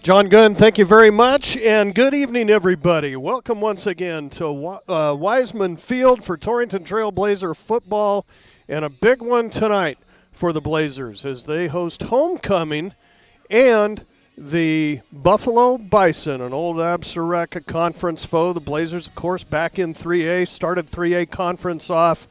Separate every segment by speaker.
Speaker 1: John Gunn, thank you very much, and good evening, everybody. Welcome once again to Wiseman Field for Torrington Trailblazer football, and a big one tonight for the Blazers as they host homecoming and the Buffalo Bison, an old Absaroka conference foe. The Blazers, of course, back in 3A, started 3A conference off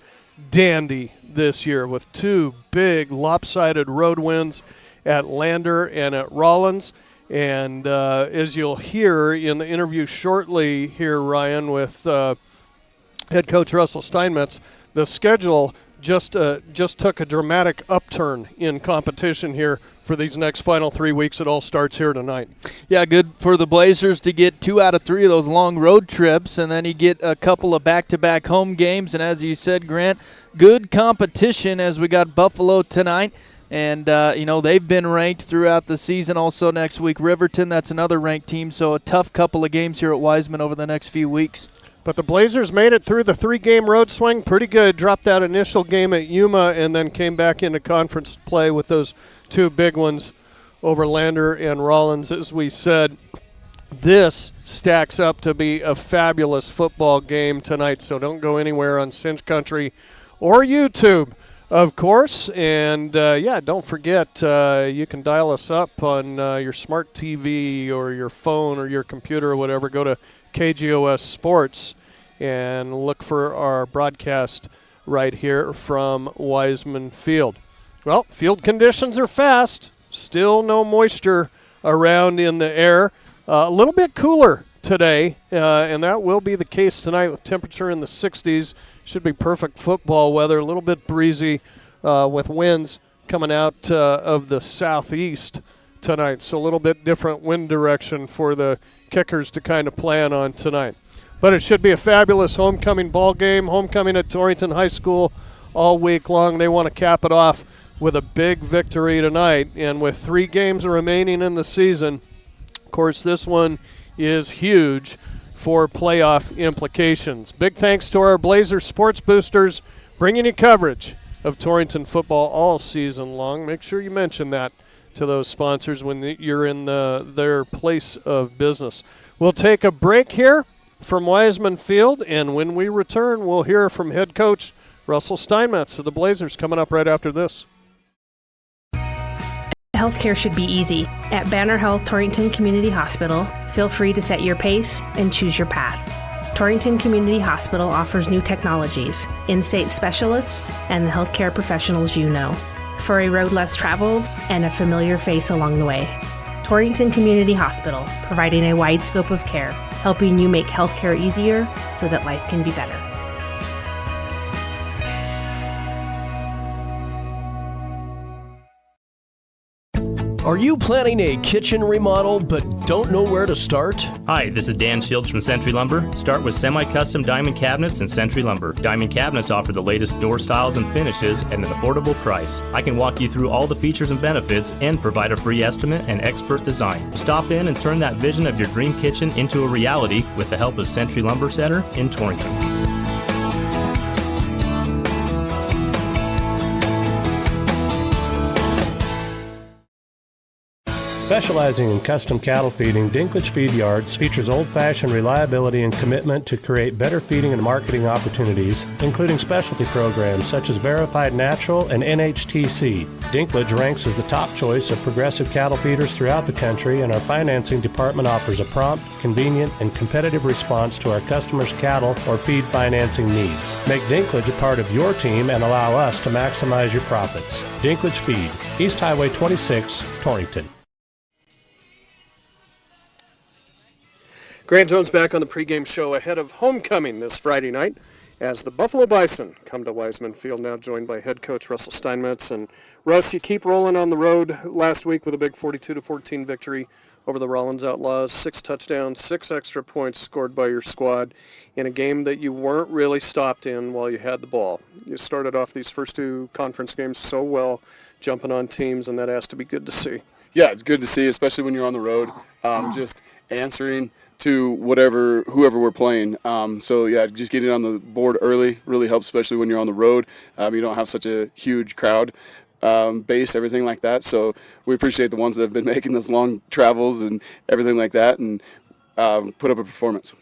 Speaker 1: dandy this year with two big lopsided road wins at Lander and at Rollins. And as you'll hear in the interview shortly here, Ryan, with head coach Russell Steinmetz, the schedule just took a dramatic upturn in competition here for these next final 3 weeks. It all starts here tonight.
Speaker 2: Yeah, good for the Blazers to get 2 out of 3 of those long road trips, and then you get a couple of back-to-back home games. And as you said, Grant, good competition as we got Buffalo tonight. And, they've been ranked throughout the season. Also next week, Riverton, that's another ranked team. So a tough couple of games here at Wiseman over the next few weeks.
Speaker 1: But the Blazers made it through the 3-game road swing pretty good. Dropped that initial game at Yuma and then came back into conference play with those 2 big ones over Lander and Rollins. As we said, this stacks up to be a fabulous football game tonight. So don't go anywhere on Cinch Country or YouTube, of course. And, don't forget, you can dial us up on your smart TV or your phone or your computer or whatever. Go to KGOS Sports and look for our broadcast right here from Wiseman Field. Well, field conditions are fast. Still no moisture around in the air. A little bit cooler today, and that will be the case tonight with temperature in the 60s. Should be perfect football weather. A little bit breezy with winds coming out of the southeast tonight. So a little bit different wind direction for the kickers to kind of plan on tonight. But it should be a fabulous homecoming ball game. Homecoming at Torrington High School all week long. They want to cap it off with a big victory tonight. And with 3 games remaining in the season, of course, this one is huge for playoff implications. Big thanks to our Blazers sports boosters bringing you coverage of Torrington football all season long. Make sure you mention that to those sponsors when you're in their place of business. We'll take a break here from Wiseman Field, and when we return, we'll hear from head coach Russell Steinmetz of the Blazers coming up right after this.
Speaker 3: Healthcare should be easy. At Banner Health Torrington Community Hospital, feel free to set your pace and choose your path. Torrington Community Hospital offers new technologies, in-state specialists, and the healthcare professionals you know, for a road less traveled and a familiar face along the way. Torrington Community Hospital, providing a wide scope of care, helping you make healthcare easier so that life can be better.
Speaker 4: Are you planning a kitchen remodel but don't know where to start?
Speaker 5: Hi, this is Dan Shields from Century Lumber. Start with semi-custom diamond cabinets and Century Lumber. Diamond cabinets offer the latest door styles and finishes at an affordable price. I can walk you through all the features and benefits and provide a free estimate and expert design. Stop in and turn that vision of your dream kitchen into a reality with the help of Century Lumber Center in Torrington.
Speaker 4: Specializing in custom cattle feeding, Dinklage Feed Yards features old-fashioned reliability and commitment to create better feeding and marketing opportunities, including specialty programs such as Verified Natural and NHTC. Dinklage ranks as the top choice of progressive cattle feeders throughout the country, and our financing department offers a prompt, convenient, and competitive response to our customers' cattle or feed financing needs. Make Dinklage a part of your team and allow us to maximize your profits. Dinklage Feed, East Highway 26, Torrington.
Speaker 1: Grant Jones back on the pregame show ahead of homecoming this Friday night as the Buffalo Bison come to Wiseman Field, now joined by head coach Russell Steinmetz. And Russ, you keep rolling on the road last week with a big 42-14 victory over the Rollins Outlaws. 6 touchdowns, 6 extra points scored by your squad in a game that you weren't really stopped in while you had the ball. You started off these first 2 conference games so well, jumping on teams, and that has to be good to see.
Speaker 6: Yeah, it's good to see, especially when you're on the road. Just answering to whoever we're playing. Just getting on the board early really helps, especially when you're on the road. You don't have such a huge crowd. base, everything like that. So we appreciate the ones that have been making those long travels and everything like that, and put up a performance.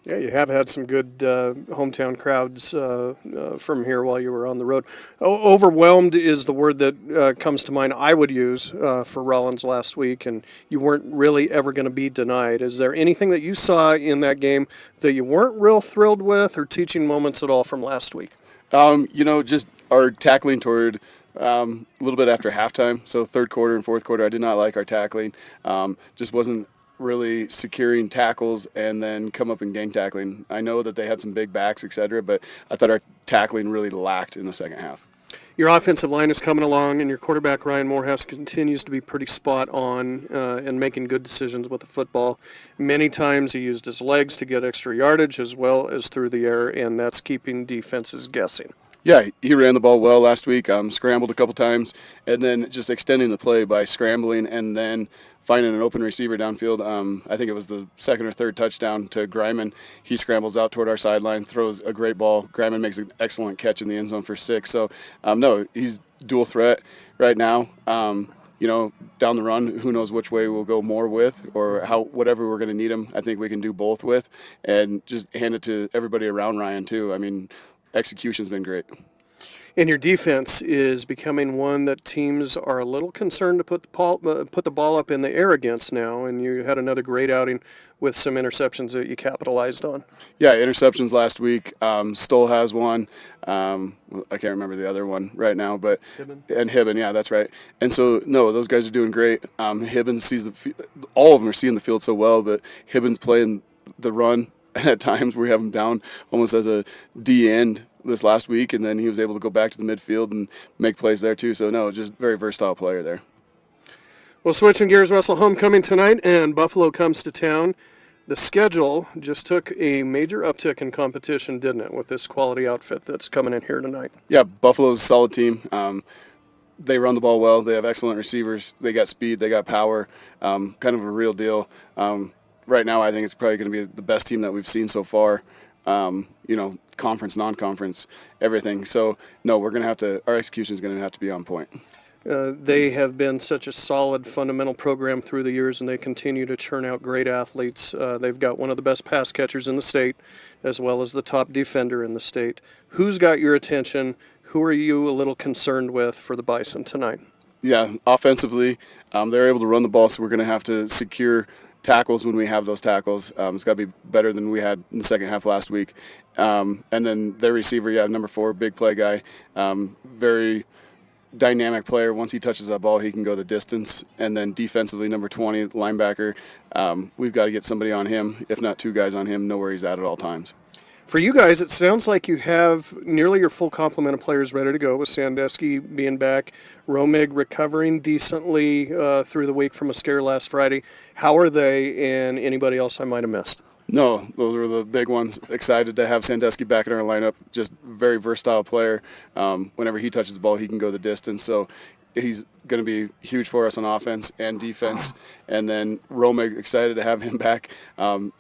Speaker 1: Yeah, you have had some good hometown crowds from here while you were on the road. Overwhelmed is the word that comes to mind I would use for Rollins last week, and you weren't really ever going to be denied. Is there anything that you saw in that game that you weren't real thrilled with, or teaching moments at all from last week?
Speaker 6: Just our tackling toward a little bit after halftime. So third quarter and fourth quarter, I did not like our tackling. Just wasn't really securing tackles and then come up and gang tackling. I know that they had some big backs, etc., but I thought our tackling really lacked in the second half.
Speaker 1: Your offensive line is coming along, and your quarterback, Ryan Morehouse, continues to be pretty spot on and making good decisions with the football. Many times he used his legs to get extra yardage as well as through the air, and that's keeping defenses guessing.
Speaker 6: Yeah, he ran the ball well last week, scrambled a couple times, and then just extending the play by scrambling and then finding an open receiver downfield. I think it was the second or third touchdown to Griman. He scrambles out toward our sideline, throws a great ball. Griman makes an excellent catch in the end zone for 6. So, no, he's dual threat right now. Down the run, who knows which way we'll go more with, or whatever we're going to need him. I think we can do both with, and just hand it to everybody around Ryan too. I mean, execution's been great.
Speaker 1: And your defense is becoming one that teams are a little concerned to put the ball up in the air against now, and you had another great outing with some interceptions that you capitalized on.
Speaker 6: Yeah, interceptions last week. Stoll has one. I can't remember the other one right now, but Hibben, yeah, that's right. And so, no, those guys are doing great. Hibben sees all of them are seeing the field so well, but Hibben's playing the run. At times we have him down almost as a D end this last week, and then he was able to go back to the midfield and make plays there too. So no, just very versatile player there.
Speaker 1: Well, switching gears, Russell, homecoming tonight, and Buffalo comes to town. The schedule just took a major uptick in competition, didn't it, with this quality outfit that's coming in here tonight? Yeah,
Speaker 6: Buffalo's a solid team. They run the ball well. They have excellent receivers. They got speed. They got power. Kind of a real deal. Right now, I think it's probably going to be the best team that we've seen so far. Conference, non-conference, everything. So, no, our execution is going to have to be on point.
Speaker 1: They have been such a solid fundamental program through the years, and they continue to churn out great athletes. They've got one of the best pass catchers in the state, as well as the top defender in the state. Who's got your attention? Who are you a little concerned with for the Bison tonight?
Speaker 6: Yeah, offensively, they're able to run the ball, so we're going to have to secure tackles when we have those tackles. It's got to be better than we had in the second half last week. And then their receiver, number 4, big play guy, very dynamic player. Once he touches that ball, he can go the distance. And then defensively, number 20, linebacker, we've got to get somebody on him, if not 2 guys on him, know where he's at all times.
Speaker 1: For you guys, it sounds like you have nearly your full complement of players ready to go, with Sandusky being back, Romig recovering decently through the week from a scare last Friday. How are they, and anybody else I might have missed?
Speaker 6: No, those are the big ones. Excited to have Sandusky back in our lineup. Just very versatile player. Whenever he touches the ball, he can go the distance. So he's going to be huge for us on offense and defense. And then Romig, excited to have him back.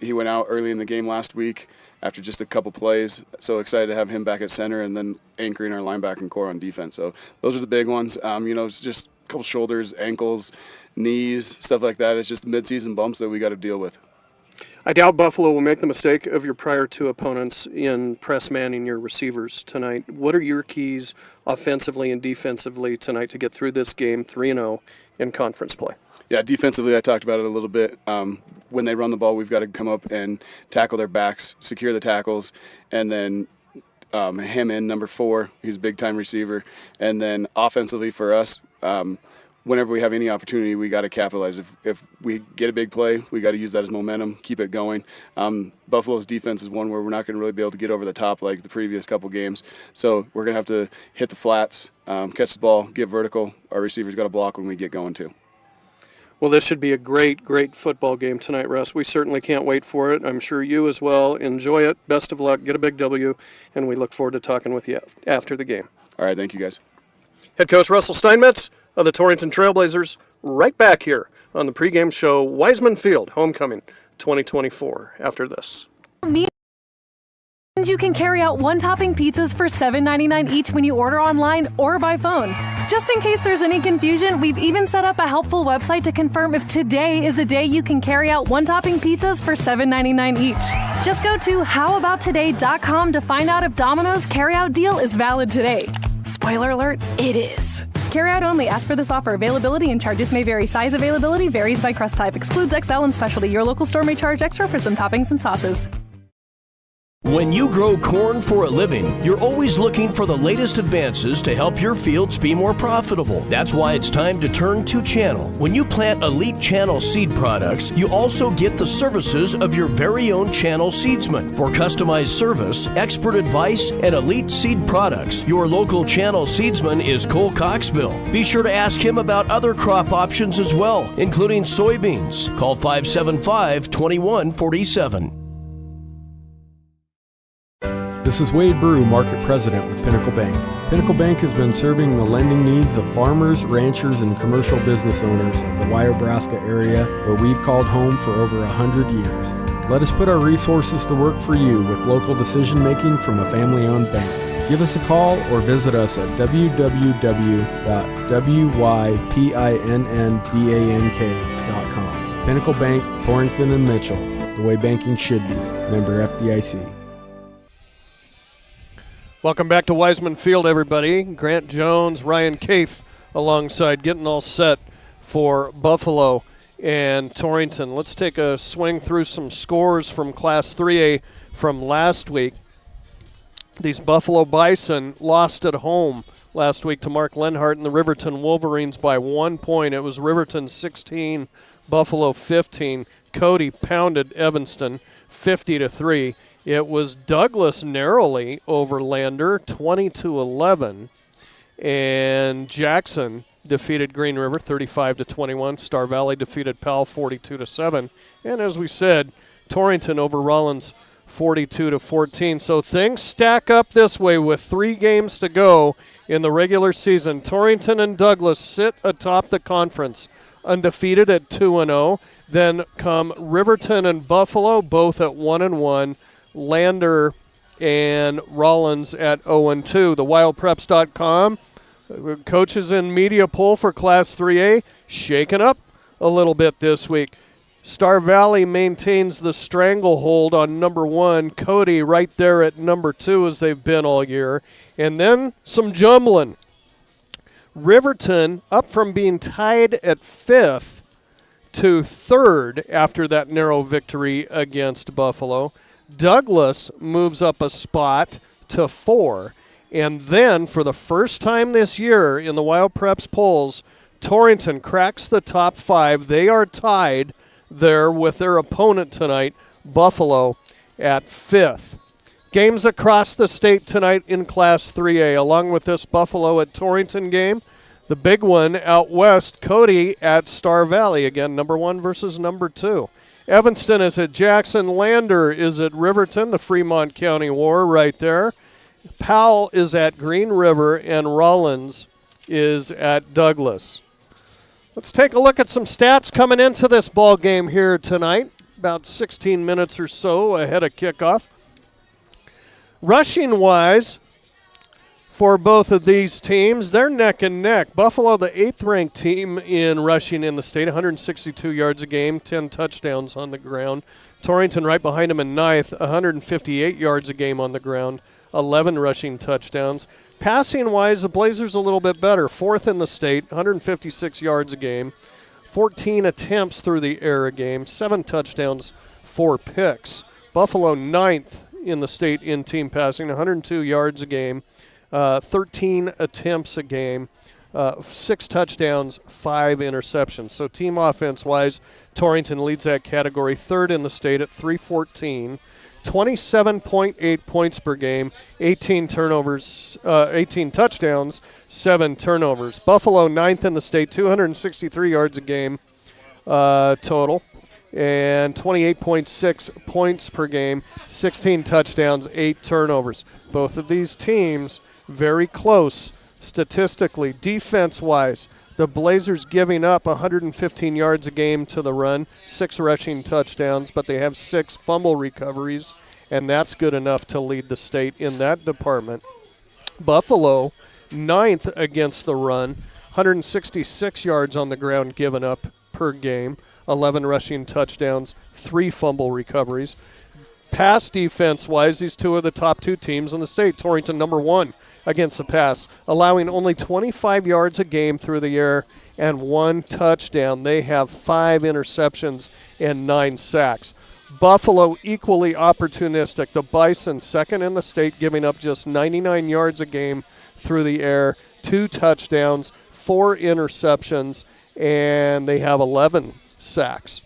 Speaker 6: He went out early in the game last week after just a couple plays. So excited to have him back at center and then anchoring our linebacking core on defense. So those are the big ones. It's just a couple shoulders, ankles, knees, stuff like that. It's just mid-season bumps that we got to deal with.
Speaker 1: I doubt Buffalo will make the mistake of your prior 2 opponents in press manning your receivers tonight. What are your keys offensively and defensively tonight to get through this game 3-0 in conference play?
Speaker 6: Yeah, defensively, I talked about it a little bit. When they run the ball, we've got to come up and tackle their backs, secure the tackles, and then him in number 4. He's a big-time receiver. And then offensively for us, whenever we have any opportunity, we got to capitalize. If we get a big play, we got to use that as momentum, keep it going. Buffalo's defense is one where we're not going to really be able to get over the top like the previous couple games. So we're going to have to hit the flats, catch the ball, get vertical. Our receivers got to block when we get going too.
Speaker 1: Well, this should be a great, great football game tonight, Russ. We certainly can't wait for it. I'm sure you as well. Enjoy it. Best of luck. Get a big W, and we look forward to talking with you after the game.
Speaker 6: All right, thank you guys.
Speaker 1: Head coach Russell Steinmetz of the Torrington Trailblazers right back here on the pregame show, Wiseman Field, Homecoming 2024, after this.
Speaker 7: Me You can carry out one-topping pizzas for $7.99 each when you order online or by phone. Just in case there's any confusion, we've even set up a helpful website to confirm if today is a day you can carry out one-topping pizzas for $7.99 each. Just go to howaboutoday.com to find out if Domino's carryout deal is valid today. Spoiler alert, it is. Carryout only. Ask for this offer. Availability and charges may vary. Size availability varies by crust type. Excludes XL and specialty. Your local store may charge extra for some toppings and sauces.
Speaker 8: When you grow corn for a living, you're always looking for the latest advances to help your fields be more profitable. That's why it's time to turn to Channel. When you plant Elite Channel seed products, you also get the services of your very own Channel seedsman. For customized service, expert advice, and elite seed products, your local Channel seedsman is Cole Coxbill. Be sure to ask him about other crop options as well, including soybeans. Call 575-2147.
Speaker 9: This is Wade Brew, Market President with Pinnacle Bank. Pinnacle Bank has been serving the lending needs of farmers, ranchers, and commercial business owners of the Wyobraska area, where we've called home for over 100 years. Let us put our resources to work for you with local decision-making from a family-owned bank. Give us a call or visit us at www.wypinnbank.com. Pinnacle Bank, Torrington and Mitchell, the way banking should be. Member FDIC.
Speaker 1: Welcome back to Wiseman Field, everybody. Grant Jones, Ryan Caith alongside, getting all set for Buffalo and Torrington. Let's take a swing through some scores from Class 3A from last week. These Buffalo Bison lost at home last week to Mark Lenhart and the Riverton Wolverines by 1 point. It was Riverton 16, Buffalo 15. Cody pounded Evanston 50-3. It was Douglas narrowly over Lander, 20-11, and Jackson defeated Green River 35-21. Star Valley defeated Powell 42-7, and as we said, Torrington over Rollins 42-14. So things stack up this way with 3 games to go in the regular season. Torrington and Douglas sit atop the conference, undefeated at 2-0. Then come Riverton and Buffalo, both at 1-1. Lander and Rollins at 0-2. The wildpreps.com coaches and media poll for Class 3A shaken up a little bit this week. Star Valley maintains the stranglehold on number 1. Cody right there at number 2 as they've been all year. And then some jumbling. Riverton up from being tied at 5th to 3rd after that narrow victory against Buffalo. Douglas moves up a spot to 4. And then, for the first time this year in the Wild Preps polls, Torrington cracks the top 5. They are tied there with their opponent tonight, Buffalo, at 5th. Games across the state tonight in Class 3A, along with this Buffalo at Torrington game. The big one out west, Cody at Star Valley. Again, number 1 versus number 2. Evanston is at Jackson. Lander is at Riverton, the Fremont County War right there. Powell is at Green River, and Rollins is at Douglas. Let's take a look at some stats coming into this ball game here tonight, about 16 minutes or so ahead of kickoff. Rushing-wise, for both of these teams, they're neck and neck. Buffalo, the 8th-ranked team in rushing in the state, 162 yards a game, 10 touchdowns on the ground. Torrington right behind them in 9th, 158 yards a game on the ground, 11 rushing touchdowns. Passing-wise, the Blazers a little bit better, 4th in the state, 156 yards a game, 14 attempts through the air a game, 7 touchdowns, 4 picks. Buffalo 9th in the state in team passing, 102 yards a game. 13 attempts a game, 6 touchdowns, 5 interceptions. So team offense-wise, Torrington leads that category, 3rd in the state at 314, 27.8 points per game, 18 turnovers, 18 touchdowns, 7 turnovers. Buffalo 9th in the state, 263 yards a game total, and 28.6 points per game, 16 touchdowns, 8 turnovers. Both of these teams very close statistically. Defense-wise, the Blazers giving up 115 yards a game to the run, 6 rushing touchdowns, but they have 6 fumble recoveries and that's good enough to lead the state in that department. Buffalo, 9th against the run, 166 yards on the ground given up per game, 11 rushing touchdowns, 3 fumble recoveries. Pass defense-wise, these two are the top 2 teams in the state. Torrington, number 1 against the pass, allowing only 25 yards a game through the air and 1 touchdown. They have 5 interceptions and 9 sacks. Buffalo, equally opportunistic. The Bison, 2nd in the state, giving up just 99 yards a game through the air, 2 touchdowns, 4 interceptions, and they have 11 sacks.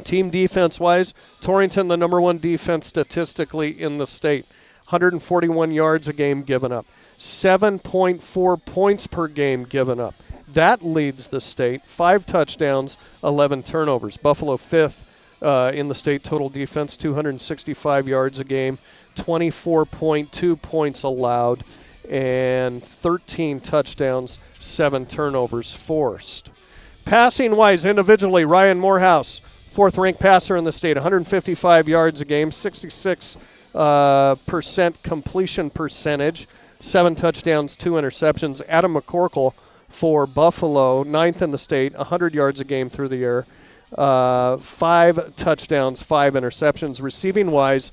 Speaker 1: Team defense-wise, Torrington, the number 1 defense statistically in the state. 141 yards a game given up. 7.4 points per game given up. That leads the state. 5 touchdowns, 11 turnovers. Buffalo 5th in the state total defense, 265 yards a game, 24.2 points allowed, and 13 touchdowns, 7 turnovers forced. Passing-wise, individually, Ryan Morehouse, 4th-ranked passer in the state, 155 yards a game, 66% completion percentage, 7 touchdowns, 2 interceptions. Adam McCorkle for Buffalo, 9th in the state, 100 yards a game through the air, 5 touchdowns, 5 interceptions. Receiving-wise,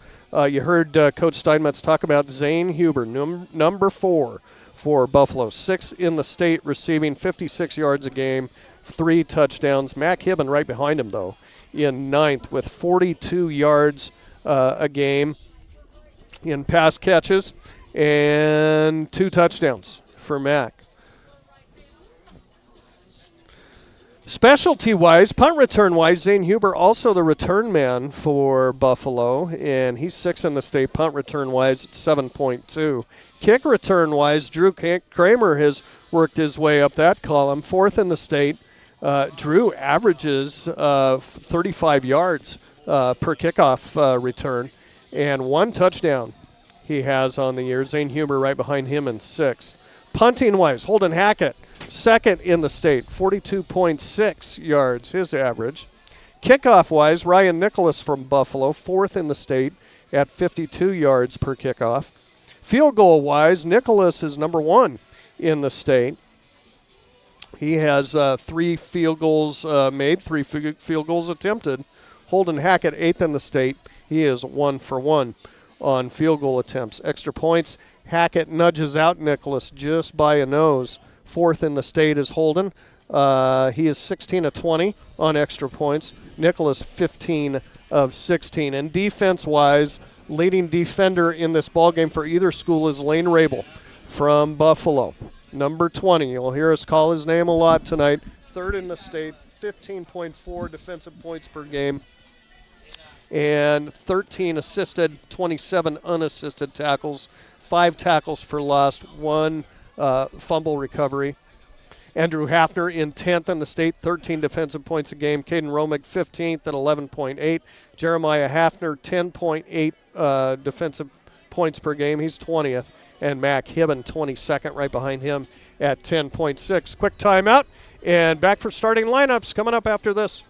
Speaker 1: you heard Coach Steinmetz talk about Zane Huber, number 4 for Buffalo, 6th in the state, receiving 56 yards a game, 3 touchdowns. Mac Hibben right behind him, though, in 9th with 42 yards a game in pass catches and 2 touchdowns for Mac. Specialty-wise, punt return-wise, Zane Huber also the return man for Buffalo, and he's 6th in the state punt return-wise at 7.2. Kick return-wise, Drew Kramer has worked his way up that column, 4th in the state. Drew averages 35 yards per kickoff return, and 1 touchdown he has on the year. Zane Huber right behind him in 6th. Punting-wise, Holden Hackett, 2nd in the state, 42.6 yards, his average. Kickoff-wise, Ryan Nicholas from Buffalo, 4th in the state at 52 yards per kickoff. Field goal-wise, Nicholas is number 1 in the state. He has 3 field goals made, 3 field goals attempted. Holden Hackett, 8th in the state. He is 1 for 1 on field goal attempts. Extra points, Hackett nudges out Nicholas just by a nose. 4th in the state is Holden. He is 16 of 20 on extra points. Nicholas 15 of 16. And defense-wise, leading defender in this ballgame for either school is Lane Rabel from Buffalo. Number 20. You'll hear us call his name a lot tonight. 3rd in the state, 15.4 defensive points per game. And 13 assisted, 27 unassisted tackles, 5 tackles for loss, 1 fumble recovery. Andrew Hafner in 10th in the state, 13 defensive points a game. Caden Romick 15th at 11.8. Jeremiah Hafner 10.8 defensive points per game. He's 20th. And Mac Hibben 22nd right behind him at 10.6. Quick timeout and back for starting lineups coming up after this.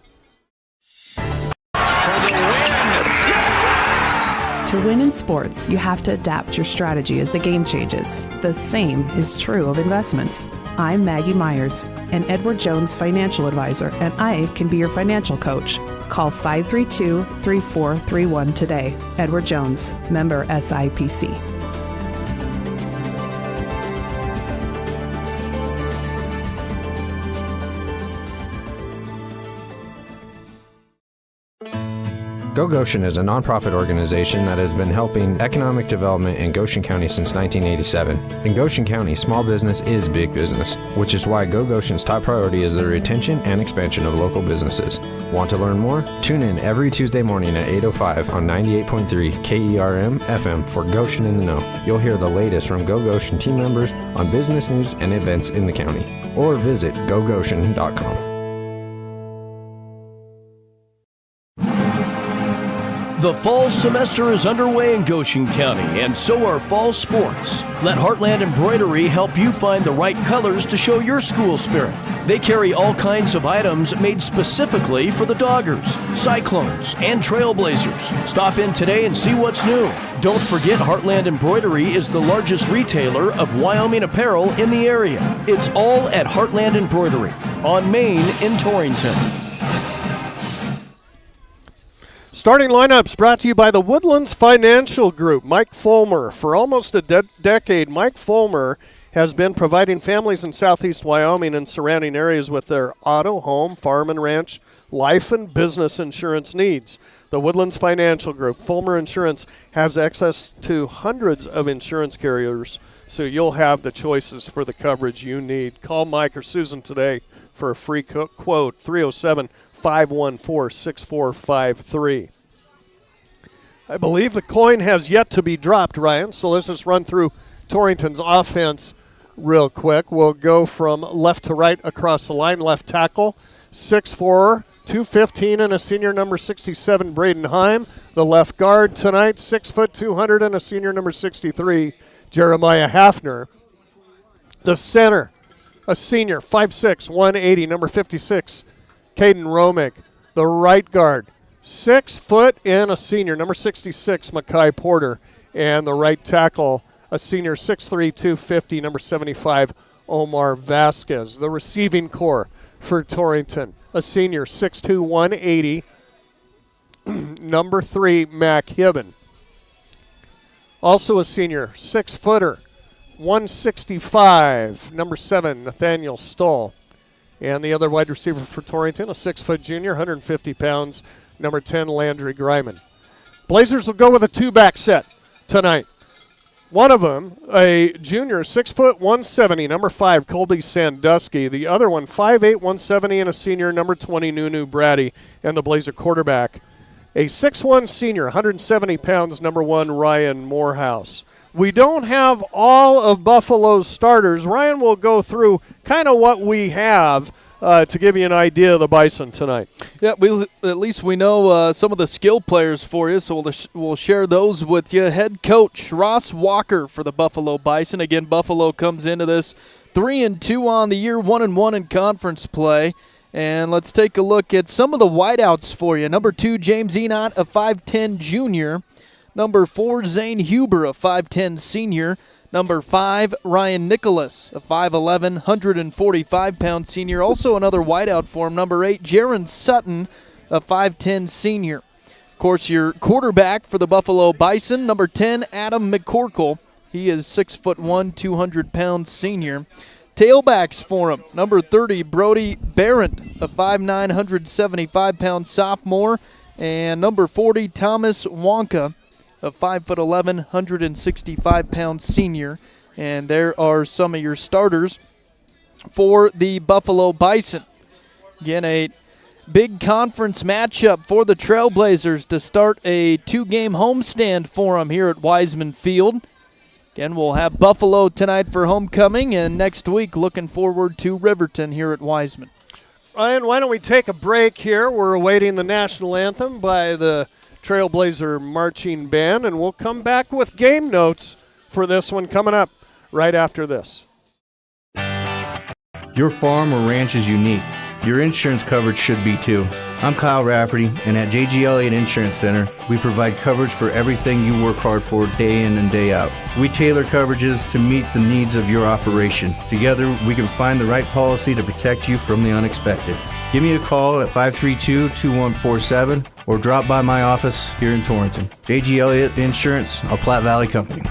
Speaker 10: To win in sports, you have to adapt your strategy as the game changes. The same is true of investments. I'm Maggie Myers, an Edward Jones financial advisor, and I can be your financial coach. Call 532-3431 today. Edward Jones, member SIPC.
Speaker 11: Go Goshen is a nonprofit organization that has been helping economic development in Goshen County since 1987. In Goshen County, small business is big business, which is why Go Goshen's top priority is the retention and expansion of local businesses. Want to learn more? Tune in every Tuesday morning at 8:05 on 98.3 KERM FM for Goshen in the Know. You'll hear the latest from Go Goshen team members on business news and events in the county. Or visit gogoshen.com.
Speaker 8: The fall semester is underway in Goshen County, and so are fall sports. Let Heartland Embroidery help you find the right colors to show your school spirit. They carry all kinds of items made specifically for the Doggers, Cyclones, and Trailblazers. Stop in today and see what's new. Don't forget Heartland Embroidery is the largest retailer of Wyoming apparel in the area. It's all at Heartland Embroidery on Main in Torrington.
Speaker 1: Starting lineups brought to you by the Woodlands Financial Group. Mike Fulmer. For almost a decade, Mike Fulmer has been providing families in southeast Wyoming and surrounding areas with their auto, home, farm and ranch, life and business insurance needs. The Woodlands Financial Group, Fulmer Insurance, has access to hundreds of insurance carriers, so you'll have the choices for the coverage you need. Call Mike or Susan today for a free quote, 307-514-6453. I believe the coin has yet to be dropped, Ryan, so let's just run through Torrington's offense real quick. We'll go from left to right across the line. Left tackle, 6'4", 215, and a senior number 67, Braden Heim. The left guard tonight, 6 foot 200, and a senior number 63, Jeremiah Hafner. The center, a senior, 5'6", 180, number 56, Caden Romick. The right guard, 6 foot and a senior, number 66, Makai Porter. And the right tackle, a senior, 6'3", 250, number 75, Omar Vasquez. The receiving core for Torrington, a senior, 6'2", 180, number 3, Mac Hibben. Also a senior, 6-footer, 165, number 7, Nathaniel Stoll. And the other wide receiver for Torrington, a 6-foot junior, 150 pounds, number 10, Landry Greiman. Blazers will go with a two-back set tonight. One of them, a junior, 6 foot, 170, number 5, Colby Sandusky. The other one, 5'8", 170, and a senior, number 20, Nunu Brady. And the Blazer quarterback, a 6'1", senior, 170 pounds, number 1, Ryan Morehouse. We don't have all of Buffalo's starters. Ryan will go through kind of what we have to give you an idea of the Bison tonight.
Speaker 2: Yeah, at least we know some of the skill players for you, so we'll share those with you. Head coach Ross Walker for the Buffalo Bison. Again, Buffalo comes into this 3-2 on the year, 1-1 in conference play. And let's take a look at some of the wideouts for you. Number 2, James Enott, a 5'10 junior. Number 4, Zane Huber, a 5'10 senior. Number 5, Ryan Nicholas, a 5'11", 145-pound senior. Also another wideout for him, number 8, Jaron Sutton, a 5'10 senior. Of course, your quarterback for the Buffalo Bison, number 10, Adam McCorkle. He is 6'1", 200-pound senior. Tailbacks for him, number 30, Brody Barrett, a 5'9", 175-pound sophomore. And number 40, Thomas Wonka, a 5'11", 165-pound senior. And there are some of your starters for the Buffalo Bison. Again, a big conference matchup for the Trailblazers to start a 2-game homestand for them here at Wiseman Field. Again, we'll have Buffalo tonight for homecoming, and next week looking forward to Riverton here at Wiseman.
Speaker 1: Ryan, why don't we take a break here? We're awaiting the national anthem by the Trailblazer Marching Band, and we'll come back with game notes for this one coming up right after this.
Speaker 12: Your farm or ranch is unique. Your insurance coverage should be too. I'm Kyle Rafferty, and at J.G. Elliott Insurance Center, we provide coverage for everything you work hard for day in and day out. We tailor coverages to meet the needs of your operation. Together, we can find the right policy to protect you from the unexpected. Give me a call at 532-2147 or drop by my office here in Torrington. J.G. Elliott Insurance, a Platte Valley company.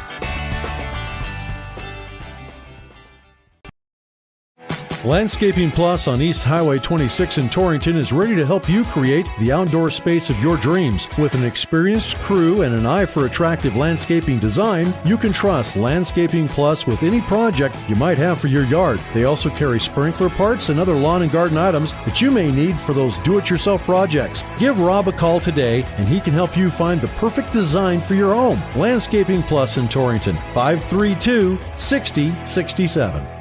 Speaker 13: Landscaping Plus on East Highway 26 in Torrington is ready to help you create the outdoor space of your dreams. With an experienced crew and an eye for attractive landscaping design, you can trust Landscaping Plus with any project you might have for your yard. They also carry sprinkler parts and other lawn and garden items that you may need for those do-it-yourself projects. Give Rob a call today and he can help you find the perfect design for your home. Landscaping Plus in Torrington, 532-6067.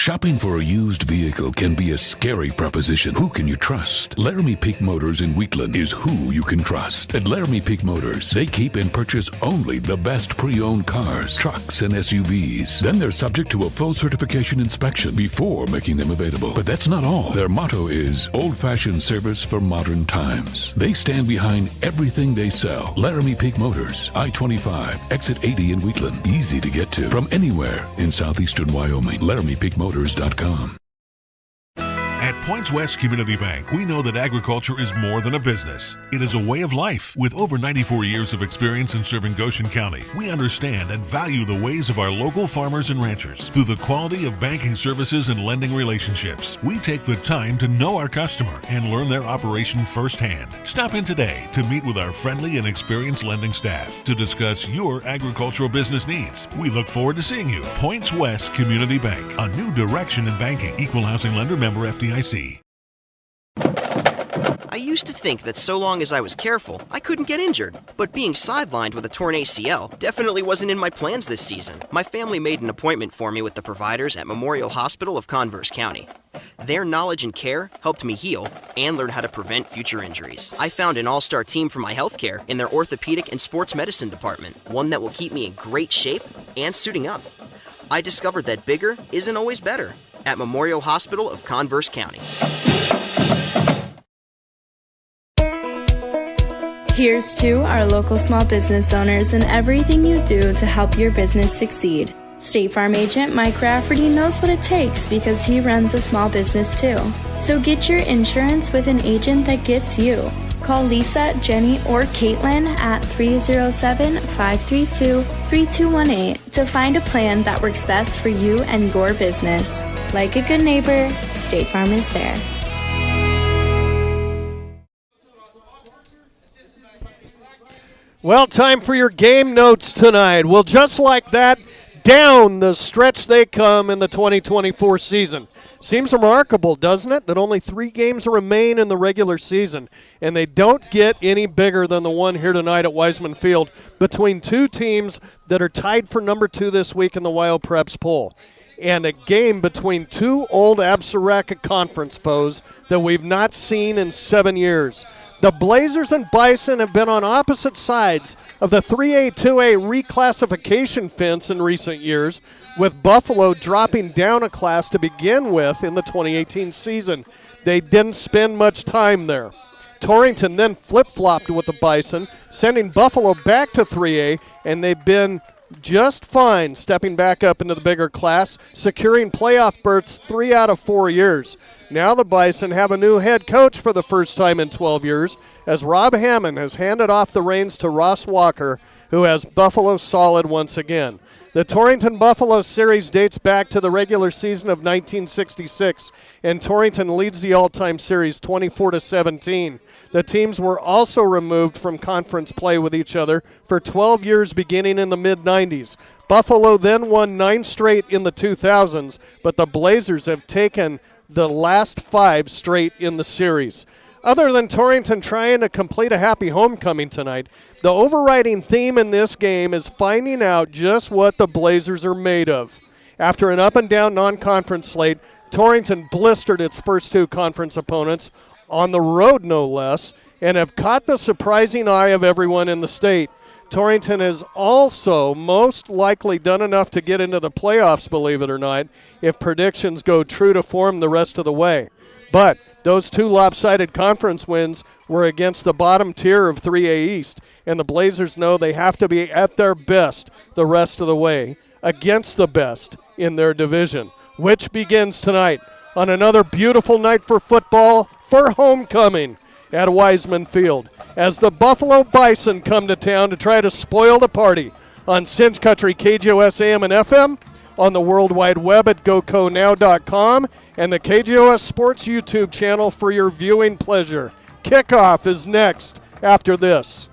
Speaker 14: Shopping for a used vehicle can be a scary proposition. Who can you trust? Laramie Peak Motors in Wheatland is who you can trust. At Laramie Peak Motors, they keep and purchase only the best pre-owned cars, trucks, and SUVs. Then they're subject to a full certification inspection before making them available. But that's not all. Their motto is old-fashioned service for modern times. They stand behind everything they sell. Laramie Peak Motors, I-25, exit 80 in Wheatland. Easy to get to from anywhere in southeastern Wyoming. LaramiePeakMotors.com.
Speaker 15: At Points West Community Bank, we know that agriculture is more than a business. It is a way of life. With over 94 years of experience in serving Goshen County, we understand and value the ways of our local farmers and ranchers. Through the quality of banking services and lending relationships, we take the time to know our customer and learn their operation firsthand. Stop in today to meet with our friendly and experienced lending staff to discuss your agricultural business needs. We look forward to seeing you. Points West Community Bank, a new direction in banking. Equal housing lender, member FDIC.
Speaker 16: I used to think that so long as I was careful, I couldn't get injured. But being sidelined with a torn ACL definitely wasn't in my plans this season. My family made an appointment for me with the providers at Memorial Hospital of Converse County. Their knowledge and care helped me heal and learn how to prevent future injuries. I found an all-star team for my healthcare in their orthopedic and sports medicine department, one that will keep me in great shape and suiting up. I discovered that bigger isn't always better at Memorial Hospital of Converse County.
Speaker 17: Here's to our local small business owners and everything you do to help your business succeed. State Farm agent Mike Rafferty knows what it takes because he runs a small business too. So get your insurance with an agent that gets you. Call Lisa, Jenny, or Caitlin at 307-532-3218 to find a plan that works best for you and your business. Like a good neighbor, State Farm is there.
Speaker 1: Well, time for your game notes tonight. Well, just like that, down the stretch they come in the 2024 season. Seems remarkable, doesn't it, that only 3 games remain in the regular season, and they don't get any bigger than the one here tonight at Wiseman Field between 2 teams that are tied for number 2 this week in the Wild Preps poll, and a game between 2 old Absaraka Conference foes that we've not seen in 7 years. The Blazers and Bison have been on opposite sides of the 3A-2A reclassification fence in recent years, with Buffalo dropping down a class to begin with in the 2018 season. They didn't spend much time there. Torrington then flip-flopped with the Bison, sending Buffalo back to 3A, and they've been just fine stepping back up into the bigger class, securing playoff berths 3 out of 4 years. Now the Bison have a new head coach for the first time in 12 years, as Rob Hammond has handed off the reins to Ross Walker, who has Buffalo solid once again. The Torrington-Buffalo series dates back to the regular season of 1966, and Torrington leads the all-time series 24-17. The teams were also removed from conference play with each other for 12 years beginning in the mid-90s. Buffalo then won 9 straight in the 2000s, but the Blazers have taken the last 5 straight in the series. Other than Torrington trying to complete a happy homecoming tonight, the overriding theme in this game is finding out just what the Blazers are made of. After an up-and-down non-conference slate, Torrington blistered its first 2 conference opponents, on the road no less, and have caught the surprising eye of everyone in the state. Torrington has also most likely done enough to get into the playoffs, believe it or not, if predictions go true to form the rest of the way. But those 2 lopsided conference wins were against the bottom tier of 3A East, and the Blazers know they have to be at their best the rest of the way against the best in their division, which begins tonight on another beautiful night for football for homecoming at Wiseman Field, as the Buffalo Bison come to town to try to spoil the party on Cinch Country KGOS AM and FM, on the World Wide Web at GoCoNow.com, and the KGOS Sports YouTube channel for your viewing pleasure. Kickoff is next after this.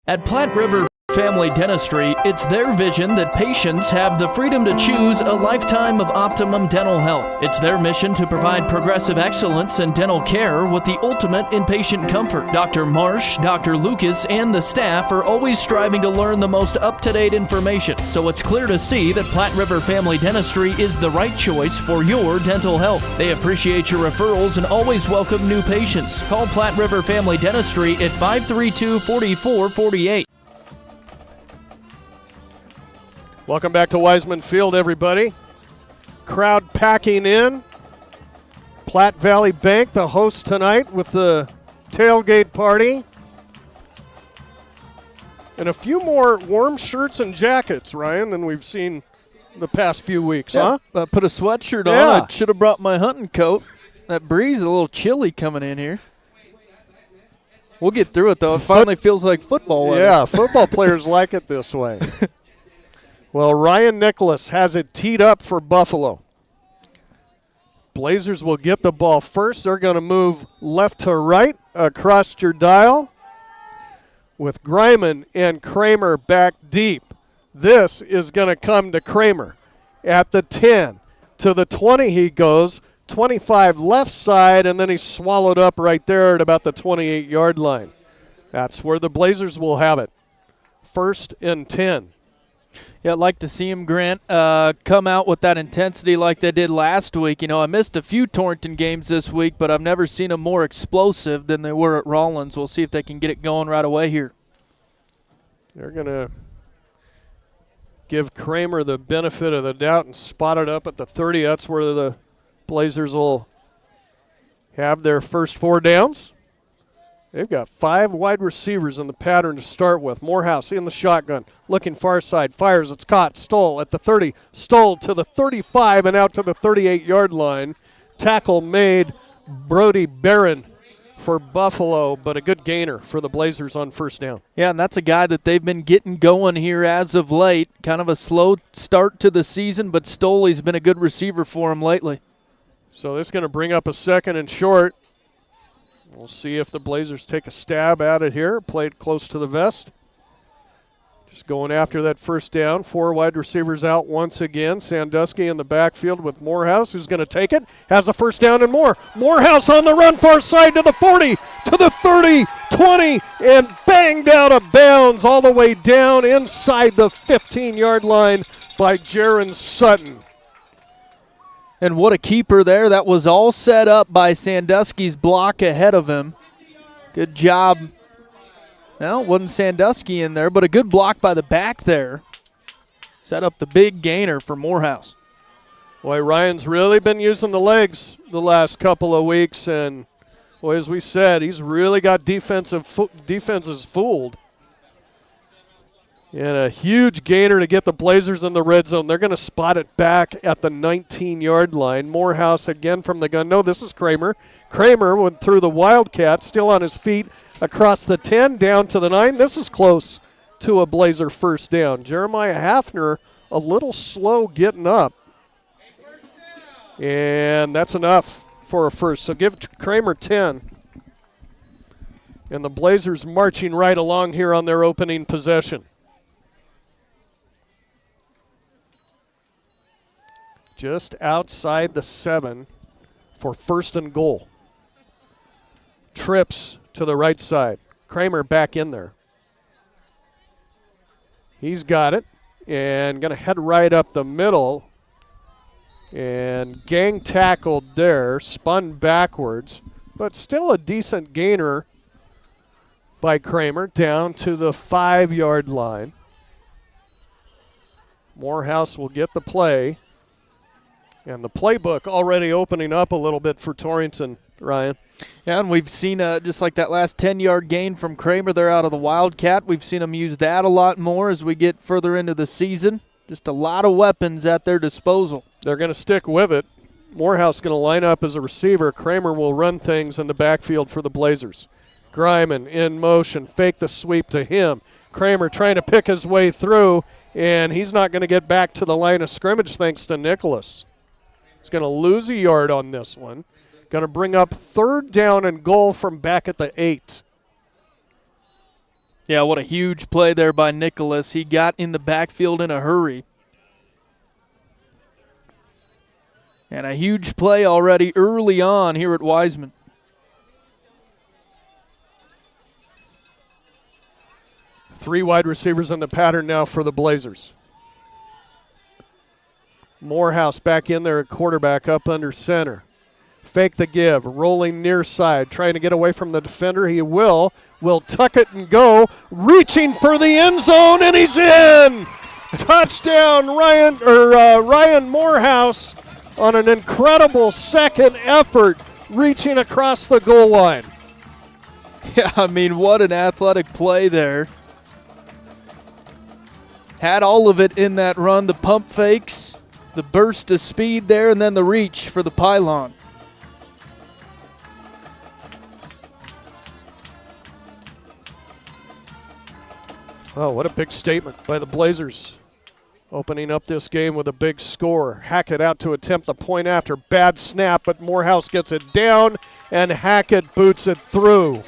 Speaker 8: At Platte River Family Dentistry, it's their vision that patients have the freedom to choose a lifetime of optimum dental health. It's their mission to provide progressive excellence in dental care with the ultimate in patient comfort. Dr. Marsh, Dr. Lucas, and the staff are always striving to learn the most up-to-date information, so it's clear to see that Platte River Family Dentistry is the right choice for your dental health. They appreciate your referrals and always welcome new patients. Call Platte River Family Dentistry at 532-4448.
Speaker 1: Welcome back to Wiseman Field, everybody. Crowd packing in. Platte Valley Bank, the host tonight with the tailgate party. And a few more warm shirts and jackets, Ryan, than we've seen the past few weeks, huh?
Speaker 2: I put a sweatshirt on. I should have brought my hunting coat. That breeze is a little chilly coming in here. We'll get through it, though. It finally feels like football weather.
Speaker 1: Yeah, football players like it this way. Well, Ryan Nicholas has it teed up for Buffalo. Blazers will get the ball first. They're going to move left to right across your dial with Greiman and Kramer back deep. This is going to come to Kramer at the 10. To the 20 he goes, 25 left side, and then he's swallowed up right there at about the 28-yard line. That's where the Blazers will have it. 1st and 10.
Speaker 2: Yeah, I'd like to see him, Grant, come out with that intensity like they did last week. You know, I missed a few Torrington games this week, but I've never seen them more explosive than they were at Rollins. We'll see if they can get it going right away here.
Speaker 1: They're going to give Kramer the benefit of the doubt and spot it up at the 30. That's where the Blazers will have their first 4 downs. They've got 5 wide receivers in the pattern to start with. Morehouse in the shotgun, looking far side, fires, it's caught, Stoll at the 30, Stoll to the 35 and out to the 38-yard line. Tackle made, Brody Barron for Buffalo, but a good gainer for the Blazers on first down.
Speaker 2: Yeah, and that's a guy that they've been getting going here as of late. Kind of a slow start to the season, but Stoley's been a good receiver for him lately.
Speaker 1: So this is going to bring up a 2nd and short. We'll see if the Blazers take a stab at it here. Played close to the vest. Just going after that first down. 4 wide receivers out once again. Sandusky in the backfield with Morehouse, who's going to take it. Has a first down and more. Morehouse on the run, far side to the 40, to the 30, 20, and banged out of bounds all the way down inside the 15-yard line by Jaron Sutton.
Speaker 2: And what a keeper there. That was all set up by Sandusky's block ahead of him. Good job. Well, it wasn't Sandusky in there, but a good block by the back there. Set up the big gainer for Morehouse.
Speaker 1: Boy, Ryan's really been using the legs the last couple of weeks, and boy, as we said, he's really got defenses fooled. And a huge gainer to get the Blazers in the red zone. They're going to spot it back at the 19-yard line. Morehouse again from the gun. No, this is Kramer. Kramer went through the Wildcat, still on his feet, across the 10, down to the 9. This is close to a Blazer first down. Jeremiah Hafner a little slow getting up. And that's enough for a first. So give Kramer 10. And the Blazers marching right along here on their opening possession. Just outside the 7 for 1st and goal. Trips to the right side. Kramer back in there. He's got it and going to head right up the middle. And gang tackled there, spun backwards, but still a decent gainer by Kramer down to the 5-yard line. Morehouse will get the play. And the playbook already opening up a little bit for Torrington, Ryan.
Speaker 2: Yeah, and we've seen just like that last 10-yard gain from Kramer there out of the Wildcat. We've seen them use that a lot more as we get further into the season. Just a lot of weapons at their disposal.
Speaker 1: They're going to stick with it. Morehouse going to line up as a receiver. Kramer will run things in the backfield for the Blazers. Greiman in motion, fake the sweep to him. Kramer trying to pick his way through, and he's not going to get back to the line of scrimmage thanks to Nicholas. He's going to lose a yard on this one. Going to bring up 3rd down and goal from back at the 8.
Speaker 2: Yeah, what a huge play there by Nicholas. He got in the backfield in a hurry. And a huge play already early on here at Wiseman.
Speaker 1: Three wide receivers in the pattern now for the Blazers. Morehouse back in there at quarterback, up under center. Fake the give, rolling near side, trying to get away from the defender. He will tuck it and go, reaching for the end zone, and he's in! Touchdown, Ryan Morehouse on an incredible second effort, reaching across the goal line.
Speaker 2: Yeah, I mean, what an athletic play there. Had all of it in that run, the pump fakes, the burst of speed there, and then the reach for the pylon.
Speaker 1: Oh, what a big statement by the Blazers. Opening up this game with a big score. Hackett out to attempt the point after. Bad snap, but Morehouse gets it down, and Hackett boots it through.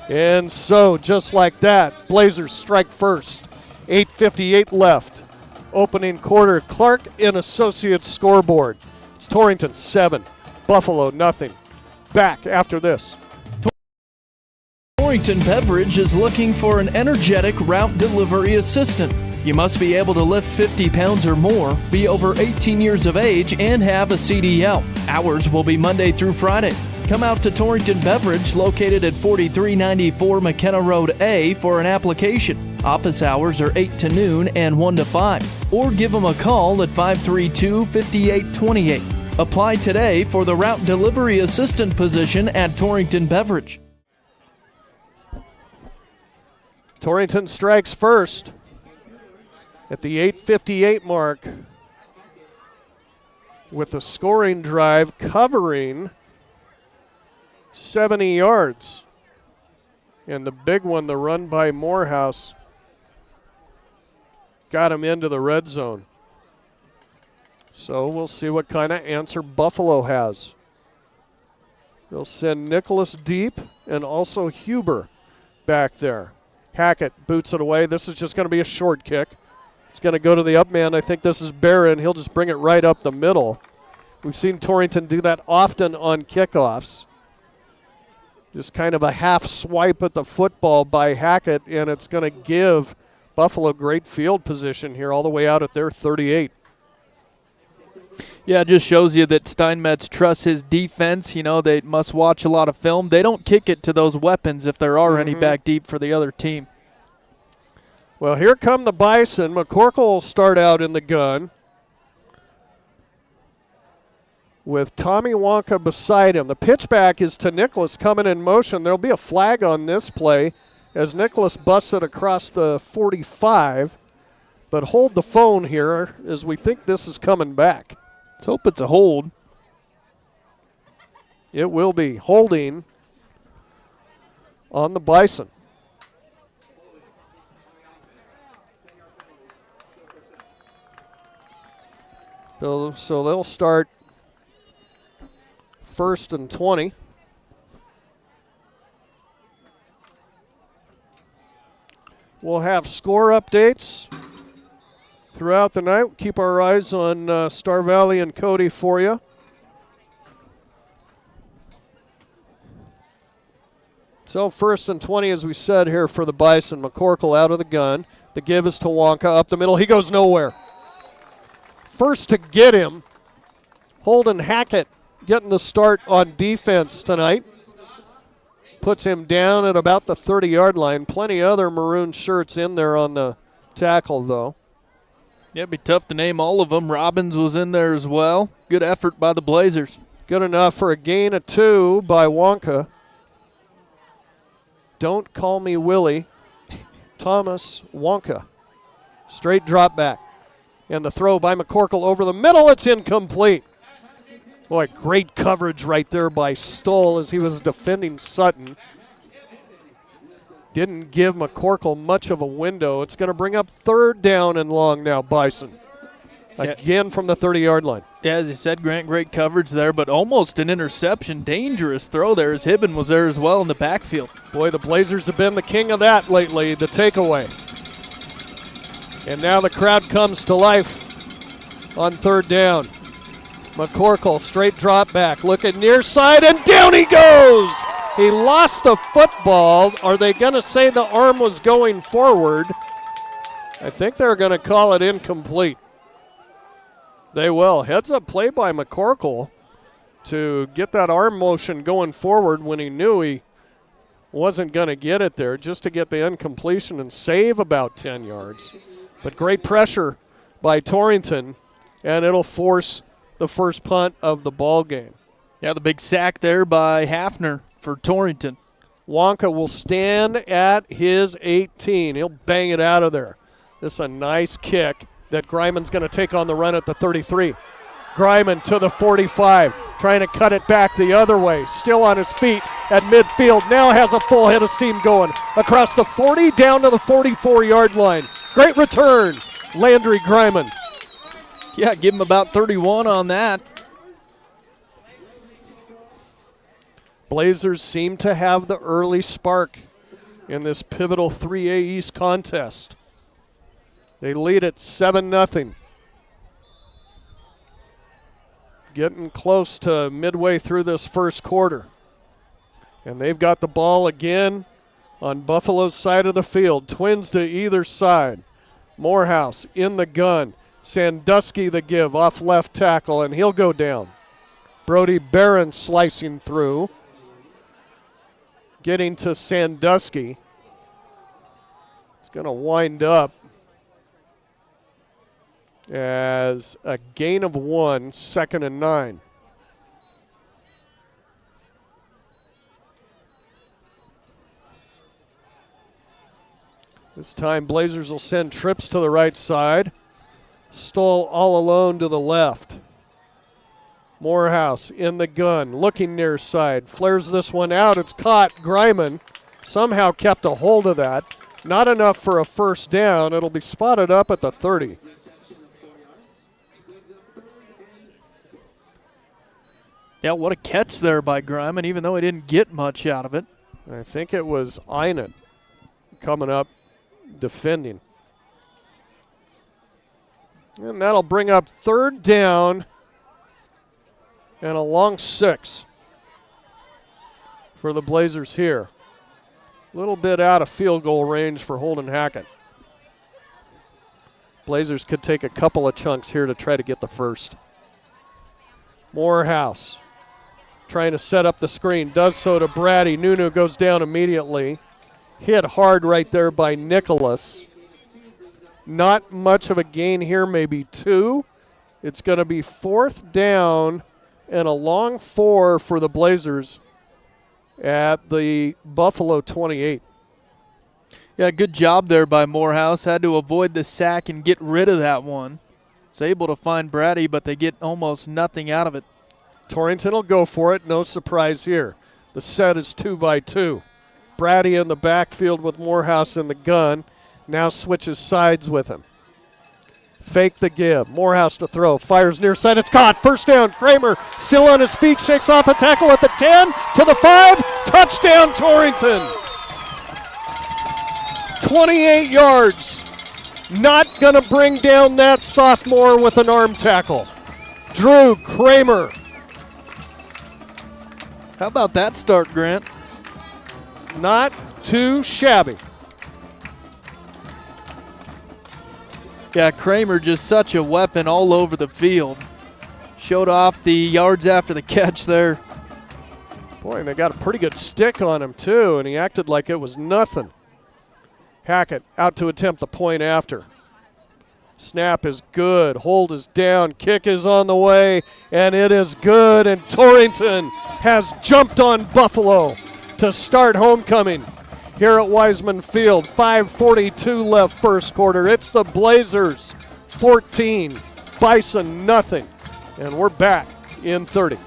Speaker 1: And so, just like that, Blazers strike first. 8:58 left. Opening quarter, Clark and Associates scoreboard. It's Torrington 7, Buffalo nothing. Back after this.
Speaker 2: Torrington Beverage is looking for an energetic route delivery assistant. You must be able to lift 50 pounds or more, be over 18 years of age, and have a CDL. Hours will be Monday through Friday. Come out to Torrington Beverage, located at 4394 McKenna Road A, for an application. Office hours are 8 to noon and 1 to 5. Or give them a call at 532-5828. Apply today for the route delivery assistant position at Torrington Beverage.
Speaker 1: Torrington strikes first at the 8:58 mark with a scoring drive covering 70 yards. And the big one, the run by Morehouse, got him into the red zone. So we'll see what kind of answer Buffalo has. They'll send Nicholas deep and also Huber back there. Hackett boots it away. This is just going to be a short kick. It's going to go to the up man. I think this is Barron. He'll just bring it right up the middle. We've seen Torrington do that often on kickoffs. Just kind of a half swipe at the football by Hackett, and it's going to give Buffalo great field position here all the way out at their 38.
Speaker 2: Yeah, it just shows you that Steinmetz trusts his defense. You know, they must watch a lot of film. They don't kick it to those weapons if there are any back deep for the other team.
Speaker 1: Well, here come the Bison. McCorkle will start out in the gun with Tommy Wonka beside him. The pitchback is to Nicholas coming in motion. There'll be a flag on this play as Nicholas busts it across the 45. But hold the phone here as we think this is coming back.
Speaker 2: Let's hope it's a hold.
Speaker 1: It will be holding on the Bison. So they'll start 1st and 20. We'll have score updates throughout the night. Keep our eyes on Star Valley and Cody for you. So 1st and 20, as we said here for the Bison. McCorkle out of the gun. The give is to Wonka up the middle. He goes nowhere. First to get him, Holden Hackett getting the start on defense tonight. Puts him down at about the 30-yard line. Plenty other maroon shirts in there on the tackle, though.
Speaker 2: Yeah, it'd be tough to name all of them. Robbins was in there as well. Good effort by the Blazers.
Speaker 1: Good enough for a gain of 2 by Wonka. Don't call me Willie. Thomas Wonka. Straight drop back. And the throw by McCorkle over the middle. It's incomplete. Boy, great coverage right there by Stoll as he was defending Sutton. Didn't give McCorkle much of a window. It's going to bring up 3rd down and long now, Bison. Again from the 30-yard line.
Speaker 2: Yeah, as you said, Grant, great coverage there, but almost an interception. Dangerous throw there as Hibben was there as well in the backfield.
Speaker 1: Boy, the Blazers have been the king of that lately, the takeaway. And now the crowd comes to life on 3rd down. McCorkle, straight drop back, looking near side, and down he goes! He lost the football. Are they going to say the arm was going forward? I think they're going to call it incomplete. They will. Heads-up play by McCorkle to get that arm motion going forward when he knew he wasn't going to get it there, just to get the incompletion and save about 10 yards. But great pressure by Torrington, and it'll force the first punt of the ball game.
Speaker 2: Yeah, the big sack there by Hafner for Torrington.
Speaker 1: Wonka will stand at his 18. He'll bang it out of there. This is a nice kick that Greiman's going to take on the run at the 33. Greiman to the 45, trying to cut it back the other way. Still on his feet at midfield. Now has a full head of steam going across the 40 down to the 44-yard line. Great return, Landry Greiman.
Speaker 2: Yeah, give him about 31 on that.
Speaker 1: Blazers seem to have the early spark in this pivotal 3A East contest. They lead at 7-0. Getting close to midway through this first quarter. And they've got the ball again on Buffalo's side of the field. Twins to either side. Morehouse in the gun. Sandusky the give off left tackle, and he'll go down. Brody Barron slicing through. Getting to Sandusky. He's going to wind up as a gain of 1, 2nd and 9. This time Blazers will send trips to the right side. Stoll all alone to the left. Morehouse in the gun, looking near side. Flares this one out. It's caught. Greiman somehow kept a hold of that. Not enough for a first down. It'll be spotted up at the 30.
Speaker 2: Yeah, what a catch there by Greiman, even though he didn't get much out of it.
Speaker 1: I think it was Einat coming up defending. And that'll bring up 3rd down and a long 6 for the Blazers here. A little bit out of field goal range for Holden Hackett. Blazers could take a couple of chunks here to try to get the first. Morehouse trying to set up the screen, does so to Brady. Nunu goes down immediately. Hit hard right there by Nicholas. Not much of a gain here, maybe 2. It's going to be 4th down and a long 4 for the Blazers at the Buffalo 28.
Speaker 2: Yeah, good job there by Morehouse. Had to avoid the sack and get rid of that one. Was able to find Brady, but they get almost nothing out of it.
Speaker 1: Torrington will go for it. No surprise here. The set is 2-by-2. Brady in the backfield with Morehouse in the gun. Now switches sides with him. Fake the give. Morehouse to throw. Fires near side. It's caught. First down. Kramer still on his feet. Shakes off a tackle at the 10 to the 5. Touchdown Torrington. 28 yards. Not going to bring down that sophomore with an arm tackle. Drew Kramer.
Speaker 2: How about that start, Grant?
Speaker 1: Not too shabby.
Speaker 2: Yeah, Kramer just such a weapon all over the field. Showed off the yards after the catch there.
Speaker 1: Boy, and they got a pretty good stick on him too, and he acted like it was nothing. Hackett out to attempt the point after. Snap is good. Hold is down. Kick is on the way, and it is good. And Torrington has jumped on Buffalo to start homecoming here at Wiseman Field. 5:42 left first quarter. It's the Blazers 14, Bison nothing, and we're back in 30.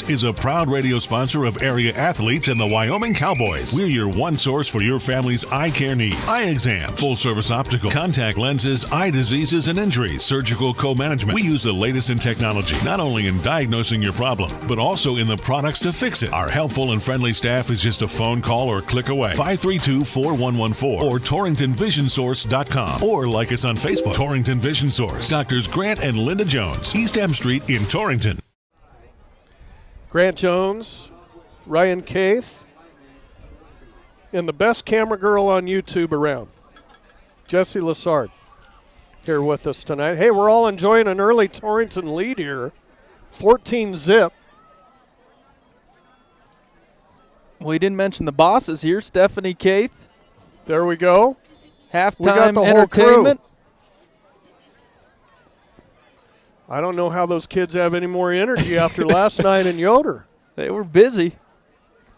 Speaker 15: is a proud radio sponsor of area athletes and the Wyoming Cowboys. We're your one source for your family's eye care needs. Eye exam, full-service optical, contact lenses, eye diseases and injuries, surgical co-management. We use the latest in technology, not only in diagnosing your problem, but also in the products to fix it. Our helpful and friendly staff is just a phone call or click away. 532-4114 or TorringtonVisionSource.com, or like us on Facebook. Torrington Vision Source. Doctors Grant and Linda Jones, East M Street in Torrington.
Speaker 1: Grant Jones, Ryan Caith, and the best camera girl on YouTube around, Jesse Lassard, here with us tonight. Hey, we're all enjoying an early Torrington lead here, 14-zip.
Speaker 2: We didn't mention the bosses here, Stephanie Caith.
Speaker 1: There we go.
Speaker 2: Halftime
Speaker 1: we got the
Speaker 2: entertainment.
Speaker 1: Whole crew. I don't know how those kids have any more energy after last night in Yoder.
Speaker 2: They were busy.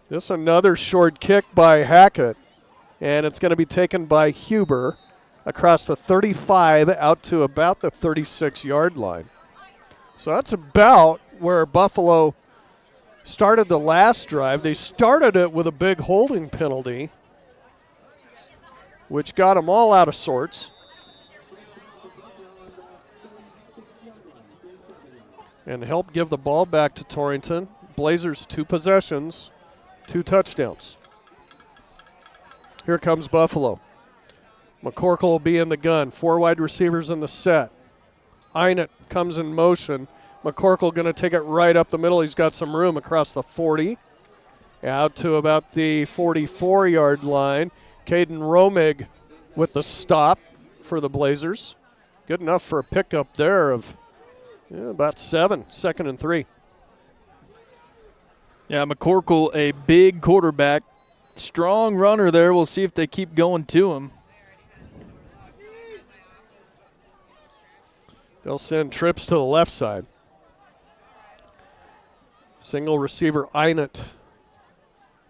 Speaker 1: This another short kick by Hackett, and it's going to be taken by Huber across the 35 out to about the 36-yard line. So that's about where Buffalo started the last drive. They started it with a big holding penalty, which got them all out of sorts. And helped give the ball back to Torrington. Blazers 2 possessions, 2 touchdowns. Here comes Buffalo. McCorkle will be in the gun. 4 wide receivers in the set. Einert comes in motion. McCorkle going to take it right up the middle. He's got some room across the 40. Out to about the 44-yard line. Caden Romig with the stop for the Blazers. Good enough for a pickup there of about 7, 2nd and 3.
Speaker 2: Yeah, McCorkle, a big quarterback. Strong runner there. We'll see if they keep going to him.
Speaker 1: They'll send trips to the left side. Single receiver Einert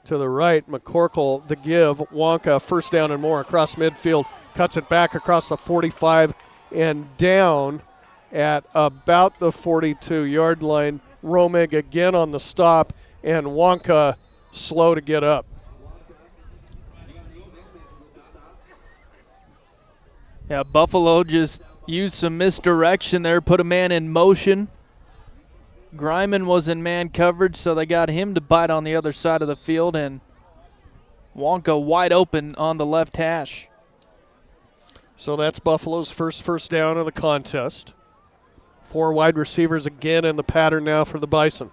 Speaker 1: to the right. McCorkle the give. Wonka first down and more across midfield. Cuts it back across the 45 and down at about the 42-yard line. Romig again on the stop, and Wonka slow to get up.
Speaker 2: Yeah, Buffalo just used some misdirection there, put a man in motion. Griman was in man coverage, so they got him to bite on the other side of the field, and Wonka wide open on the left hash.
Speaker 1: So that's Buffalo's first down of the contest. 4 wide receivers again in the pattern now for the Bison.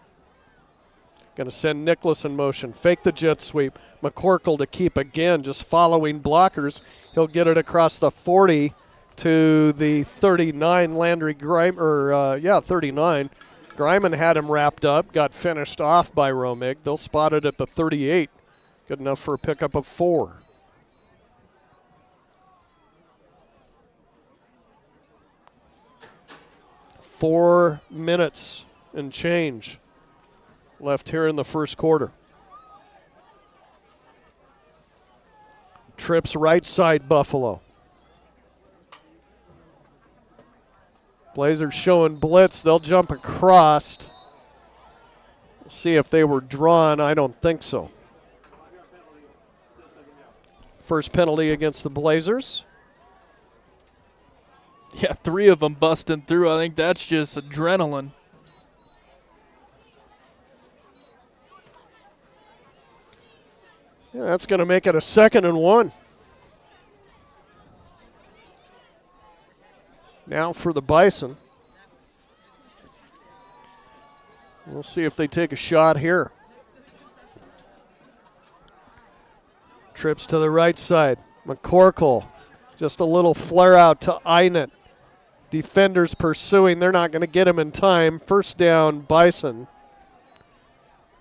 Speaker 1: Going to send Nicholas in motion. Fake the jet sweep. McCorkle to keep again, just following blockers. He'll get it across the 40 to the 39. Landry Griman, 39. Griman had him wrapped up, got finished off by Romig. They'll spot it at the 38. Good enough for a pickup of 4. Four minutes and change left here in the first quarter. Trips right side Buffalo. Blazers showing blitz. They'll jump across. We'll see if they were drawn. I don't think so. First penalty against the Blazers.
Speaker 2: Yeah, 3 of them busting through. I think that's just adrenaline.
Speaker 1: Yeah, that's going to make it a 2nd and 1. Now for the Bison. We'll see if they take a shot here. Trips to the right side. McCorkle, just a little flare out to Einert. Defenders pursuing. They're not going to get him in time. First down, Bison.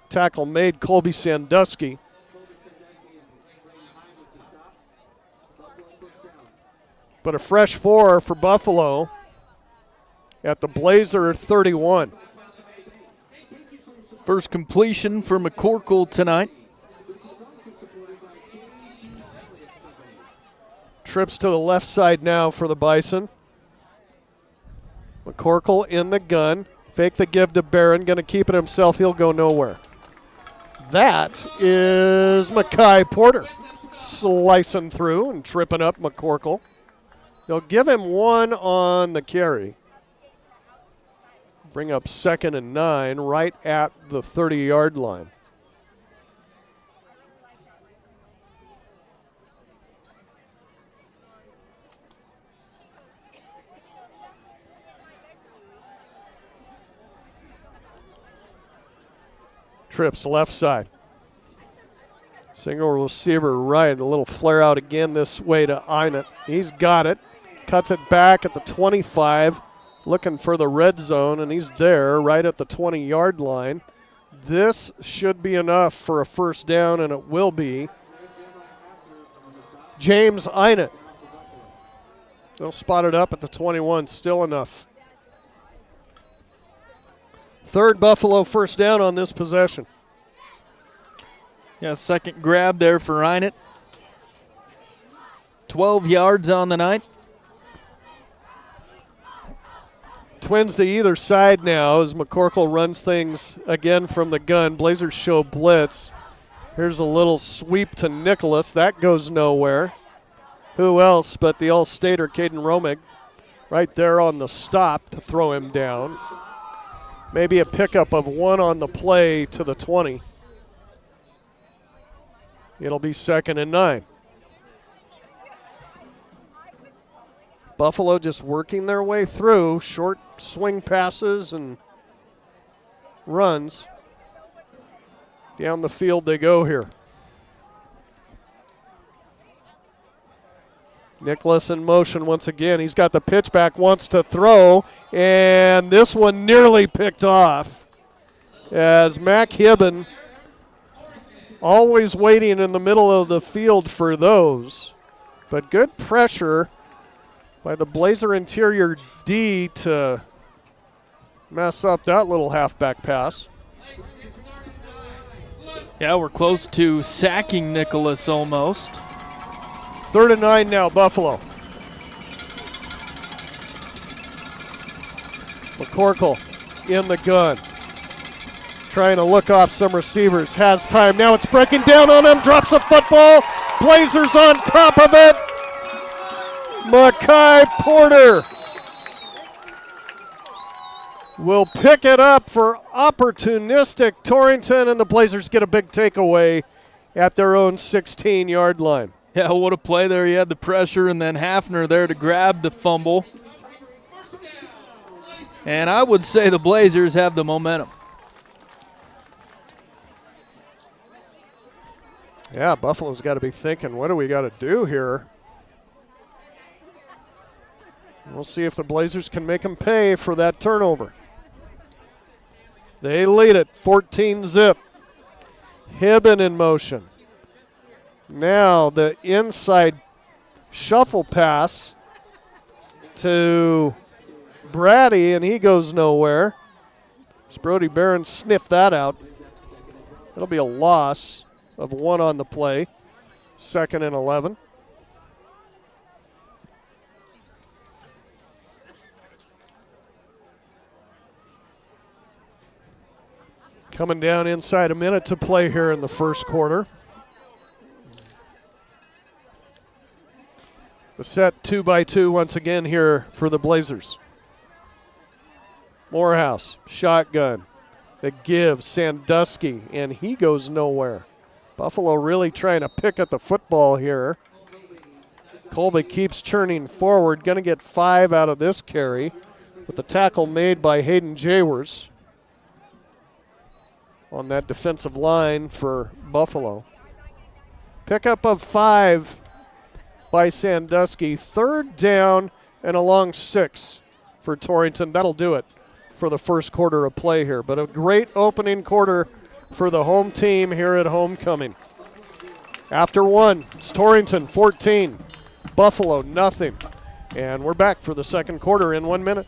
Speaker 1: Tackle made, Colby Sandusky. But a fresh 4 for Buffalo at the Blazer 31.
Speaker 2: First completion for McCorkle tonight.
Speaker 1: Trips to the left side now for the Bison. McCorkle in the gun. Fake the give to Barron. Going to keep it himself. He'll go nowhere. That is Mackay Porter slicing through and tripping up McCorkle. They'll give him 1 on the carry. Bring up 2nd and 9 right at the 30-yard line. Trips left side. Single receiver right. A little flare out again this way to Einert. He's got it. Cuts it back at the 25. Looking for the red zone, and he's there right at the 20-yard line. This should be enough for a first down, and it will be. James Einert. They'll spot it up at the 21. Still enough. 3rd Buffalo first down on this possession.
Speaker 2: Yeah, second grab there for Einert. 12 yards on the night.
Speaker 1: Twins to either side now as McCorkle runs things again from the gun. Blazers show blitz. Here's a little sweep to Nicholas. That goes nowhere. Who else but the All-Stater, Caden Romig, right there on the stop to throw him down. Maybe a pickup of 1 on the play to the 20. It'll be 2nd and 9. Buffalo just working their way through short swing passes and runs. Down the field they go here. Nicholas in motion once again. He's got the pitch back, wants to throw, and this one nearly picked off as Mac Hibben always waiting in the middle of the field for those. But good pressure by the Blazer interior D to mess up that little halfback pass.
Speaker 2: Yeah, we're close to sacking Nicholas almost.
Speaker 1: 3rd and 9 now, Buffalo. McCorkle in the gun. Trying to look off some receivers. Has time. Now it's breaking down on him. Drops a football. Blazers on top of it. Mackay Porter will pick it up for opportunistic Torrington, and the Blazers get a big takeaway at their own 16-yard line.
Speaker 2: Yeah, what a play there. He had the pressure, and then Hafner there to grab the fumble. And I would say the Blazers have the momentum.
Speaker 1: Yeah, Buffalo's got to be thinking, what do we got to do here? We'll see if the Blazers can make them pay for that turnover. They lead it, 14-zip. Hibben in motion. Now the inside shuffle pass to Brady, and he goes nowhere. As Brody Barron sniffed that out. It'll be a loss of 1 on the play. 2nd and 11. Coming down inside a minute to play here in the first quarter. The set 2-by-2 once again here for the Blazers. Morehouse, shotgun. The give, Sandusky, and he goes nowhere. Buffalo really trying to pick at the football here. Colby keeps churning forward. Going to get 5 out of this carry with the tackle made by Hayden Jaywers on that defensive line for Buffalo. Pickup of 5 by Sandusky. 3rd down and a long 6 for Torrington. That'll do it for the first quarter of play here. But a great opening quarter for the home team here at homecoming. After 1, it's Torrington 14, Buffalo nothing. And we're back for the second quarter in 1 minute.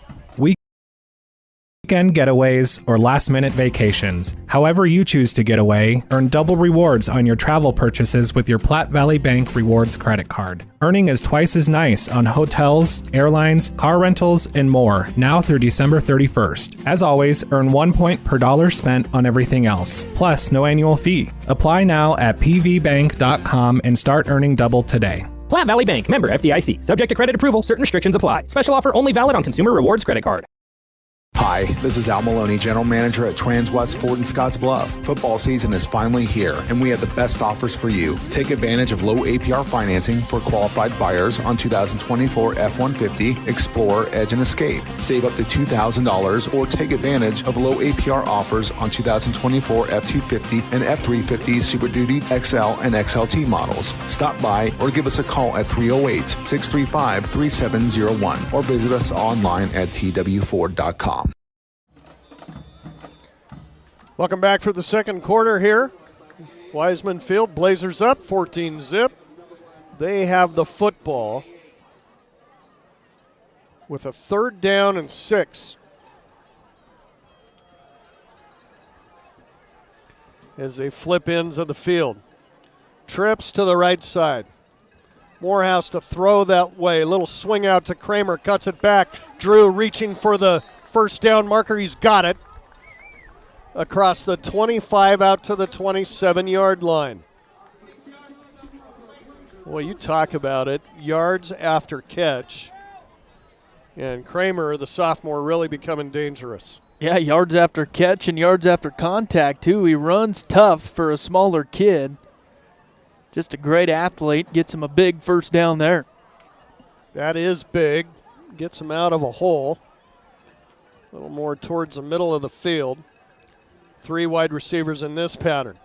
Speaker 18: weekend getaways, or last-minute vacations. However you choose to get away, earn double rewards on your travel purchases with your Platte Valley Bank Rewards credit card. Earning is twice as nice on hotels, airlines, car rentals, and more, now through December 31st. As always, earn 1 point per dollar spent on everything else, plus no annual fee. Apply now at pvbank.com and start earning double today.
Speaker 19: Platte Valley Bank, member FDIC. Subject to credit approval, certain restrictions apply. Special offer only valid on consumer rewards credit card.
Speaker 20: Hi, this is Al Maloney, General Manager at Transwest Ford in Scottsbluff. Football season is finally here, and we have the best offers for you. Take advantage of low APR financing for qualified buyers on 2024 F-150, Explorer, Edge, and Escape. Save up to $2,000 or take advantage of low APR offers on 2024 F-250 and F-350 Super Duty XL and XLT models. Stop by or give us a call at 308-635-3701 or visit us online at twford.com.
Speaker 1: Welcome back for the second quarter here. Wiseman Field, Blazers up 14-zip. They have the football with a 3rd down and 6. As they flip ends of the field. Trips to the right side. Morehouse to throw that way. Little swing out to Kramer, cuts it back. Drew reaching for the first down marker. He's got it. Across the 25 out to the 27-yard line. Well, you talk about it. Yards after catch. And Kramer, the sophomore, really becoming dangerous.
Speaker 2: Yeah, yards after catch and yards after contact, too. He runs tough for a smaller kid. Just a great athlete. Gets him a big first down there.
Speaker 1: That is big. Gets him out of a hole. A little more towards the middle of the field. 3 wide receivers in this pattern.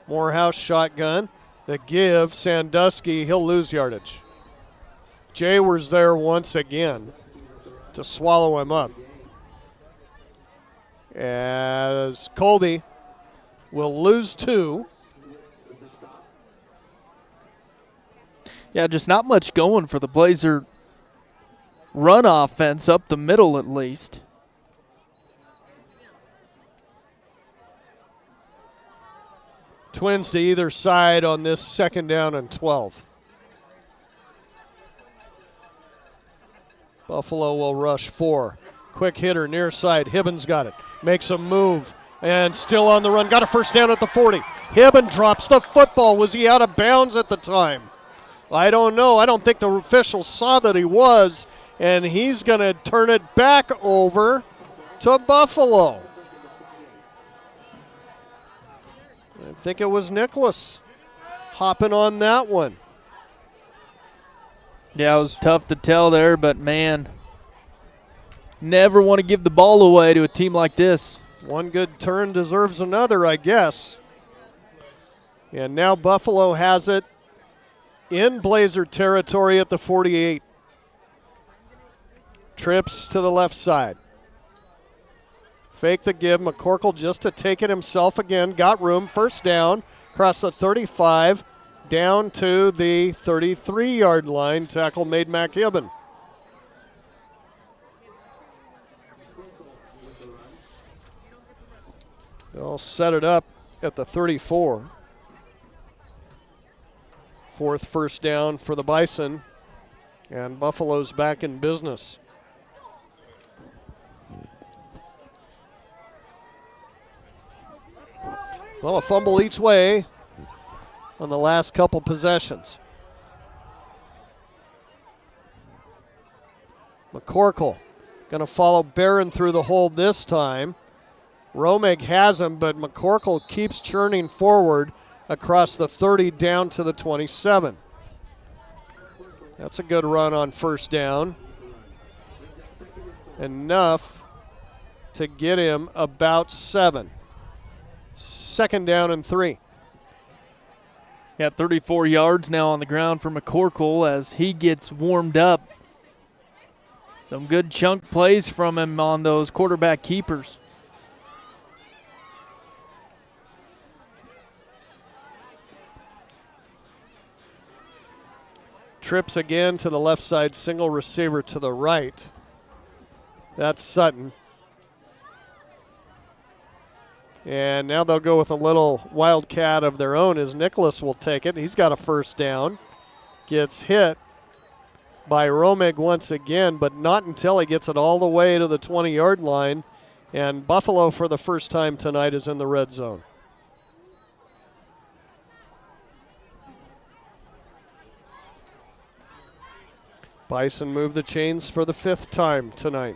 Speaker 1: Morehouse shotgun. The give, Sandusky, he'll lose yardage. Jaywers there once again to swallow him up. As Colby will lose 2.
Speaker 2: Yeah, just not much going for the Blazer run offense up the middle at least.
Speaker 1: Twins to either side on this 2nd down and 12. Buffalo will rush 4. Quick hitter near side. Hibbins got it. Makes a move and still on the run. Got a first down at the 40. Hibbins drops the football. Was he out of bounds at the time? I don't know. I don't think the officials saw that he was. And he's going to turn it back over to Buffalo. I think it was Nicholas hopping on that one.
Speaker 2: Yeah, it was tough to tell there, but man, never want to give the ball away to a team like this.
Speaker 1: One good turn deserves another, I guess. And now Buffalo has it in Blazer territory at the 48. Trips to the left side. Fake the give. McCorkle just to take it himself again. Got room. First down. Across the 35. Down to the 33-yard line. Tackle made Mac Hibben. They'll set it up at the 34. 4th first down for the Bison. And Buffalo's back in business. Well, a fumble each way on the last couple possessions. McCorkle going to follow Barron through the hole this time. Romig has him, but McCorkle keeps churning forward across the 30 down to the 27. That's a good run on first down. Enough to get him about 7. 2nd down and 3.
Speaker 2: Yeah, 34 yards now on the ground for McCorkle as he gets warmed up. Some good chunk plays from him on those quarterback keepers.
Speaker 1: Trips again to the left side, single receiver to the right. That's Sutton. And now they'll go with a little wildcat of their own as Nicholas will take it. He's got a first down. Gets hit by Romig once again, but not until he gets it all the way to the 20-yard line. And Buffalo, for the first time tonight, is in the red zone. Bison move the chains for the 5th time tonight.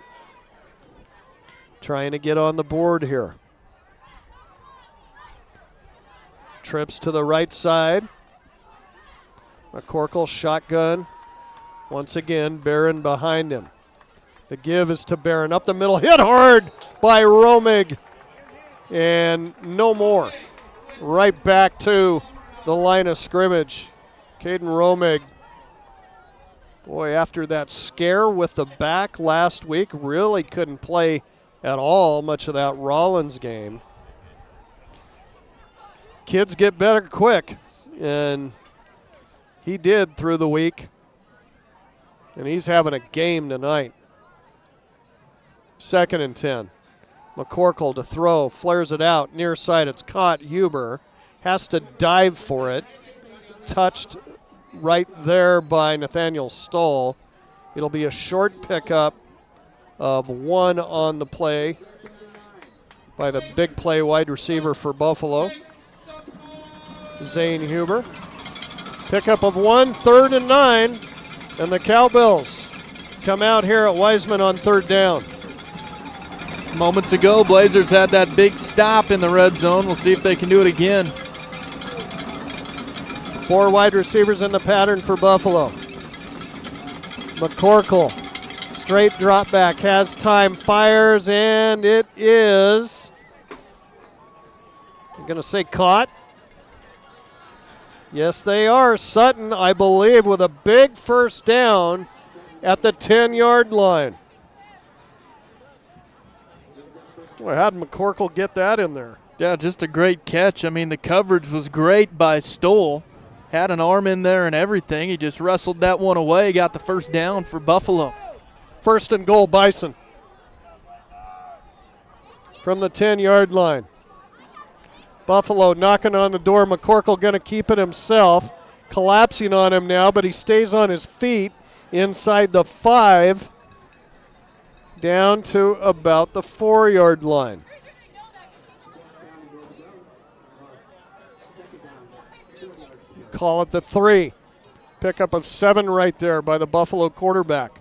Speaker 1: Trying to get on the board here. Trips to the right side. McCorkle shotgun. Once again, Barron behind him. The give is to Barron. Up the middle, hit hard by Romig. And no more. Right back to the line of scrimmage. Caden Romig. Boy, after that scare with the back last week, really couldn't play at all much of that Rollins game. Kids get better quick, and he did through the week. And he's having a game tonight. 2nd and 10. McCorkle to throw, flares it out, near side, it's caught. Huber has to dive for it. Touched right there by Nathaniel Stoll. It'll be a short pickup of 1 on the play by the big play wide receiver for Buffalo, Zane Huber. Pickup of 1, 3rd and 9, and the Cowbells come out here at Wiseman on 3rd down.
Speaker 2: Moments ago, Blazers had that big stop in the red zone. We'll see if they can do it again.
Speaker 1: 4 wide receivers in the pattern for Buffalo. McCorkle, straight drop back, has time, fires, and it is, I'm going to say caught. Yes, they are. Sutton, I believe, with a big first down at the 10-yard line. Boy, how did McCorkle get that in there?
Speaker 2: Yeah, just a great catch. I mean, the coverage was great by Stoll. Had an arm in there and everything. He just wrestled that one away, got the first down for Buffalo.
Speaker 1: 1st and goal, Bison. From the 10-yard line. Buffalo knocking on the door. McCorkle going to keep it himself. Collapsing on him now, but he stays on his feet inside the 5. Down to about the 4-yard line. Call it the 3. Pickup of 7 right there by the Buffalo quarterback.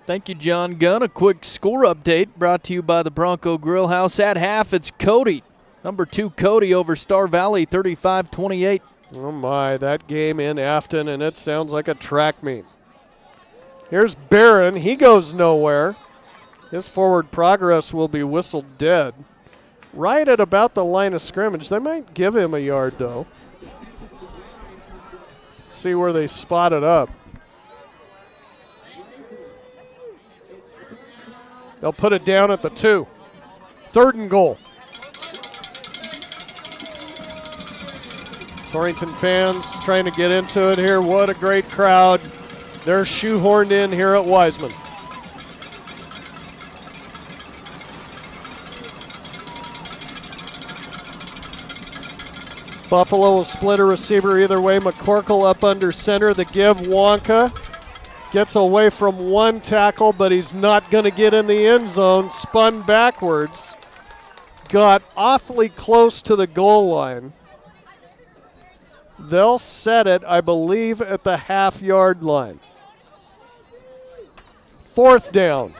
Speaker 2: Thank you, John Gunn. A quick score update brought to you by the Bronco Grill House. At half, it's Cody. Number 2, Cody over Star Valley, 35-28.
Speaker 1: Oh, my, that game in Afton, and it sounds like a track meet. Here's Barron. He goes nowhere. His forward progress will be whistled dead. Right at about the line of scrimmage. They might give him a yard, though. See where they spot it up. They'll put it down at the 2. 3rd and goal. Torrington fans trying to get into it here. What a great crowd. They're shoehorned in here at Wiseman. Buffalo will split a receiver either way. McCorkle up under center. The give, Wonka gets away from 1 tackle, but he's not going to get in the end zone. Spun backwards. Got awfully close to the goal line. They'll set it, I believe, at the half-yard line. 4th down.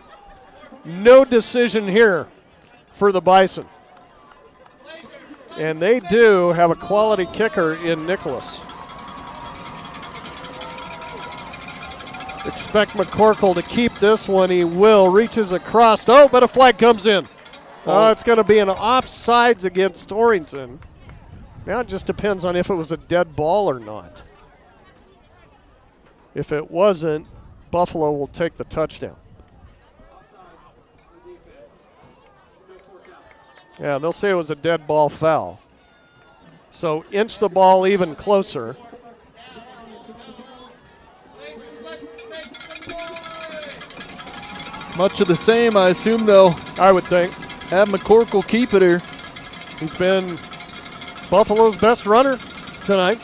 Speaker 1: No decision here for the Bison. And they do have a quality kicker in Nicholas. Expect McCorkle to keep this one. He will. Reaches across. Oh, but a flag comes in. Oh, it's going to be an offsides against Torrington. Now it just depends on if it was a dead ball or not. If it wasn't, Buffalo will take the touchdown. Yeah, they'll say it was a dead ball foul. So inch the ball even closer.
Speaker 2: Much of the same, I assume, though.
Speaker 1: I would think.
Speaker 2: Have McCorkle keep it here.
Speaker 1: He's been Buffalo's best runner tonight.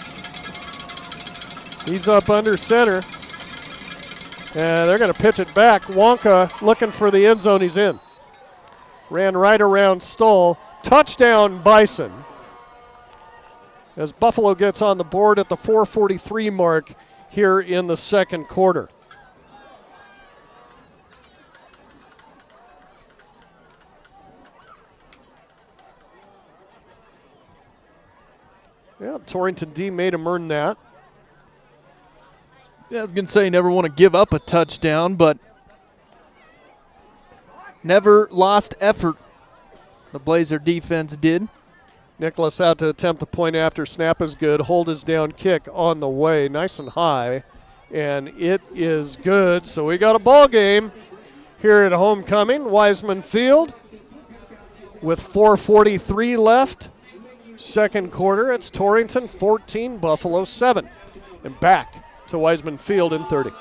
Speaker 1: He's up under center. And they're going to pitch it back. Wonka looking for the end zone. He's in. Ran right around Stoll. Touchdown, Bison. As Buffalo gets on the board at the 4:43 mark here in the second quarter. Yeah, Torrington D made him earn that.
Speaker 2: Yeah, I was going to say you never want to give up a touchdown, but never lost effort. The Blazer defense did.
Speaker 1: Nicholas out to attempt the point after. Snap is good. Hold is down. Kick on the way. Nice and high. And it is good. So we got a ball game here at homecoming. Wiseman Field with 4:43 left. Second quarter, it's Torrington 14, Buffalo 7. And back to Wiseman Field in 30.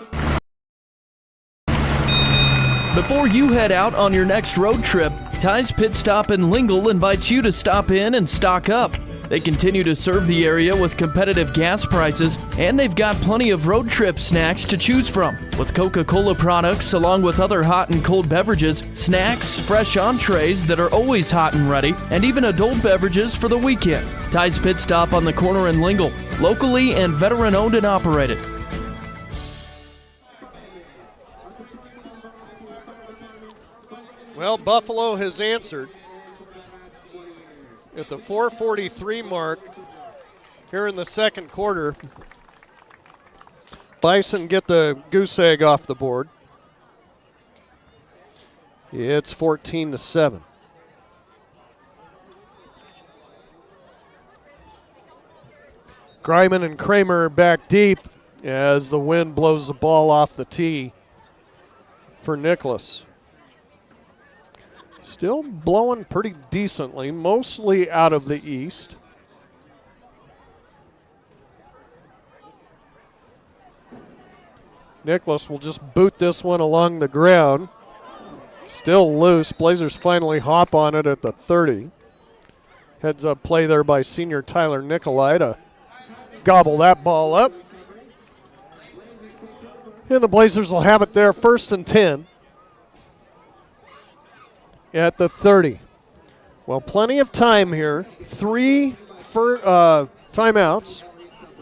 Speaker 2: Before you head out on your next road trip, Ty's Pit Stop in Lingle invites you to stop in and stock up. They continue to serve the area with competitive gas prices, and they've got plenty of road trip snacks to choose from. With Coca-Cola products, along with other hot and cold beverages, snacks, fresh entrees that are always hot and ready, and even adult beverages for the weekend. Ty's Pit Stop on the corner in Lingle, locally and veteran-owned and operated.
Speaker 1: Well, Buffalo has answered. At the 4:43 mark here in the second quarter, Bison get the goose egg off the board. It's 14-7. Greiman and Kramer are back deep as the wind blows the ball off the tee for Nicholas. Still blowing pretty decently, mostly out of the east. Nicholas will just boot this one along the ground. Still loose. Blazers finally hop on it at the 30. Heads up play there by senior Tyler Nicolai to gobble that ball up. And the Blazers will have it there, 1st and 10. At the 30. Well, plenty of time here. 3 timeouts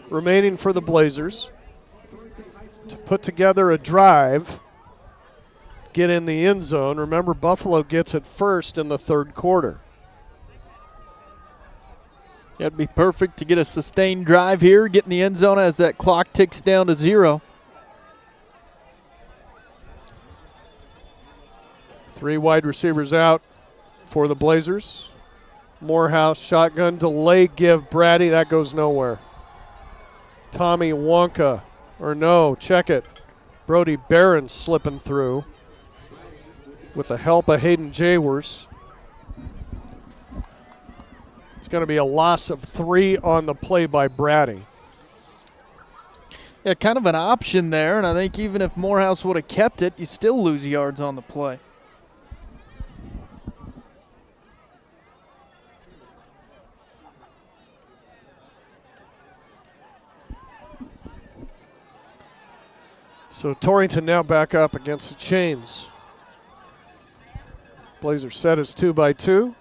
Speaker 1: remaining for the Blazers to put together a drive, get in the end zone. Remember, Buffalo gets it first in the third quarter.
Speaker 2: That'd be perfect to get a sustained drive here, get in the end zone as that clock ticks down to 0.
Speaker 1: 3 wide receivers out for the Blazers. Morehouse, shotgun, delay give Brady. That goes nowhere. Tommy Wonka, or no, check it. Brody Barron slipping through with the help of Hayden Jaywers. It's going to be a loss of 3 on the play by Brady.
Speaker 2: Yeah, kind of an option there, and I think even if Morehouse would have kept it, you still lose yards on the play.
Speaker 1: So Torrington now back up against the chains. Blazers set is 2-by-2.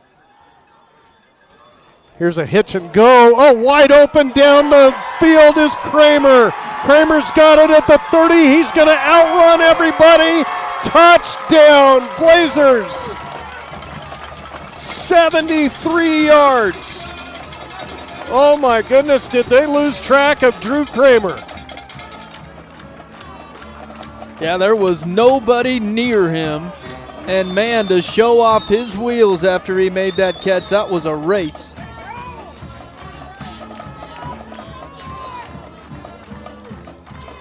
Speaker 1: Here's a hitch and go. Oh, wide open down the field is Kramer. Kramer's got it at the 30. He's going to outrun everybody. Touchdown, Blazers. 73 yards. Oh my goodness, did they lose track of Drew Kramer?
Speaker 2: Yeah, there was nobody near him. And man, to show off his wheels after he made that catch, that was a race.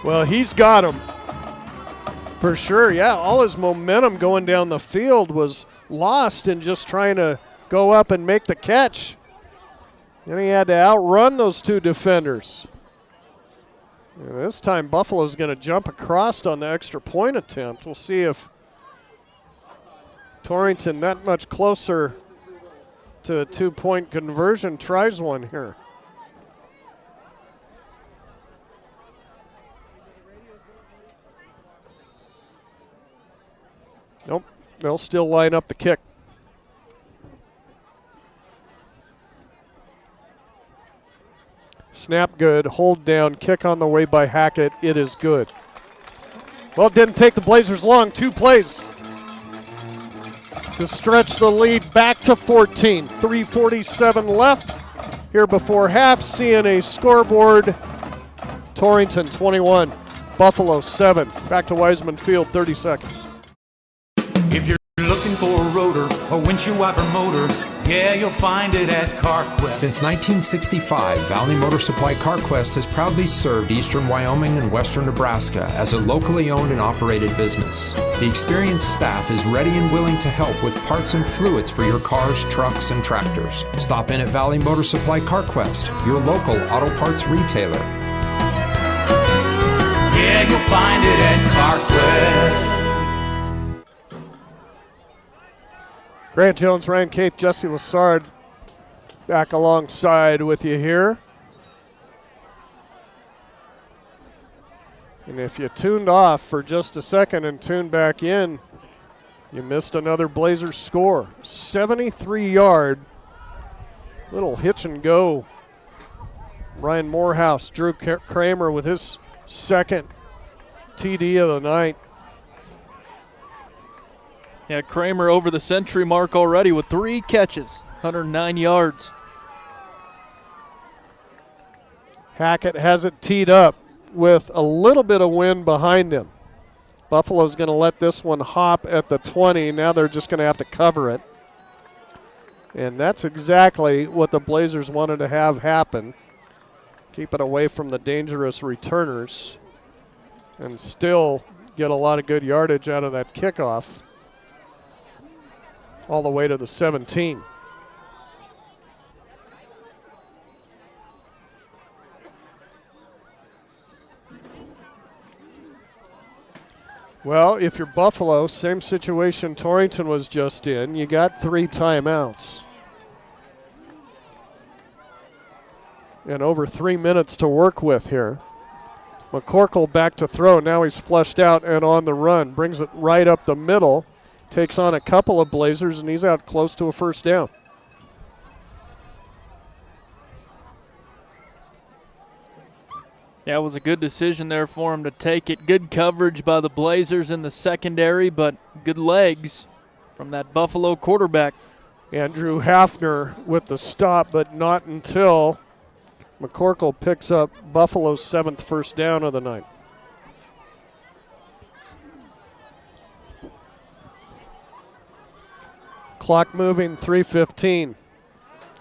Speaker 1: Well, he's got him for sure. Yeah, all his momentum going down the field was lost in just trying to go up and make the catch. And he had to outrun those 2 defenders. And this time Buffalo's going to jump across on the extra point attempt. We'll see if Torrington not much closer to a 2-point conversion, tries one here. Nope, they'll still line up the kick. Snap good, hold down, kick on the way by Hackett. It is good. Well, it didn't take the Blazers long. 2 plays to stretch the lead back to 14. 3:47 left here before half. CNA scoreboard. Torrington 21, Buffalo 7. Back to Wiseman Field, 30 seconds.
Speaker 21: If you're looking for a rotor or windshield wiper motor, yeah, you'll find it at CarQuest.
Speaker 22: Since 1965, Valley Motor Supply CarQuest has proudly served eastern Wyoming and western Nebraska as a locally owned and operated business. The experienced staff is ready and willing to help with parts and fluids for your cars, trucks, and tractors. Stop in at Valley Motor Supply CarQuest, your local auto parts retailer.
Speaker 21: Yeah, you'll find it at CarQuest.
Speaker 1: Grant Jones, Ryan Cape, Jesse Lassard back alongside with you here. And if you tuned off for just a second and tuned back in, you missed another Blazers score. 73-yard little hitch and go. Ryan Morehouse, Drew Kramer with his second TD of the night.
Speaker 2: Yeah, Kramer over the century mark already with 3 catches, 109 yards.
Speaker 1: Hackett has it teed up with a little bit of wind behind him. Buffalo's going to let this one hop at the 20. Now they're just going to have to cover it. And that's exactly what the Blazers wanted to have happen. Keep it away from the dangerous returners and still get a lot of good yardage out of that kickoff. All the way to the 17. Well, if you're Buffalo, same situation Torrington was just in. You got 3 timeouts. And over 3 minutes to work with here. McCorkle back to throw. Now he's flushed out and on the run. Brings it right up the middle. Takes on a couple of Blazers, and he's out close to a first down.
Speaker 2: Yeah, it was a good decision there for him to take it. Good coverage by the Blazers in the secondary, but good legs from that Buffalo quarterback.
Speaker 1: Andrew Hafner with the stop, but not until McCorkle picks up Buffalo's 7th first down of the night. Clock moving, 3:15.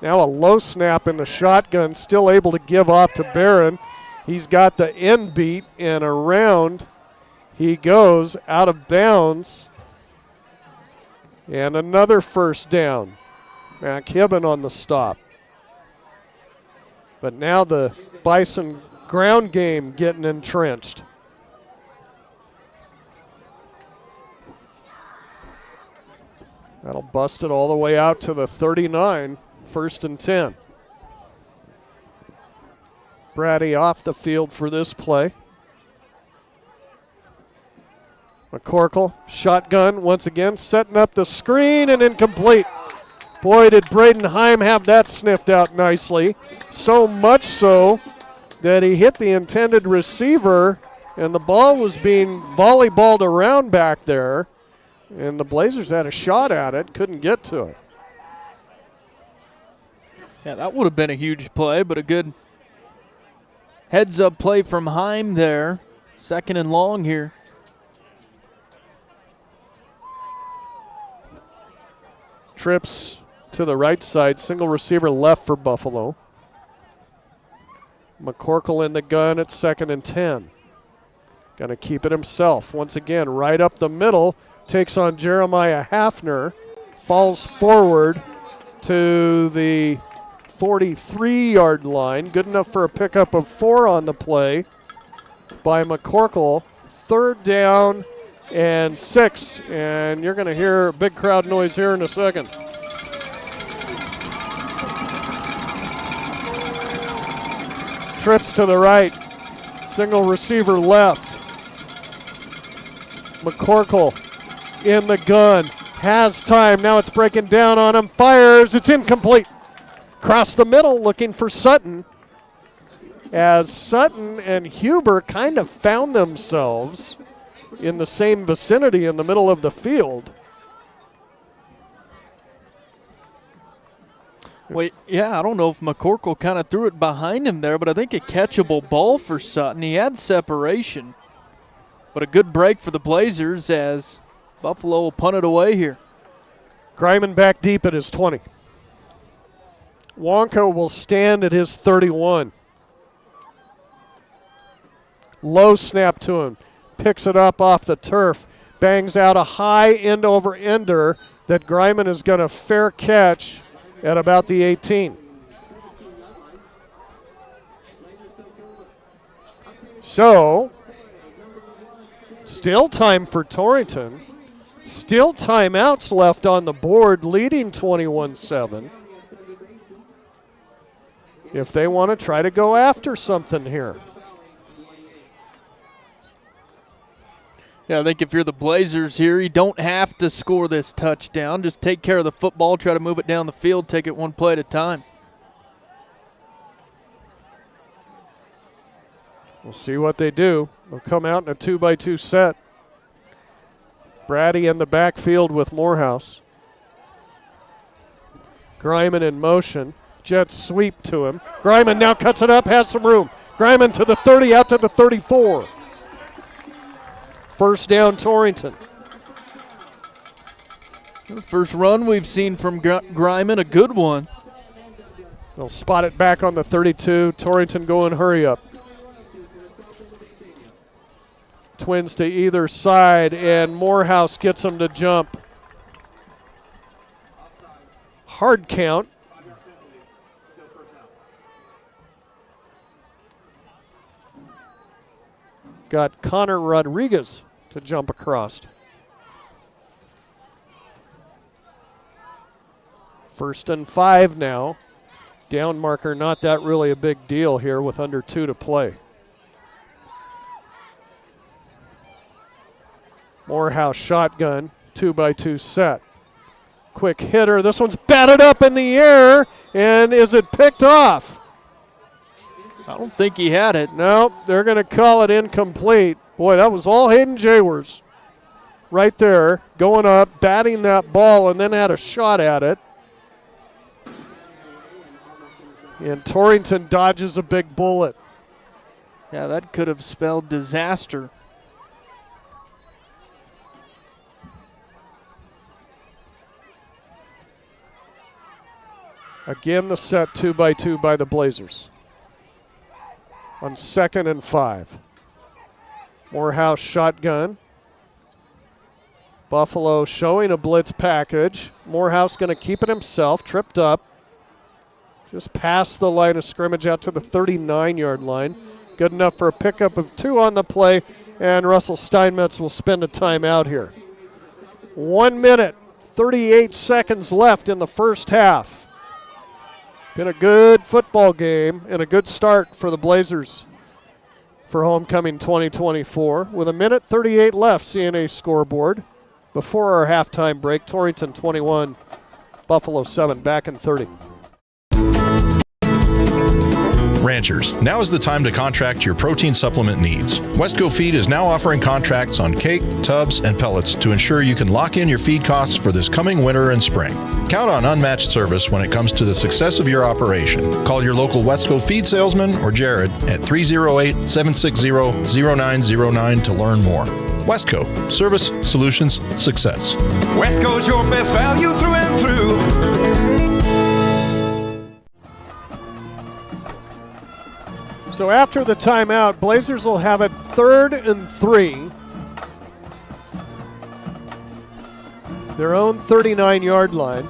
Speaker 1: Now a low snap in the shotgun, still able to give off to Barron. He's got the end beat, and around he goes, out of bounds. And another first down. Mac Hibben on the stop. But now the Bison ground game getting entrenched. That'll bust it all the way out to the 39, 1st and 10. Brady off the field for this play. McCorkle, shotgun once again, setting up the screen and incomplete. Boy, did Braden Heim have that sniffed out nicely. So much so that he hit the intended receiver, and the ball was being volleyballed around back there. And the Blazers had a shot at it, couldn't get to it.
Speaker 2: Yeah, that would have been a huge play, but a good heads-up play from Heim there. 2nd and long here.
Speaker 1: Trips to the right side, single receiver left for Buffalo. McCorkle in the gun at 2nd and 10. Going to keep it himself. Once again, right up the middle. Takes on Jeremiah Hafner, falls forward to the 43-yard line. Good enough for a pickup of 4 on the play by McCorkle. 3rd down and 6. And you're going to hear big crowd noise here in a second. Trips to the right. Single receiver left. McCorkle in the gun. Has time. Now it's breaking down on him. Fires. It's incomplete. Across the middle looking for Sutton. As Sutton and Huber kind of found themselves in the same vicinity in the middle of the field.
Speaker 2: Wait, yeah, I don't know if McCorkle kind of threw it behind him there, but I think a catchable ball for Sutton. He had separation, but a good break for the Blazers as Buffalo will punt it away here.
Speaker 1: Greiman back deep at his 20. Wonka will stand at his 31. Low snap to him. Picks it up off the turf. Bangs out a high end-over-ender that Greiman is going to fair catch at about the 18. So, still time for Torrington. Still timeouts left on the board, leading 21-7. If they want to try to go after something here.
Speaker 2: Yeah, I think if you're the Blazers here, you don't have to score this touchdown. Just take care of the football, try to move it down the field, take it one play at a time.
Speaker 1: We'll see what they do. They'll come out in a 2-by-2 set. Brady in the backfield with Morehouse. Greiman in motion. Jet sweep to him. Greiman now cuts it up, has some room. Greiman to the 30, out to the 34. First down, Torrington.
Speaker 2: The first run we've seen from Greiman, a good one.
Speaker 1: They'll spot it back on the 32. Torrington going hurry up. Twins to either side, and Morehouse gets them to jump. Hard count. Got Connor Rodriguez to jump across. First and 5 now. Down marker, not that really a big deal here with under 2 to play. Morehouse shotgun, 2-by-2 set. Quick hitter, this one's batted up in the air, and is it picked off?
Speaker 2: I don't think he had it.
Speaker 1: Nope, they're going to call it incomplete. Boy, that was all Hayden Jaywers right there, going up, batting that ball, and then had a shot at it. And Torrington dodges a big bullet.
Speaker 2: Yeah, that could have spelled disaster.
Speaker 1: Again, the set 2-by-2 by the Blazers. On 2nd and 5. Morehouse shotgun. Buffalo showing a blitz package. Morehouse going to keep it himself, tripped up. Just past the line of scrimmage out to the 39-yard line. Good enough for a pickup of 2 on the play, and Russell Steinmetz will spend a timeout here. 1 minute, 38 seconds left in the first half. Been a good football game and a good start for the Blazers for homecoming 2024. With 1:38 left, CNA scoreboard. Before our halftime break, Torrington 21, Buffalo 7, back in 30.
Speaker 3: Ranchers, now is the time to contract your protein supplement needs. Westco Feed is now offering contracts on cake, tubs, and pellets to ensure you can lock in your feed costs for this coming winter and spring. Count on unmatched service when it comes to the success of your operation. Call your local Westco Feed salesman or Jared at 308-760-0909 to learn more. Westco, service, solutions, success.
Speaker 21: Westco's your best value through and through.
Speaker 1: So after the timeout, Blazers will have it 3rd and 3. Their own 39-yard line.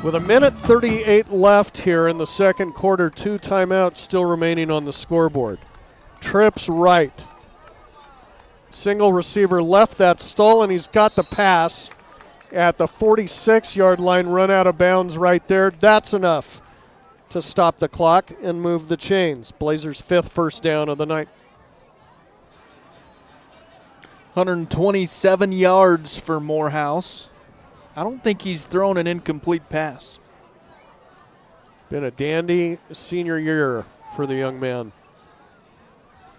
Speaker 1: With 1:38 left here in the second quarter, 2 timeouts still remaining on the scoreboard. Trips right. Single receiver left that stall, and he's got the pass at the 46-yard line, run out of bounds right there. That's enough to stop the clock and move the chains. Blazers' 5th first down of the night.
Speaker 2: 127 yards for Morehouse. I don't think he's thrown an incomplete pass.
Speaker 1: Been a dandy senior year for the young man.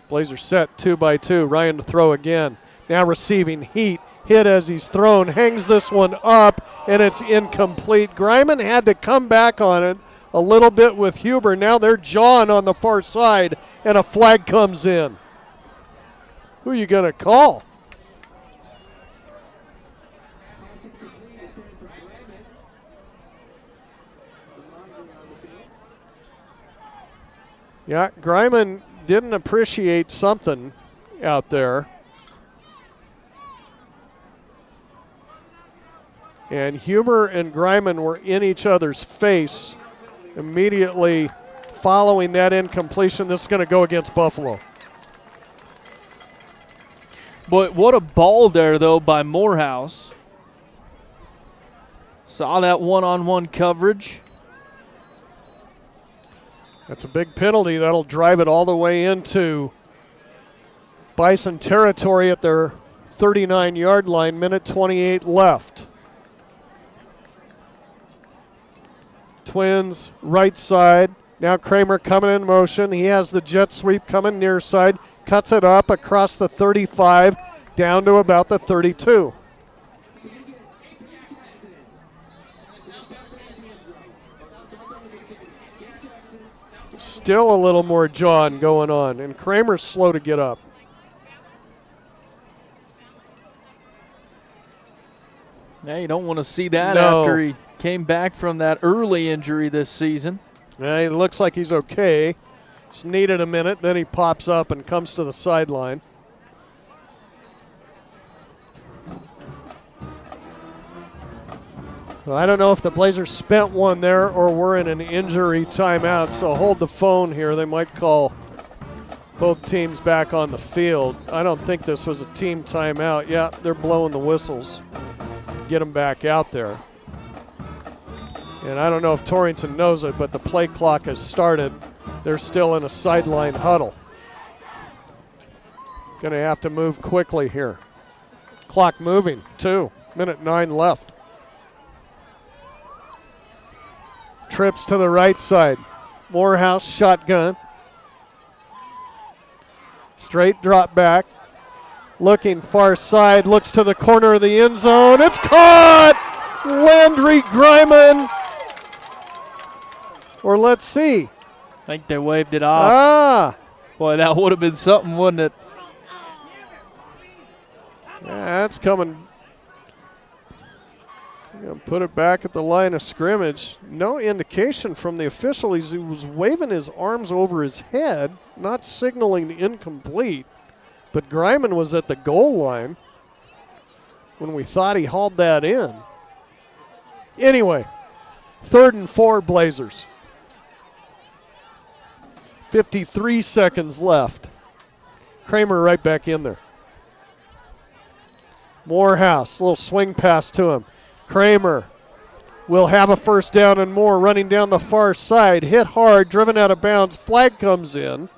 Speaker 1: Blazers set 2 by 2. Ryan to throw again. Now receiving heat. Hit as he's thrown. Hangs this one up, and it's incomplete. Greiman had to come back on it a little bit with Huber. Now they're jawing on the far side, and a flag comes in. Who are you going to call? Yeah, Greiman didn't appreciate something out there. And Huber and Greiman were in each other's face immediately following that incompletion. This is going to go against Buffalo.
Speaker 2: But what a ball there, though, by Morehouse. Saw that one-on-one coverage.
Speaker 1: That's a big penalty. That'll drive it all the way into Bison territory at their 39-yard line. Minute 28 left. Twins right side. Now Kramer coming in motion. He has the jet sweep coming near side. Cuts it up across the 35 down to about the 32. Still a little more jawing going on, and Kramer's slow to get up.
Speaker 2: Yeah, you don't want to see that
Speaker 1: No.
Speaker 2: after he came back from that early injury this season.
Speaker 1: Yeah, he looks like he's okay. Just needed a minute, then he pops up and comes to the sideline. Well, I don't know if the Blazers spent one there or were in an injury timeout, so hold the phone here. They might call both teams back on the field. I don't think this was a team timeout. Yeah, they're blowing the whistles. Get them back out there. And I don't know if Torrington knows it, but the play clock has started. They're still in a sideline huddle. Going to have to move quickly here. Clock moving, too. Minute 9 left. Trips to the right side. Morehouse shotgun. Straight drop back. Looking far side. Looks to the corner of the end zone. It's caught! Landry Greiman. Or let's see.
Speaker 2: I think they waved it off.
Speaker 1: Ah!
Speaker 2: Boy, that would have been something, wouldn't it?
Speaker 1: Yeah, that's coming. Put it back at the line of scrimmage. No indication from the official. He was waving his arms over his head, not signaling incomplete. But Greiman was at the goal line when we thought he hauled that in. Anyway, 3rd and 4 Blazers. 53 seconds left. Kramer right back in there. Morehouse, little swing pass to him. Kramer will have a first down and more, running down the far side. Hit hard, driven out of bounds. Flag comes in.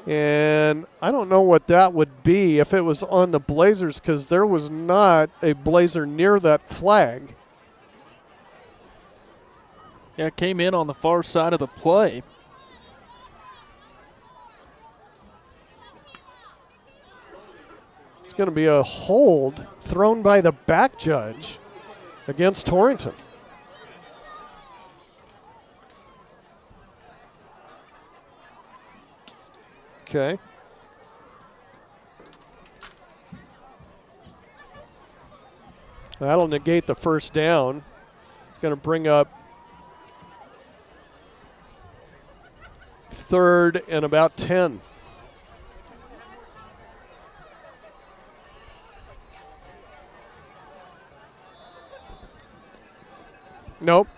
Speaker 1: And I don't know what that would be if it was on the Blazers, because there was not a Blazer near that flag.
Speaker 2: Yeah, it came in on the far side of the play.
Speaker 1: It's going to be a hold thrown by the back judge against Torrington. Okay. That'll negate the first down. It's going to bring up 3rd and about 10. Nope.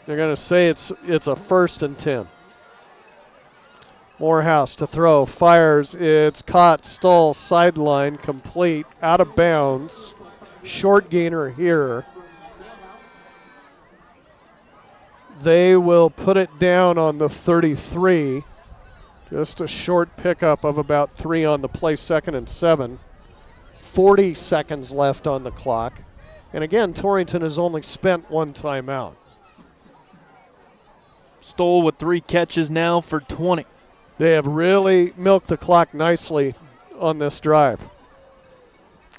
Speaker 1: They're going to say it's a 1st and 10. Morehouse to throw, fires, it's caught, Stoll, sideline, complete, out of bounds. Short gainer here. They will put it down on the 33. Just a short pickup of about 3 on the play, 2nd and 7. 40 seconds left on the clock. And again, Torrington has only spent 1 timeout.
Speaker 2: Stoll with 3 catches now for 20.
Speaker 1: They have really milked the clock nicely on this drive,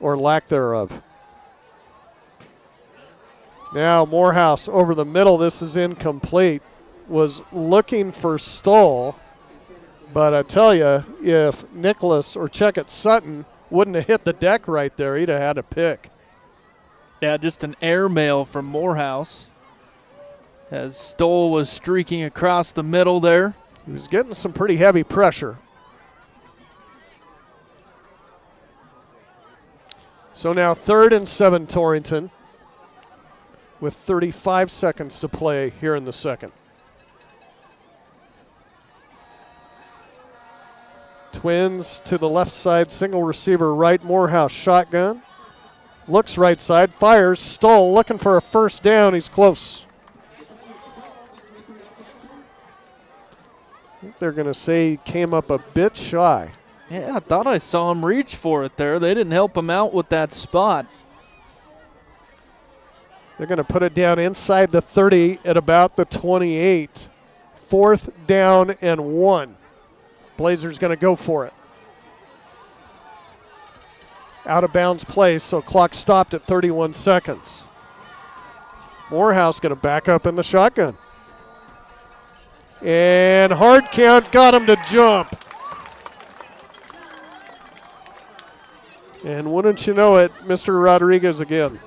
Speaker 1: or lack thereof. Now Morehouse over the middle. This is incomplete. Was looking for Stoll, but I tell you, if Nicholas or Sutton wouldn't have hit the deck right there, he'd have had a pick.
Speaker 2: Yeah, just an airmail from Morehouse as Stoll was streaking across the middle there.
Speaker 1: He was getting some pretty heavy pressure. So now 3rd and 7 Torrington with 35 seconds to play here in the second. Twins to the left side, single receiver right, Morehouse shotgun. Looks right side, fires, Stoll looking for a first down, he's close. I think they're going to say he came up a bit shy.
Speaker 2: Yeah, I thought I saw him reach for it there. They didn't help him out with that spot.
Speaker 1: They're going to put it down inside the 30 at about the 28. 4th down and 1. Blazers going to go for it. Out of bounds play, so clock stopped at 31 seconds. Morehouse going to back up in the shotgun. And hard count got him to jump. And wouldn't you know it, Mr. Rodriguez again.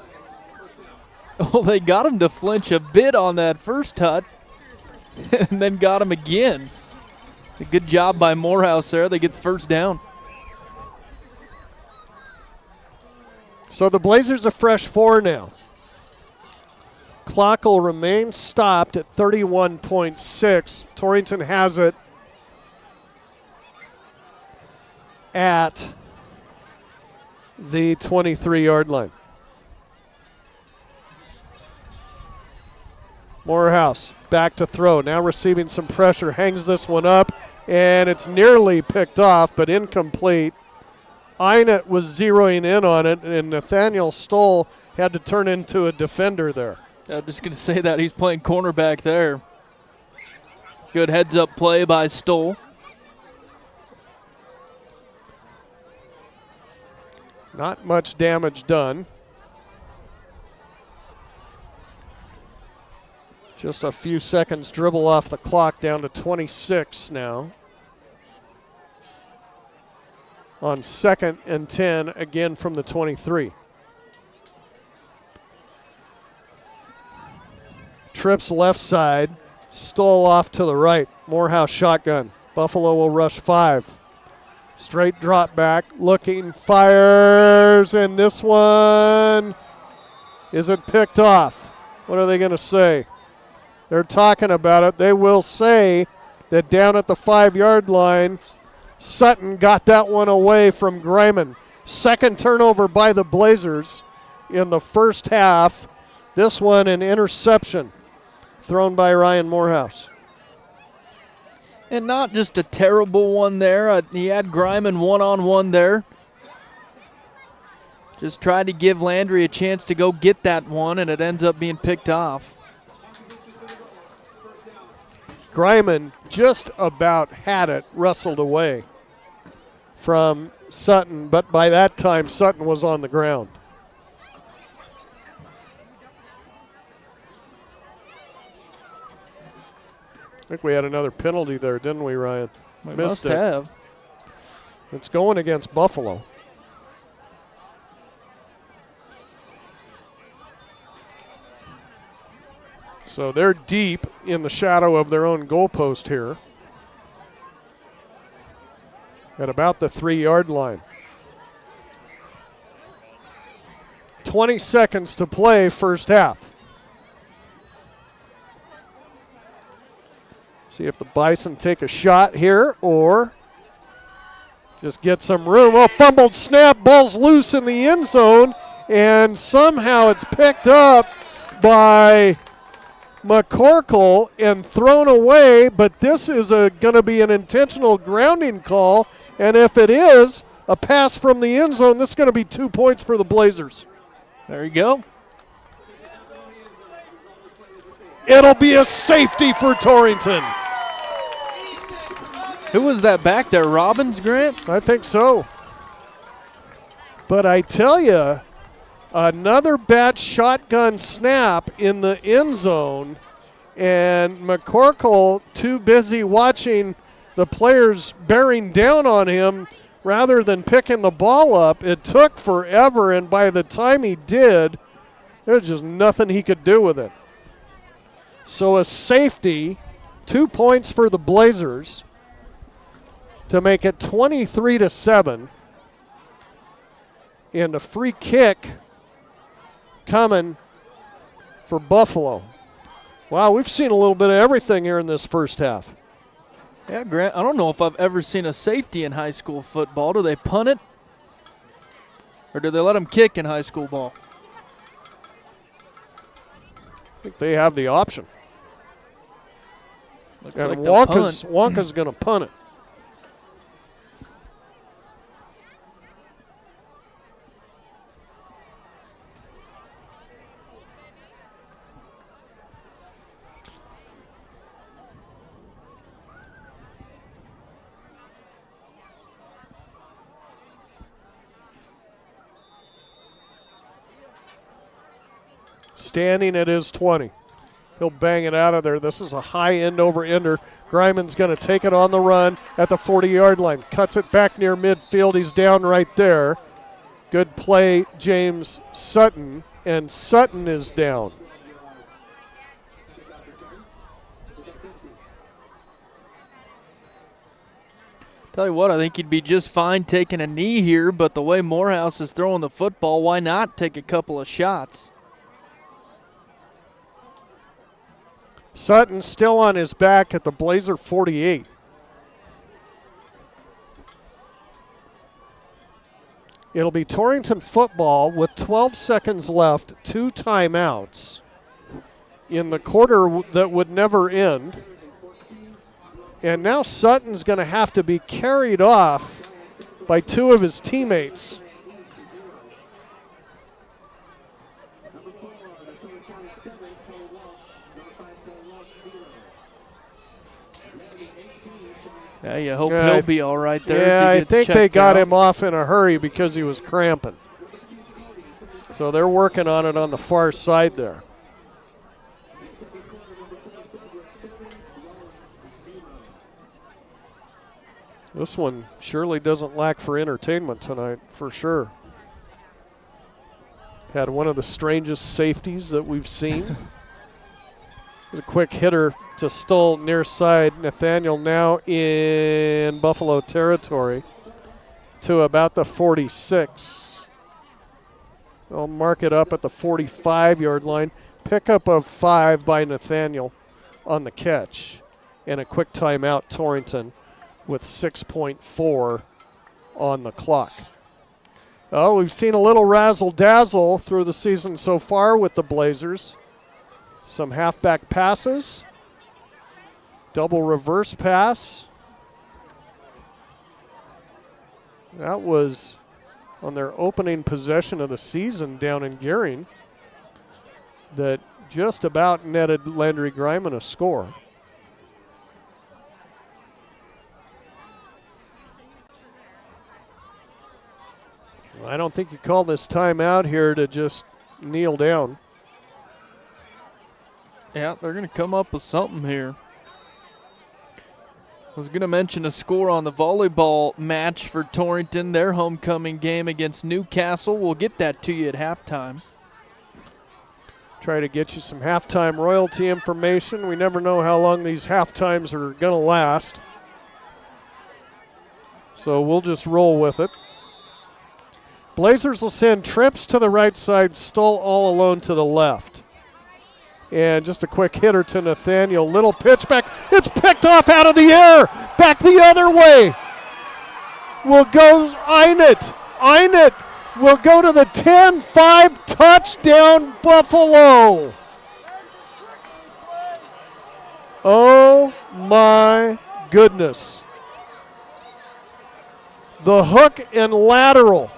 Speaker 2: Oh, they got him to flinch a bit on that first hut and then got him again. A good job by Morehouse there. They get the first down.
Speaker 1: So the Blazers are fresh 4 now. Clock will remain stopped at 31.6. Torrington has it at the 23-yard line. Morehouse back to throw. Now receiving some pressure. Hangs this one up, and it's nearly picked off, but incomplete. Einert was zeroing in on it, and Nathaniel Stoll had to turn into a defender there.
Speaker 2: I'm just going to say that. He's playing cornerback there. Good heads-up play by Stoll.
Speaker 1: Not much damage done. Just a few seconds dribble off the clock, down to 26 now. On 2nd and 10, again from the 23. Trips left side, Stoll off to the right. Morehouse shotgun. Buffalo will rush 5. Straight drop back, looking, fires, and this one isn't picked off. What are they going to say? They're talking about it. They will say that down at the 5-yard line, Sutton got that one away from Greiman. Second turnover by the Blazers in the first half. This one an interception thrown by Ryan Morehouse.
Speaker 2: And not just a terrible one there. He had Greiman one-on-one there. Just tried to give Landry a chance to go get that one, and it ends up being picked off.
Speaker 1: Greiman just about had it wrestled away from Sutton, but by that time Sutton was on the ground. I think we had another penalty there, didn't we, Ryan?
Speaker 2: We must have.
Speaker 1: It's going against Buffalo. So they're deep in the shadow of their own goalpost here at about the 3-yard line. 20 seconds to play first half. See if the Bison take a shot here or just get some room. Oh, fumbled snap, ball's loose in the end zone, and somehow it's picked up by McCorkle and thrown away, but this is going to be an intentional grounding call, and if it is a pass from the end zone, this is going to be 2 points for the Blazers.
Speaker 2: There you go.
Speaker 1: It'll be a safety for Torrington.
Speaker 2: Who was that back there, Robbins, Grant?
Speaker 1: I think so. But I tell you, another bad shotgun snap in the end zone, and McCorkle too busy watching the players bearing down on him rather than picking the ball up. It took forever, and by the time he did, there's just nothing he could do with it. So a safety, 2 points for the Blazers to make it 23-7, and a free kick coming for Buffalo. Wow, we've seen a little bit of everything here in this first half.
Speaker 2: Yeah, Grant, I don't know if I've ever seen a safety in high school football. Do they punt it? Or do they let them kick in high school ball?
Speaker 1: I think they have the option.
Speaker 2: Looks
Speaker 1: and
Speaker 2: like
Speaker 1: Wonka's going to punt it. Standing at his 20. He'll bang it out of there. This is a high end over ender. Greiman's going to take it on the run at the 40-yard line. Cuts it back near midfield. He's down right there. Good play, James Sutton. And Sutton is down.
Speaker 2: Tell you what, I think he'd be just fine taking a knee here, but the way Morehouse is throwing the football, why not take a couple of shots?
Speaker 1: Sutton still on his back at the Blazer 48. It'll be Torrington football with 12 seconds left, 2 timeouts in the quarter that would never end. And now Sutton's going to have to be carried off by 2 of his teammates.
Speaker 2: Yeah, you hope he'll be all right there.
Speaker 1: Yeah, I think they got
Speaker 2: out.
Speaker 1: him off in a hurry because he was cramping. So they're working on it on the far side there. This one surely doesn't lack for entertainment tonight, for sure. Had one of the strangest safeties that we've seen. A quick hitter to Stoll near side. Nathaniel now in Buffalo territory to about the 46. They'll mark it up at the 45-yard line. Pickup of 5 by Nathaniel on the catch. And a quick timeout, Torrington, with 6.4 on the clock. Oh, we've seen a little razzle-dazzle through the season so far with the Blazers. Some halfback passes. Double reverse pass. That was on their opening possession of the season down in Gearing that just about netted Landry Greiman a score. I don't think you call this timeout here to just kneel down.
Speaker 2: Yeah, they're going to come up with something here. I was going to mention a score on the volleyball match for Torrington, their homecoming game against Newcastle. We'll get that to you at halftime.
Speaker 1: Try to get you some halftime royalty information. We never know how long these halftimes are going to last. So we'll just roll with it. Blazers will send Trips to the right side, Stoll all alone to the left. And just a quick hitter to Nathaniel. Little pitch back. It's picked off out of the air. Back the other way. Will go Einit. Einit will go to the 10-5 touchdown Buffalo. Oh my goodness. The hook and lateral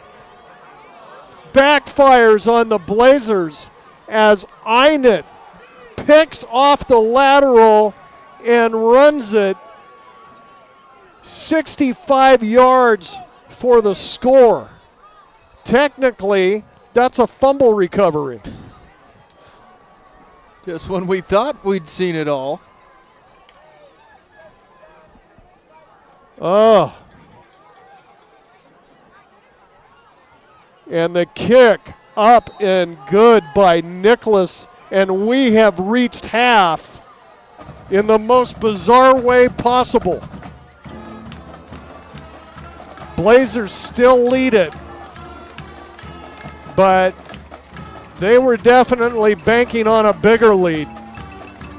Speaker 1: backfires on the Blazers as Einit picks off the lateral and runs it 65 yards for the score. Technically, that's a fumble recovery.
Speaker 2: Just when we thought we'd seen it all.
Speaker 1: Oh. And the kick up and good by Nicholas. And we have reached half in the most bizarre way possible. Blazers still lead it, but they were definitely banking on a bigger lead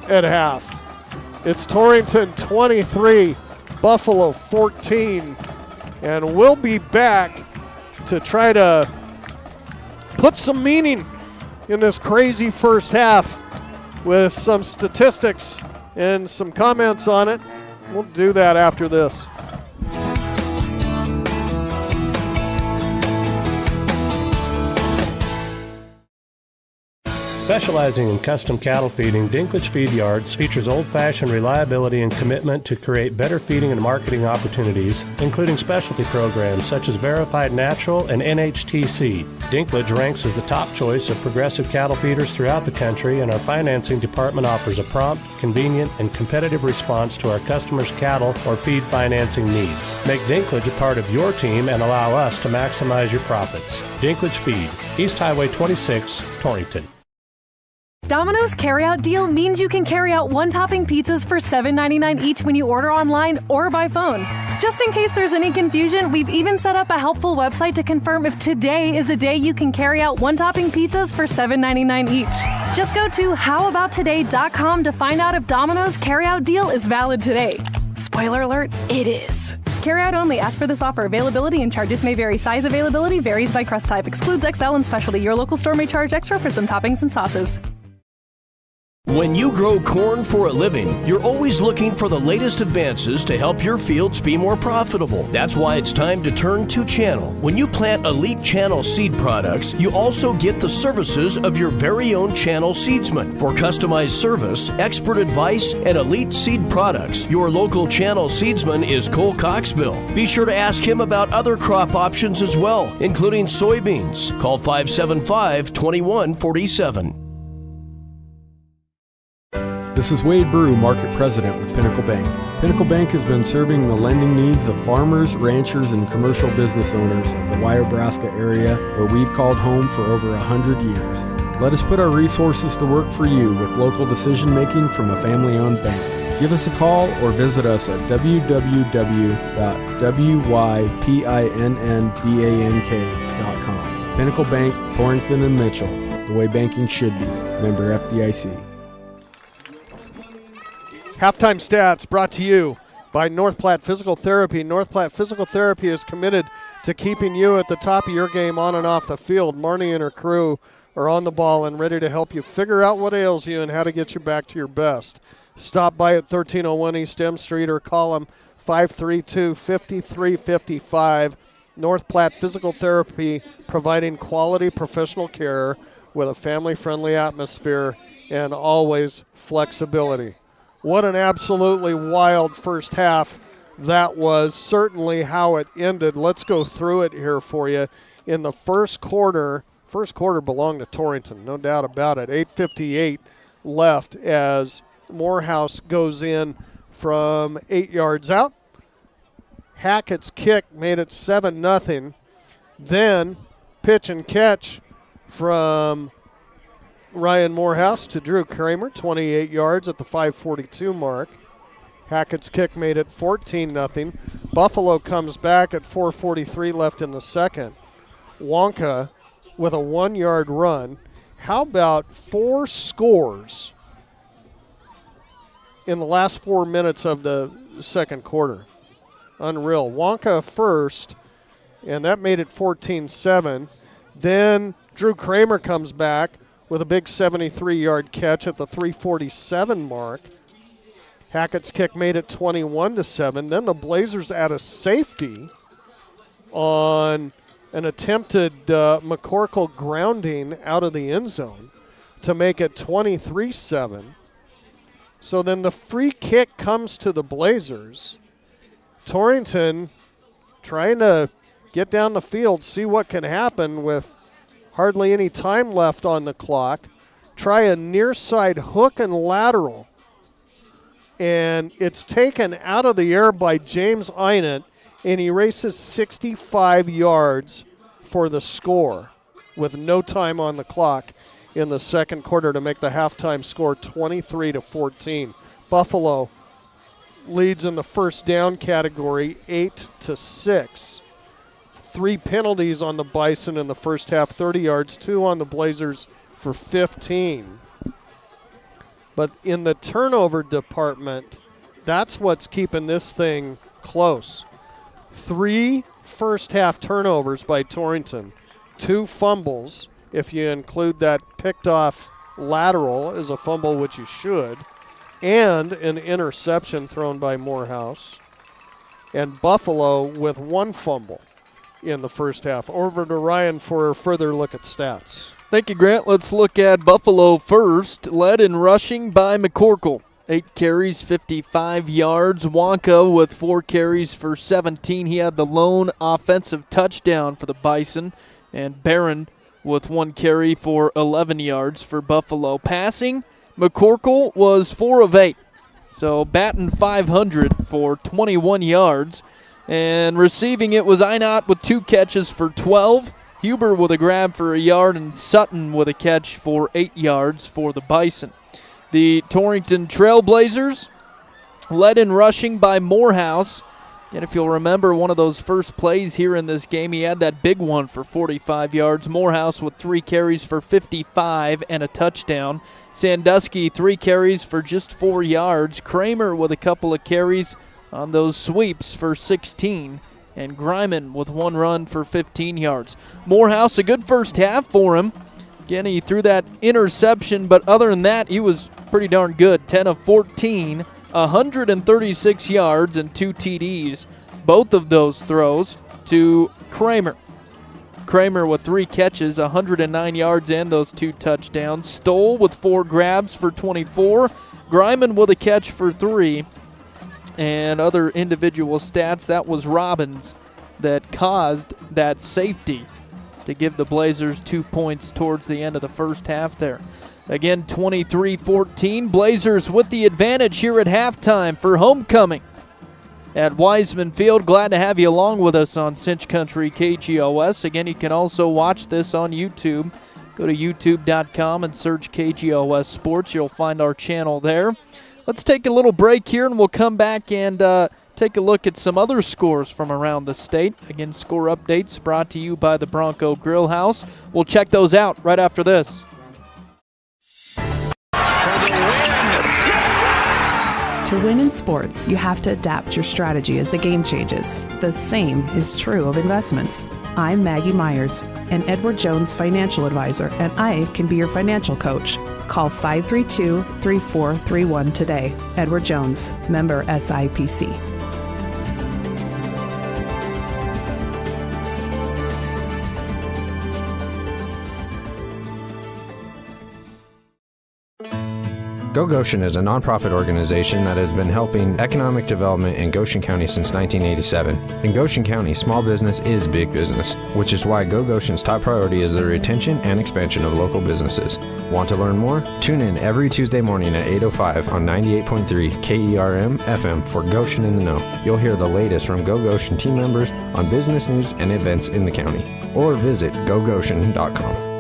Speaker 1: at half. It's Torrington 23, Buffalo 14, and we'll be back to try to put some meaning in this crazy first half with some statistics and some comments on it. We'll do that after this.
Speaker 4: Specializing in custom cattle feeding, Dinklage Feed Yards features old-fashioned reliability and commitment to create better feeding and marketing opportunities, including specialty programs such as Verified Natural and NHTC. Dinklage ranks as the top choice of progressive cattle feeders throughout the country, and our financing department offers a prompt, convenient, and competitive response to our customers' cattle or feed financing needs. Make Dinklage a part of your team and allow us to maximize your profits. Dinklage Feed, East Highway 26, Torrington.
Speaker 7: Domino's carryout deal means you can carry out one-topping pizzas for $7.99 each when you order online or by phone. Just in case there's any confusion, we've even set up a helpful website to confirm if today is a day you can carry out one-topping pizzas for $7.99 each. Just go to howaboutoday.com to find out if Domino's carryout deal is valid today. Spoiler alert, it is. Carryout only. Ask for this offer. Availability and charges may vary. Size availability varies by crust type. Excludes XL and specialty. Your local store may charge extra for some toppings and sauces.
Speaker 8: When you grow corn for a living, you're always looking for the latest advances to help your fields be more profitable. That's why it's time to turn to Channel. When you plant Elite Channel seed products, you also get the services of your very own Channel seedsman. For customized service, expert advice, and elite seed products, your local Channel seedsman is Cole Coxbill. Be sure to ask him about other crop options as well, including soybeans. Call 575-2147.
Speaker 9: This is Wade Brew, Market President with Pinnacle Bank. Pinnacle Bank has been serving the lending needs of farmers, ranchers, and commercial business owners of the Wyobraska area, where we've called home for over 100 years. Let us put our resources to work for you with local decision-making from a family-owned bank. Give us a call or visit us at www.wypinnbank.com. Pinnacle Bank, Torrington and Mitchell, the way banking should be. Member FDIC.
Speaker 1: Halftime stats brought to you by North Platte Physical Therapy. North Platte Physical Therapy is committed to keeping you at the top of your game on and off the field. Marnie and her crew are on the ball and ready to help you figure out what ails you and how to get you back to your best. Stop by at 1301 East M Street or call them 532-5355. North Platte Physical Therapy, providing quality professional care with a family-friendly atmosphere and always flexibility. What an absolutely wild first half that was. Certainly how it ended. Let's go through it here for you. In the first quarter belonged to Torrington, no doubt about it. 8:58 left as Morehouse goes in from 8 yards out. Hackett's kick made it 7-0. Then pitch and catch from Ryan Morehouse to Drew Kramer, 28 yards at the 5:42 mark. Hackett's kick made it 14-0. Buffalo comes back at 4:43 left in the second. Wonka with a 1-yard run. How about 4 scores in the last 4 minutes of the second quarter. Unreal. Wonka first, and that made it 14-7. Then Drew Kramer comes back with a big 73-yard catch at the 3:47 mark. Hackett's kick made it 21-7. Then the Blazers add a safety on an attempted McCorkle grounding out of the end zone to make it 23-7. So then the free kick comes to the Blazers. Torrington trying to get down the field, see what can happen with hardly any time left on the clock. Try a near side hook and lateral. And it's taken out of the air by James Einert, and he races 65 yards for the score with no time on the clock in the second quarter to make the halftime score 23-14. Buffalo leads in the first down category 8-6. 3 penalties on the Bison in the first half, 30 yards, 2 on the Blazers for 15. But in the turnover department, that's what's keeping this thing close. 3 first half turnovers by Torrington, 2 fumbles, if you include that picked off lateral as a fumble, which you should, and an interception thrown by Morehouse. And Buffalo with 1 fumble in the first half. Over to Ryan for a further look at stats.
Speaker 2: Thank you, Grant. Let's look at Buffalo first. Led in rushing by McCorkle. 8 carries, 55 yards. Wonka with 4 carries for 17. He had the lone offensive touchdown for the Bison. And Barron with 1 carry for 11 yards for Buffalo. Passing, McCorkle was 4 of 8. So batting 500 for 21 yards. And receiving it was Einert with 2 catches for 12. Huber with a grab for 1 yard, and Sutton with a catch for 8 yards for the Bison. The Torrington Trailblazers led in rushing by Morehouse. And if you'll remember one of those first plays here in this game, he had that big one for 45 yards. Morehouse with 3 carries for 55 and a touchdown. Sandusky 3 carries for just 4 yards. Kramer with a couple of carries on those sweeps for 16. And Greiman with 1 run for 15 yards. Morehouse, a good first half for him. Again, he threw that interception, but other than that, he was pretty darn good. 10 of 14, 136 yards and 2 TDs. Both of those throws to Kramer. Kramer with 3 catches, 109 yards and those 2 touchdowns. Stoll with 4 grabs for 24. Greiman with a catch for 3. And other individual stats, that was Robbins that caused that safety to give the Blazers 2 points towards the end of the first half there. Again, 23-14. Blazers with the advantage here at halftime for homecoming at Wiseman Field. Glad to have you along with us on Cinch Country KGOS. Again, you can also watch this on YouTube. Go to youtube.com and search KGOS Sports. You'll find our channel there. Let's take a little break here, and we'll come back and take a look at some other scores from around the state. Again, score updates brought to you by the Bronco Grill House. We'll check those out right after this.
Speaker 10: To win in sports, you have to adapt your strategy as the game changes. The same is true of investments. I'm Maggie Myers, an Edward Jones financial advisor, and I can be your financial coach. Call 532-3431 today. Edward Jones, member SIPC.
Speaker 11: Go Goshen is a nonprofit organization that has been helping economic development in Goshen County since 1987. In Goshen County, small business is big business, which is why Go Goshen's top priority is the retention and expansion of local businesses. Want to learn more? Tune in every Tuesday morning at 8:05 on 98.3 KERM FM for Goshen in the Know. You'll hear the latest from Go Goshen team members on business news and events in the county. Or visit gogoshen.com.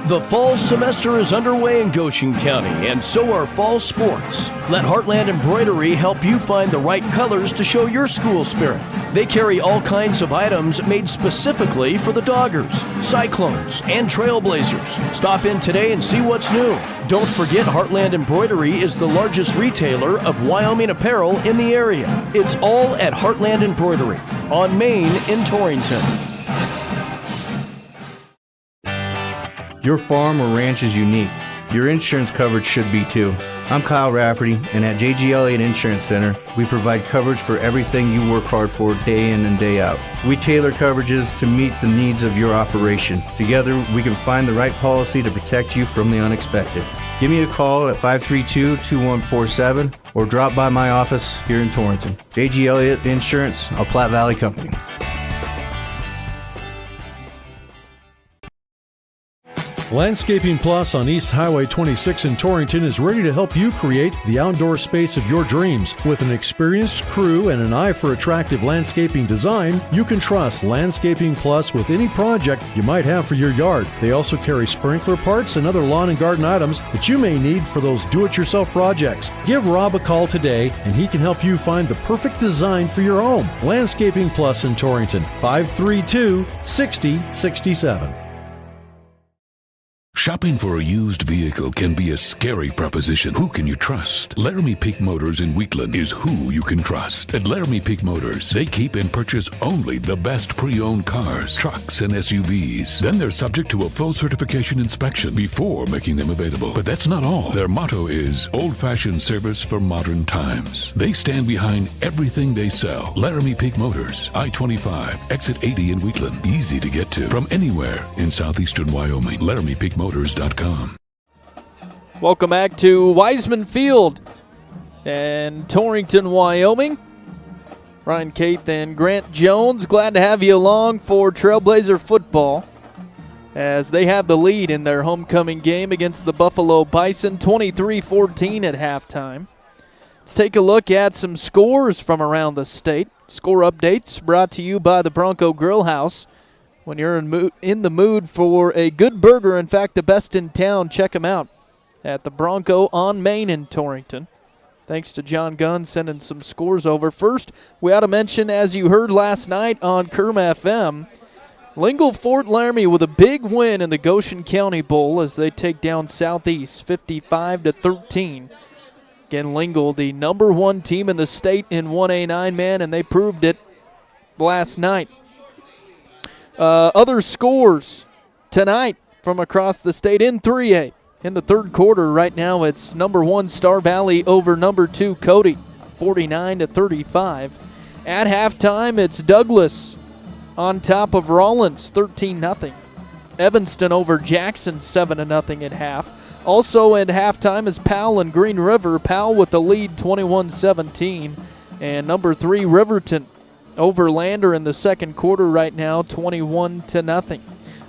Speaker 8: The fall semester is underway in Goshen County, and so are fall sports. Let Heartland Embroidery help you find the right colors to show your school spirit. They carry all kinds of items made specifically for the Doggers, Cyclones, and Trailblazers. Stop in today and see what's new. Don't forget Heartland Embroidery is the largest retailer of Wyoming apparel in the area. It's all at Heartland Embroidery on Main in Torrington.
Speaker 12: Your farm or ranch is unique. Your insurance coverage should be too. I'm Kyle Rafferty, and at JG Elliott Insurance Center, we provide coverage for everything you work hard for day in and day out. We tailor coverages to meet the needs of your operation. Together, we can find the right policy to protect you from the unexpected. Give me a call at 532-2147 or drop by my office here in Torrington. JG Elliott Insurance, a Platte Valley company.
Speaker 13: Landscaping Plus on East Highway 26 in Torrington is ready to help you create the outdoor space of your dreams. With an experienced crew and an eye for attractive landscaping design, you can trust Landscaping Plus with any project you might have for your yard. They also carry sprinkler parts and other lawn and garden items that you may need for those do-it-yourself projects. Give Rob a call today and he can help you find the perfect design for your home. Landscaping Plus in Torrington, 532-6067.
Speaker 14: Shopping for a used vehicle can be a scary proposition. Who can you trust? Laramie Peak Motors in Wheatland is who you can trust. At Laramie Peak Motors, they keep and purchase only the best pre-owned cars, trucks, and SUVs. Then they're subject to a full certification inspection before making them available. But that's not all. Their motto is old-fashioned service for modern times. They stand behind everything they sell. Laramie Peak Motors, I-25, exit 80 in Wheatland. Easy to get to from anywhere in southeastern Wyoming. LaramiePeakMotors.com.
Speaker 2: Welcome back to Wiseman Field in Torrington, Wyoming. Ryan Caith and Grant Jones, glad to have you along for Trailblazer football as they have the lead in their homecoming game against the Buffalo Bison, 23-14 at halftime. Let's take a look at some scores from around the state. Score updates brought to you by the Bronco Grill House. When you're in the mood for a good burger, in fact, the best in town, check them out at the Bronco on Main in Torrington. Thanks to John Gunn sending some scores over. First, we ought to mention, as you heard last night on Kerm FM, Lingle Fort Laramie with a big win in the Goshen County Bowl as they take down Southeast 55-13. Again, Lingle, the number one team in the state in 1A 9-man, and they proved it last night. Other scores tonight from across the state in 3A. In the third quarter right now, it's number one Star Valley over number two Cody, 49-35. At halftime, it's Douglas on top of Rollins, 13-0. Evanston over Jackson, 7-0 at half. Also at halftime is Powell and Green River. Powell with the lead, 21-17. And number three, Riverton over Lander in the second quarter right now, 21-0.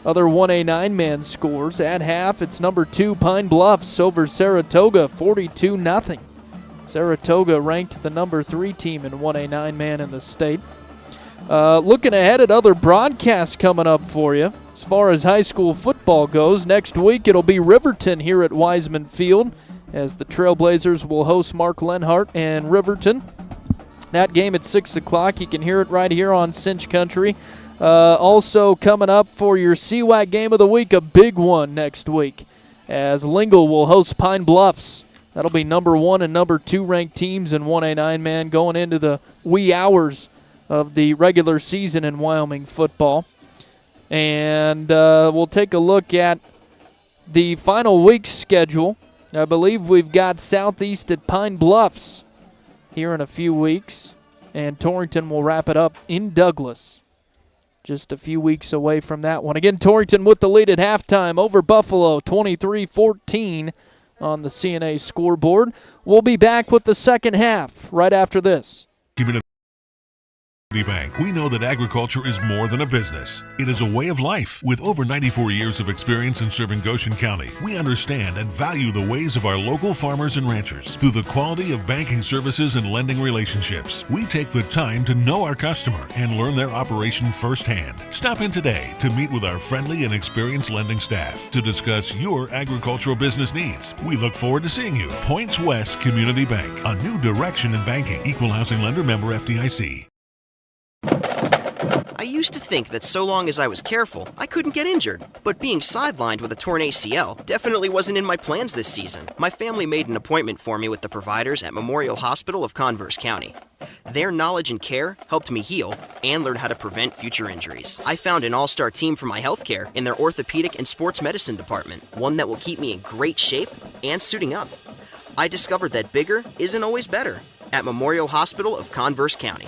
Speaker 2: Other 1A 9-man scores. At half, it's number two Pine Bluffs over Saratoga, 42-0. Saratoga ranked the number three team in 1A 9-man in the state. Looking ahead at other broadcasts coming up for you. As far as high school football goes, next week it'll be Riverton here at Wiseman Field as the Trailblazers will host Mark Lenhart and Riverton. That game at 6 o'clock. You can hear it right here on Cinch Country. Also coming up for your CWAC game of the week, a big one next week, as Lingle will host Pine Bluffs. That'll be number one and number two ranked teams in 1A 9-man going into the wee hours of the regular season in Wyoming football. And we'll take a look at the final week's schedule. I believe we've got Southeast at Pine Bluffs here in a few weeks, and Torrington will wrap it up in Douglas just a few weeks away from that one. Again, Torrington with the lead at halftime over Buffalo, 23-14 on the CNA scoreboard. We'll be back with the second half right after this.
Speaker 15: Bank, we know that agriculture is more than a business. It is a way of life. With over 94 years of experience in serving Goshen County, we understand and value the ways of our local farmers and ranchers. Through the quality of banking services and lending relationships, we take the time to know our customer and learn their operation firsthand. Stop in today to meet with our friendly and experienced lending staff to discuss your agricultural business needs. We look forward to seeing you. Points West Community Bank, a new direction in banking. Equal housing lender, member FDIC.
Speaker 16: I used to think that so long as I was careful, I couldn't get injured. But being sidelined with a torn ACL definitely wasn't in my plans this season. My family made an appointment for me with the providers at Memorial Hospital of Converse County. Their knowledge and care helped me heal and learn how to prevent future injuries. I found an all-star team for my healthcare in their orthopedic and sports medicine department, one that will keep me in great shape and suiting up. I discovered that bigger isn't always better at Memorial Hospital of Converse County.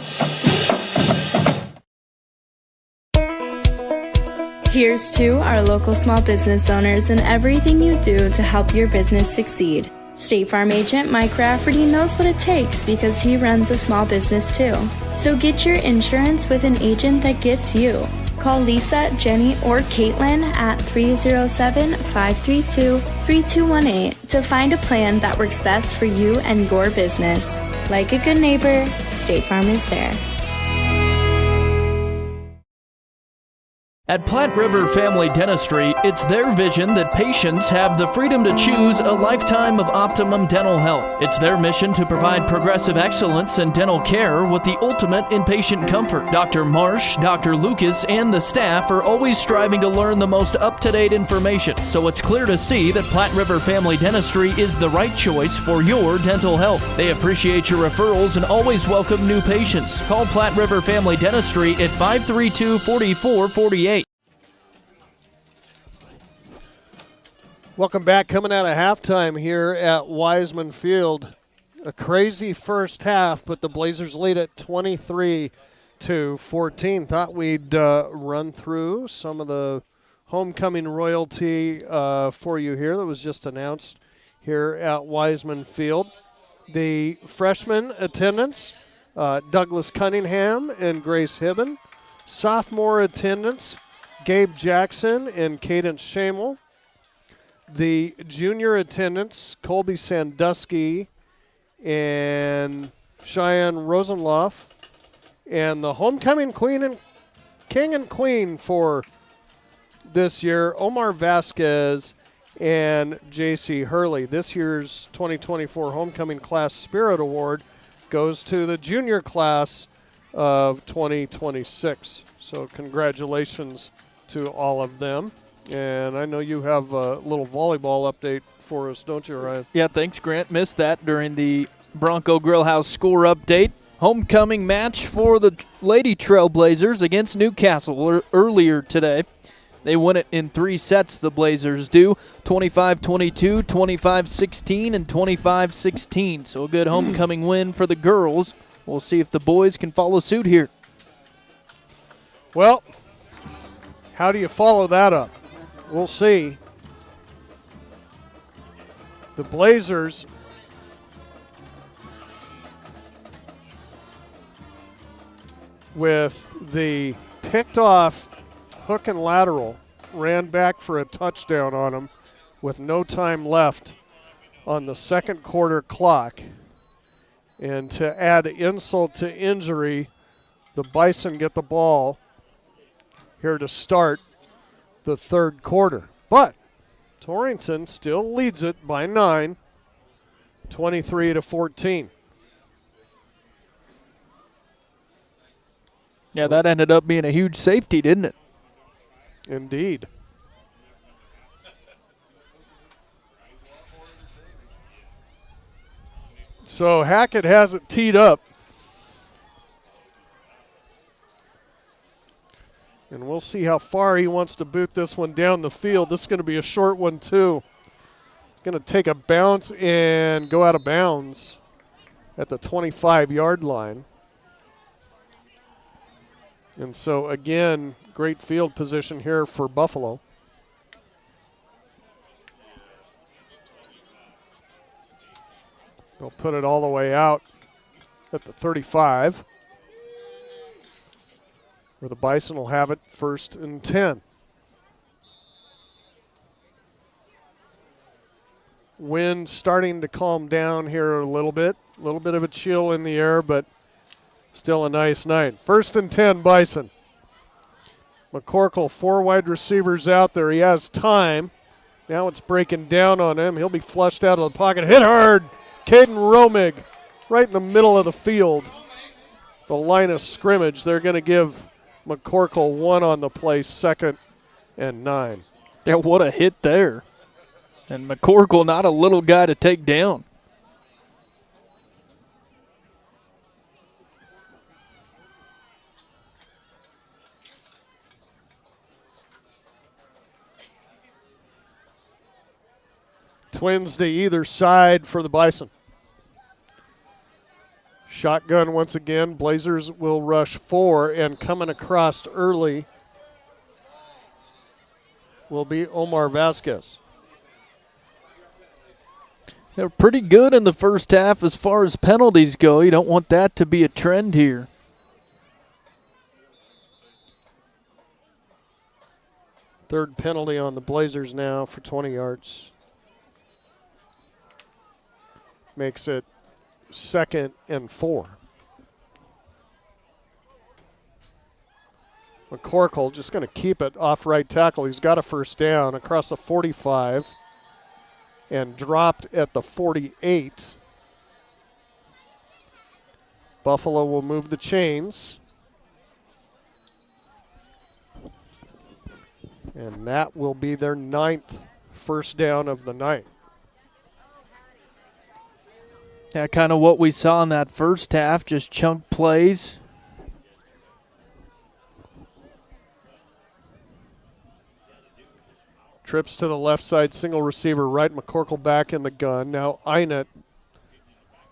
Speaker 17: Here's to our local small business owners and everything you do to help your business succeed. State Farm agent Mike Rafferty knows what it takes because he runs a small business too. So get your insurance with an agent that gets you. Call Lisa, Jenny, or Caitlin at 307-532-3218 to find a plan that works best for you and your business. Like a good neighbor, State Farm is there.
Speaker 8: At Platte River Family Dentistry, it's their vision that patients have the freedom to choose a lifetime of optimum dental health. It's their mission to provide progressive excellence in dental care with the ultimate in patient comfort. Dr. Marsh, Dr. Lucas, and the staff are always striving to learn the most up-to-date information, so it's clear to see that Platte River Family Dentistry is the right choice for your dental health. They appreciate your referrals and always welcome new patients. Call Platte River Family Dentistry at 532-4448.
Speaker 1: Welcome back. Coming out of halftime here at Wiseman Field. A crazy first half, but the Blazers lead at 23-14. Thought we'd run through some of the homecoming royalty for you here that was just announced here at Wiseman Field. The freshman attendance, Douglas Cunningham and Grace Hibben. Sophomore attendance, Gabe Jackson and Cadence Shamel. The junior attendants, Colby Sandusky and Cheyenne Rosenloff. And the homecoming queen and king and queen for this year, Omar Vasquez and J.C. Hurley. This year's 2024 Homecoming Class Spirit Award goes to the junior class of 2026. So congratulations to all of them. And I know you have a little volleyball update for us, don't you, Ryan?
Speaker 2: Yeah, thanks, Grant. Missed that during the Bronco Grillhouse score update. Homecoming match for the Lady Trailblazers against Newcastle earlier today. They won it in 3 sets, the Blazers do, 25-22, 25-16, and 25-16. So a good homecoming win for the girls. We'll see if the boys can follow suit here.
Speaker 1: Well, how do you follow that up? We'll see. The Blazers with the picked off hook and lateral ran back for a touchdown on them with no time left on the second quarter clock. And to add insult to injury, the Bison get the ball here to start the third quarter. But Torrington still leads it by 9, 23-14.
Speaker 2: Yeah, that ended up being a huge safety, didn't it?
Speaker 1: Indeed. So Hackett has it teed up. And we'll see how far he wants to boot this one down the field. This is going to be a short one, too. It's going to take a bounce and go out of bounds at the 25-yard line. And so, again, great field position here for Buffalo. They'll put it all the way out at the 35. Where the Bison will have it 1st and 10. Wind starting to calm down here a little bit of a chill in the air, but still a nice night. 1st and 10, Bison. McCorkle, 4 wide receivers out there. He has time. Now it's breaking down on him. He'll be flushed out of the pocket. Hit hard. Caden Romig right in the middle of the field. The line of scrimmage. They're going to give McCorkle 1 on the play, 2nd and 9.
Speaker 2: Yeah, what a hit there. And McCorkle, not a little guy to take down.
Speaker 1: Twins to either side for the Bison. Shotgun once again. Blazers will rush 4, and coming across early will be Omar Vasquez.
Speaker 2: They're pretty good in the first half as far as penalties go. You don't want that to be a trend here.
Speaker 1: Third penalty on the Blazers now for 20 yards. Makes it 2nd and 4. McCorkle just going to keep it off right tackle. He's got a first down across the 45 and dropped at the 48. Buffalo will move the chains. And that will be their 9th first down of the night.
Speaker 2: Yeah, kind of what we saw in that first half, just chunk plays.
Speaker 1: Trips to the left side, single receiver right, McCorkle back in the gun. Now Einert,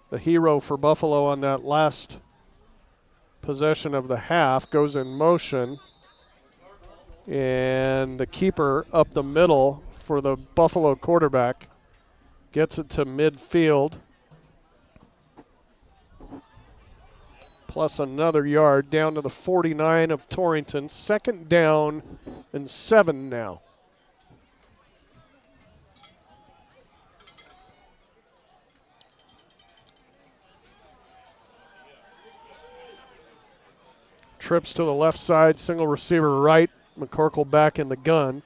Speaker 1: the hero for Buffalo on that last possession of the half, goes in motion. And the keeper up the middle for the Buffalo quarterback gets it to midfield. Plus another yard down to the 49 of Torrington. 2nd down and 7 now. Trips to the left side, single receiver right. McCorkle back in the gun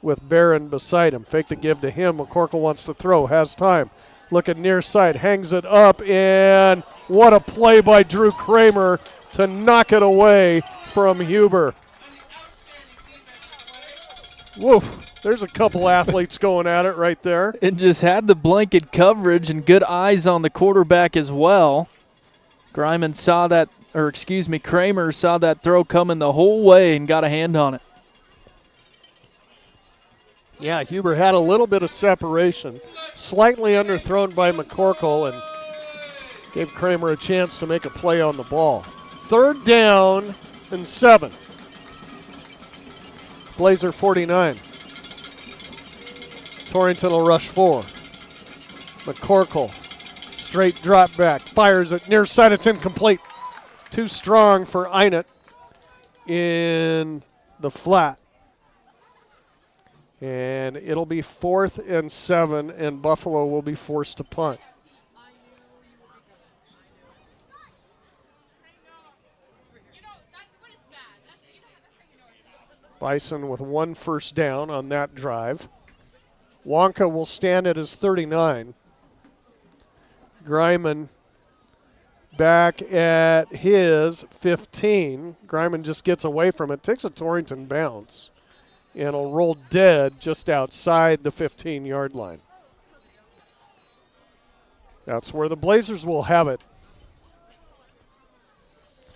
Speaker 1: with Barron beside him. Fake the give to him. McCorkle wants to throw, has time. Looking near side, hangs it up, and what a play by Drew Kramer to knock it away from Huber. Woof, there's a couple athletes going at it right there.
Speaker 2: And just had the blanket coverage and good eyes on the quarterback as well. Kramer saw that throw coming the whole way and got a hand on it.
Speaker 1: Yeah, Huber had a little bit of separation. Slightly underthrown by McCorkle and gave Kramer a chance to make a play on the ball. 3rd down and 7. Blazer 49. Torrington will rush 4. McCorkle, straight drop back, fires it near side, it's incomplete. Too strong for Einert in the flat. And it'll be 4th and 7, and Buffalo will be forced to punt. Bison with 1 first down on that drive. Wonka will stand at his 39. Greiman back at his 15. Greiman just gets away from it, takes a Torrington bounce, and will roll dead just outside the 15-yard line. That's where the Blazers will have it.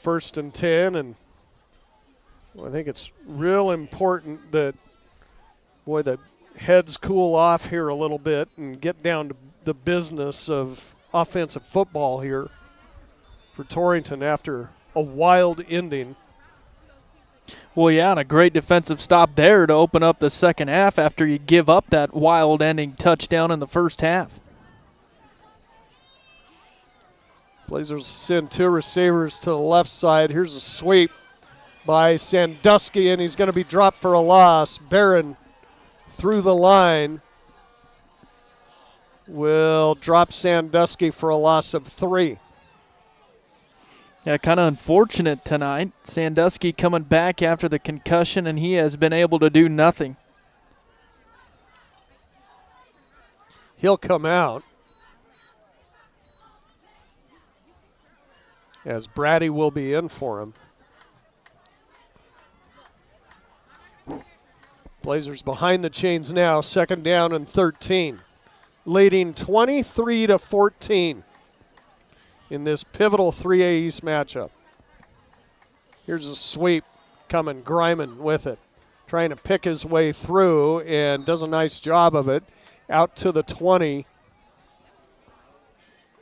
Speaker 1: 1st and 10, and I think it's real important that, the heads cool off here a little bit and get down to the business of offensive football here for Torrington after a wild ending.
Speaker 2: Well, yeah, and a great defensive stop there to open up the second half after you give up that wild ending touchdown in the first half.
Speaker 1: Blazers send 2 receivers to the left side. Here's a sweep by Sandusky, and he's going to be dropped for a loss. Barron through the line will drop Sandusky for a loss of 3.
Speaker 2: Yeah, kind of unfortunate tonight. Sandusky coming back after the concussion, and he has been able to do nothing.
Speaker 1: He'll come out as Brady will be in for him. Blazers behind the chains now, 2nd down and 13. Leading 23-14 in this pivotal 3A East matchup. Here's a sweep coming, Greiman with it. Trying to pick his way through and does a nice job of it. Out to the 20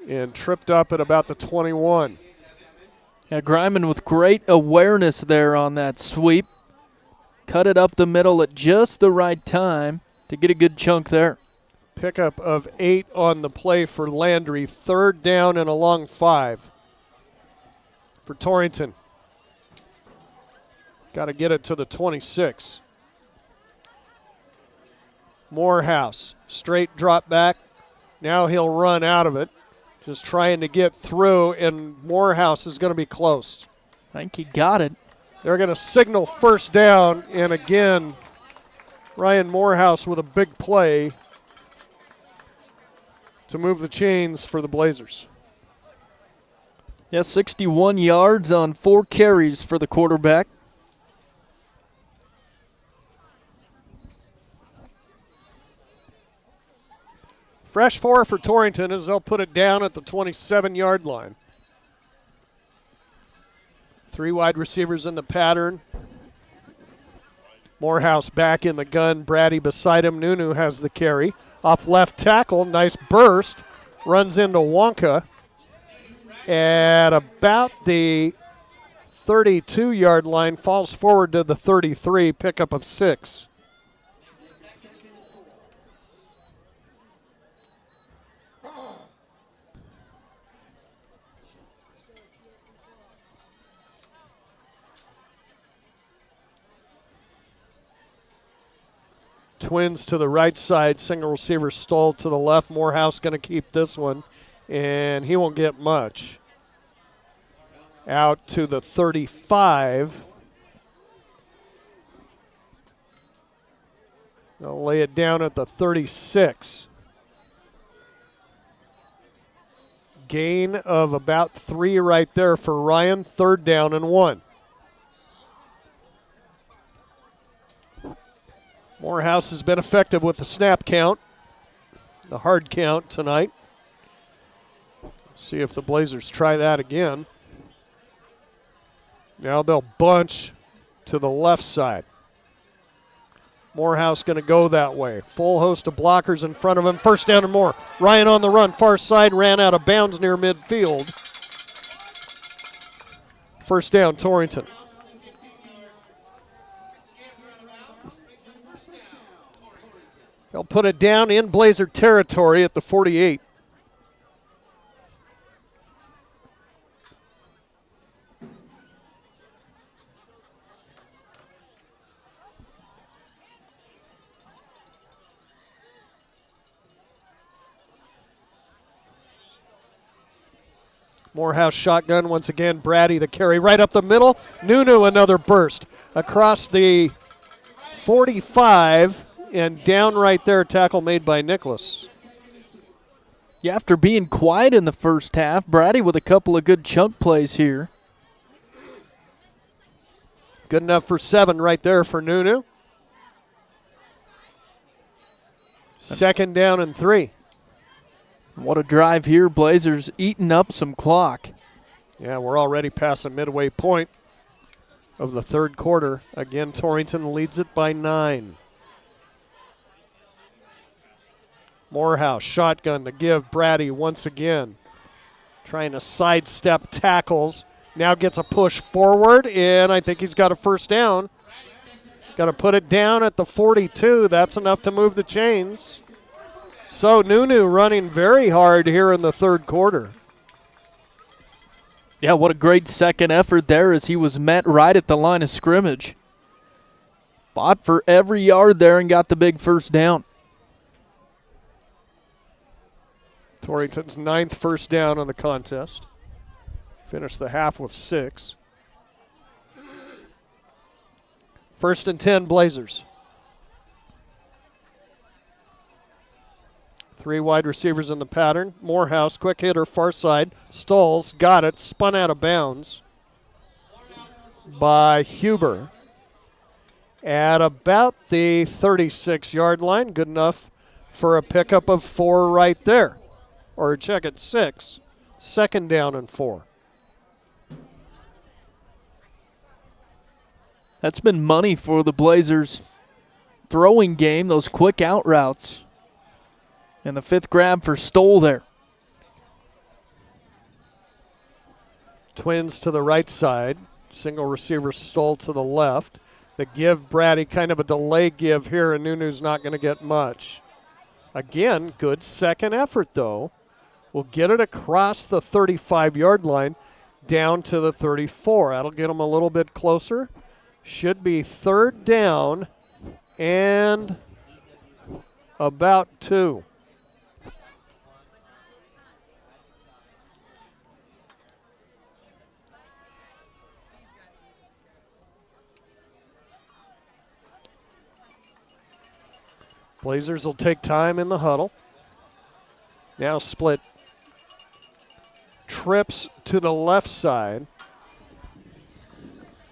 Speaker 1: and tripped up at about the 21.
Speaker 2: Yeah, Greiman with great awareness there on that sweep. Cut it up the middle at just the right time to get a good chunk there.
Speaker 1: Pickup of 8 on the play for Landry. 3rd down and a long 5 for Torrington. Got to get it to the 26. Morehouse, straight drop back. Now he'll run out of it. Just trying to get through, and Morehouse is going to be close.
Speaker 2: I think he got it.
Speaker 1: They're going to signal 1st down, and again, Ryan Morehouse with a big play to move the chains for the Blazers.
Speaker 2: Yeah, 61 yards on 4 carries for the quarterback.
Speaker 1: Fresh 4 for Torrington as they'll put it down at the 27-yard line. 3 wide receivers in the pattern. Morehouse back in the gun. Brady beside him. Nunu has the carry. Off left tackle. Nice burst. Runs into Wonka at about the 32-yard line. Falls forward to the 33. Pickup of 6. Twins to the right side. Single receiver Stoll to the left. Morehouse going to keep this one, and he won't get much. Out to the 35. They'll lay it down at the 36. Gain of about 3 right there for Ryan. 3rd down and 1. Morehouse has been effective with the snap count, the hard count tonight. See if the Blazers try that again. Now they'll bunch to the left side. Morehouse going to go that way. Full host of blockers in front of him. 1st down and more. Ryan on the run. Far side, ran out of bounds near midfield. 1st down, Torrington. They'll put it down in Blazer territory at the 48. Morehouse shotgun once again. Brady the carry right up the middle. Nunu another burst across the 45. And down right there, tackle made by Nicholas.
Speaker 2: Yeah, after being quiet in the first half, Brady with a couple of good chunk plays here.
Speaker 1: Good enough for 7 right there for Nunu. 2nd down and 3.
Speaker 2: What a drive here. Blazers eating up some clock.
Speaker 1: Yeah, we're already past the midway point of the 3rd quarter. Again, Torrington leads it by 9. Morehouse, shotgun to give. Brady once again trying to sidestep tackles. Now gets a push forward, and I think he's got a 1st down. Got to put it down at the 42. That's enough to move the chains. So Nunu running very hard here in the 3rd quarter.
Speaker 2: Yeah, what a great second effort there as he was met right at the line of scrimmage. Fought for every yard there and got the big 1st down.
Speaker 1: Torrington's 9th 1st down on the contest. Finished the half with 6. 1st and 10 Blazers. 3 wide receivers in the pattern. Morehouse, quick hitter, far side. Stolz, got it, spun out of bounds by Huber. at about the 36-yard line. Good enough for a pickup of 4 right there. Or check it, 6. 2nd down and 4.
Speaker 2: That's been money for the Blazers throwing game, those quick out routes. And the 5th grab for Stoll there.
Speaker 1: Twins to the right side. Single receiver Stoll to the left. The give Brady kind of a delay give here, and Nunu's not going to get much. Again, good second effort, though. We'll get it across the 35-yard line down to the 34. That'll get them a little bit closer. Should be 3rd down and about 2. Blazers will take time in the huddle. Now split trips to the left side.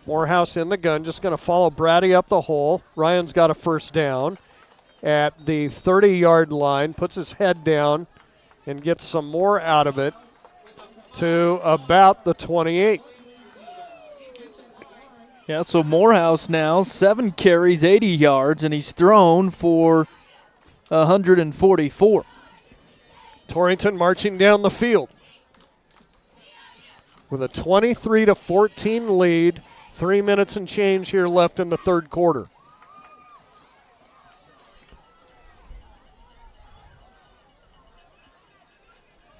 Speaker 1: Morehouse in the gun, just going to follow Brady up the hole. Ryan's got a 1st down at the 30-yard line, puts his head down and gets some more out of it to about the 28.
Speaker 2: Yeah, so Morehouse now, 7 carries, 80 yards, and he's thrown for 144.
Speaker 1: Torrington marching down the field with a 23-14 lead. 3 minutes and change here left in the 3rd quarter.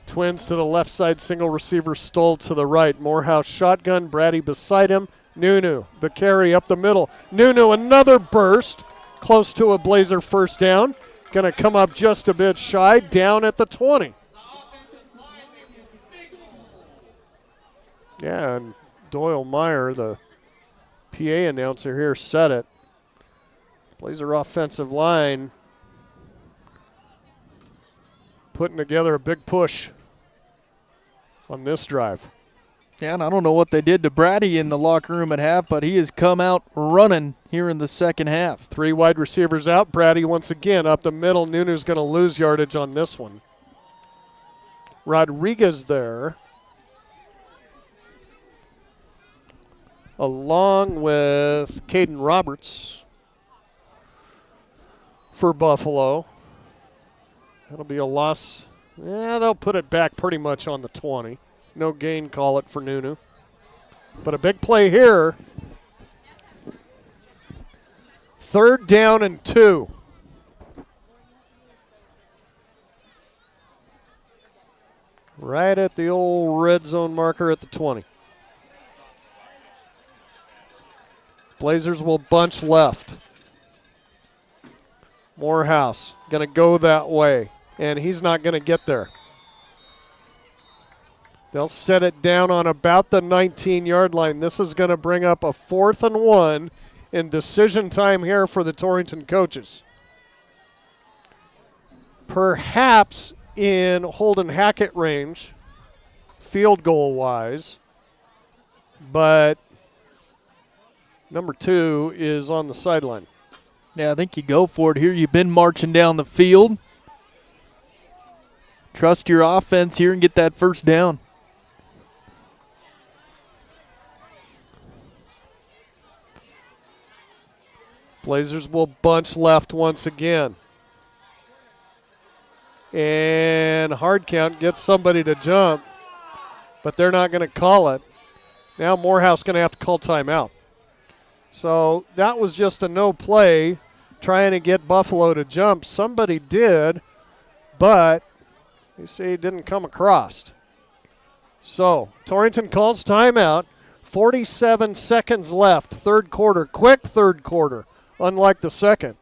Speaker 1: Twins to the left side, single receiver Stoll to the right. Morehouse shotgun, Brady beside him. Nunu, the carry up the middle. Nunu, another burst, close to a Blazer 1st down. Going to come up just a bit shy, down at the 20. Yeah, and Doyle Meyer, the PA announcer here, said it. Blazer offensive line putting together a big push on this drive.
Speaker 2: Yeah, and I don't know what they did to Brady in the locker room at half, but he has come out running here in the 2nd half.
Speaker 1: 3 wide receivers out. Brady once again up the middle. Nunu's going to lose yardage on this one. Rodriguez there, along with Caden Roberts for Buffalo. That'll be a loss. Yeah, they'll put it back pretty much on the 20. No gain, call it for Nunu. But a big play here. 3rd down and 2. Right at the old red zone marker at the 20. Blazers will bunch left. Morehouse going to go that way, and he's not going to get there. They'll set it down on about the 19-yard line. This is going to bring up a 4th and 1 in decision time here for the Torrington coaches. Perhaps in Holden Hackett range, field goal-wise, but number 2 is on the sideline.
Speaker 2: Yeah, I think you go for it here. You've been marching down the field. Trust your offense here and get that 1st down.
Speaker 1: Blazers will bunch left once again. And hard count gets somebody to jump, but they're not going to call it. Now Morehouse going to have to call timeout. So that was just a no play trying to get Buffalo to jump. Somebody did, but they say it didn't come across. So Torrington calls timeout. 47 seconds left, 3rd quarter. Quick 3rd quarter, unlike the 2nd.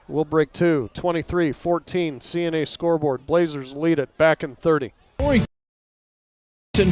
Speaker 1: We'll break 2, 23-14, CNA scoreboard. Blazers lead it back in 30.
Speaker 8: Torrington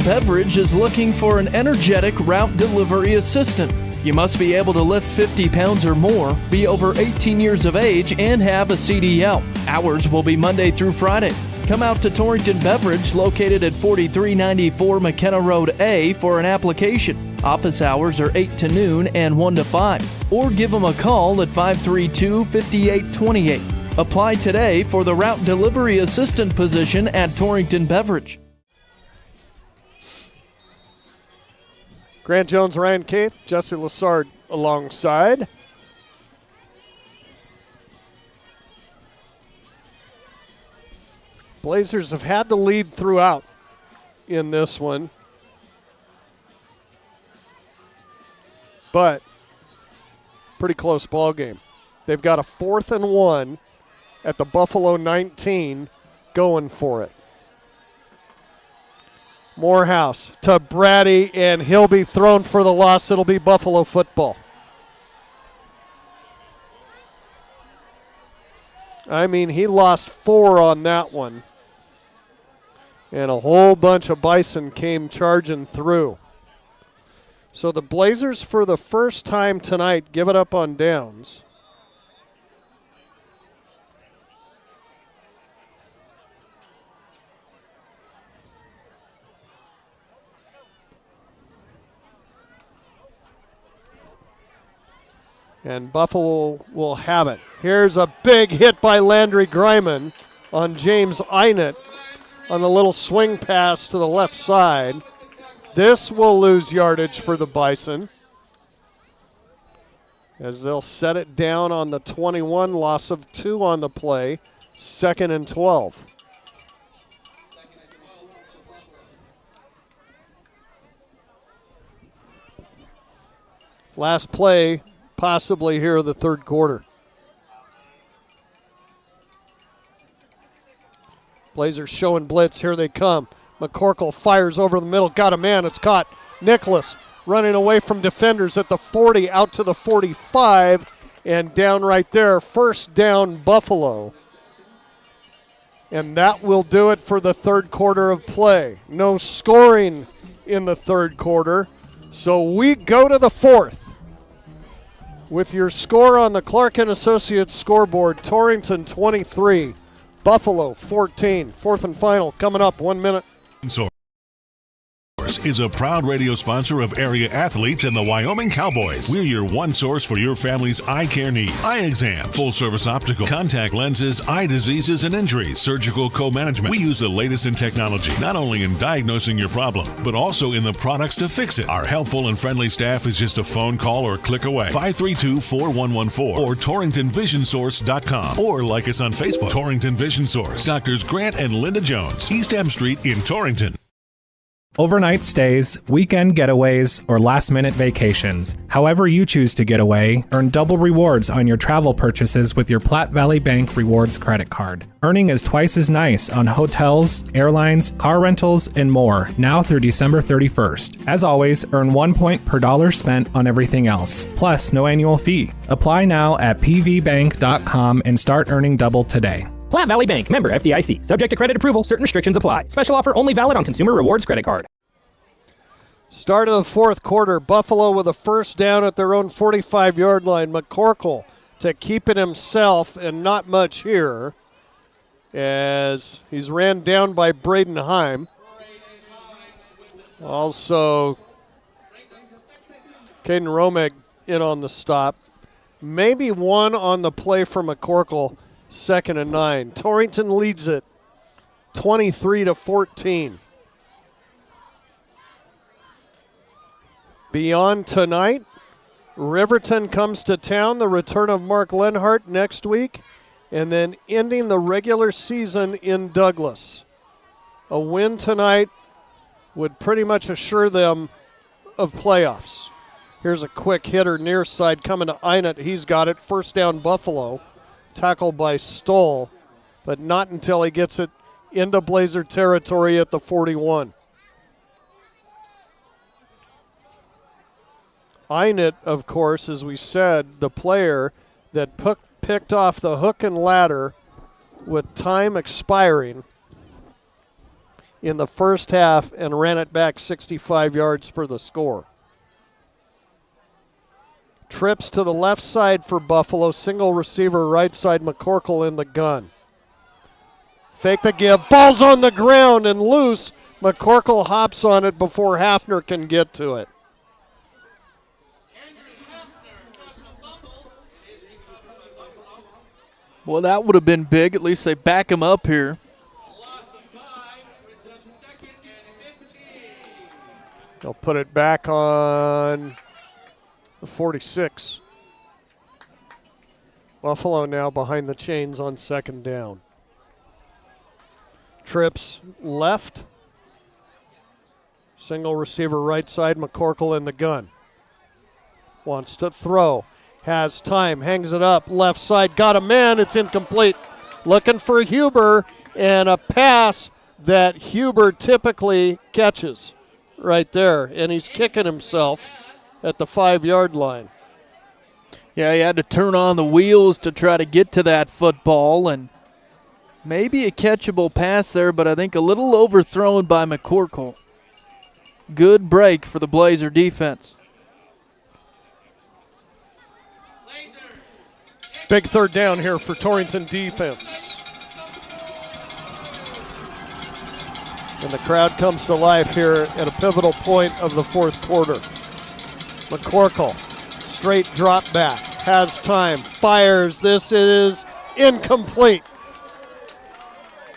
Speaker 8: Beverage is looking for an energetic route delivery assistant. You must be able to lift 50 pounds or more, be over 18 years of age, and have a CDL. Hours will be Monday through Friday.
Speaker 2: Come out to Torrington Beverage, located at 4394 McKenna Road A, for an application. Office hours are 8 to noon and 1 to 5. Or give them a call at 532-5828. Apply today for the route delivery assistant position at Torrington Beverage.
Speaker 1: Grant Jones, Ryan Cave, Jesse Lassard alongside. Blazers have had the lead throughout in this one. But pretty close ball game. They've got a 4th and 1 at the Buffalo 19 going for it. Morehouse to Brady, and he'll be thrown for the loss. It'll be Buffalo football. I mean, he lost 4 on that one. And a whole bunch of Bison came charging through. So the Blazers, for the first time tonight, give it up on downs. And Buffalo will have it. Here's a big hit by Landry Greiman on James Einett on a little swing pass to the left side. This will lose yardage for the Bison, as they'll set it down on the 21, loss of 2 on the play, 2nd and 12. Last play possibly here of the third quarter. Blazers showing blitz. Here they come. McCorkle fires over the middle. Got a man. It's caught. Nicholas running away from defenders at the 40, out to the 45, and down right there. First down, Buffalo. And that will do it for the third quarter of play. No scoring in the third quarter. So we go to the fourth. With your score on the Clark & Associates scoreboard, Torrington 23, Buffalo 14. Fourth and final coming up, 1 minute.
Speaker 15: Is a proud radio sponsor of area athletes and the Wyoming Cowboys. We're your one source for your family's eye care needs. Eye exam, full service optical, contact lenses, eye diseases and injuries, surgical co-management. We use the latest in technology, not only in diagnosing your problem, but also in the products to fix it. Our helpful and friendly staff is just a phone call or click away. 532-4114 or TorringtonVisionSource.com, or like us on Facebook. Torrington Vision Source. Doctors Grant and Linda Jones, East M Street in Torrington.
Speaker 18: Overnight stays, weekend getaways, or last-minute vacations. However you choose to get away, earn double rewards on your travel purchases with your Platte Valley Bank Rewards credit card. Earning is twice as nice on hotels, airlines, car rentals, and more, now through December 31st. As always, earn 1 point per dollar spent on everything else, plus no annual fee. Apply now at pvbank.com and start earning double today.
Speaker 19: Platte Valley Bank, member FDIC. Subject to credit approval, certain restrictions apply. Special offer only valid on consumer rewards credit card.
Speaker 1: Start of the fourth quarter, Buffalo with a first down at their own 45-yard line. McCorkle to keep it himself, and not much here, as he's ran down by Braden Heim. Also, Caden Romeg in on the stop. Maybe one on the play for McCorkle. 2nd and 9. Torrington leads it 23-14. Beyond tonight, Riverton comes to town, the return of Mark Lenhart next week, and then ending the regular season in Douglas. A win tonight would pretty much assure them of playoffs. Here's a quick hitter near side coming to Einett. He's got it. First down, Buffalo. Tackled by Stoll, but not until he gets it into Blazer territory at the 41. Einett, of course, as we said, the player that picked off the hook and ladder with time expiring in the first half and ran it back 65 yards for the score. Trips to the left side for Buffalo. Single receiver right side, McCorkle in the gun. Fake the give. Ball's on the ground and loose. McCorkle hops on it before Hafner can get to it.
Speaker 2: Well, that would have been big. At least they back him up here.
Speaker 1: They'll put it back on the 46. Buffalo now behind the chains on second down. Trips left. Single receiver right side. McCorkle in the gun. Wants to throw. Has time. Hangs it up. Left side. Got a man. It's incomplete. Looking for Huber. And a pass that Huber typically catches right there. And he's kicking himself at the 5-yard line.
Speaker 2: Yeah, he had to turn on the wheels to try to get to that football, and maybe a catchable pass there, but I think a little overthrown by McCorkle. Good break for the Blazer defense.
Speaker 1: Big third down here for Torrington defense. And the crowd comes to life here at a pivotal point of the fourth quarter. McCorkle, straight drop back, has time, fires. This is incomplete.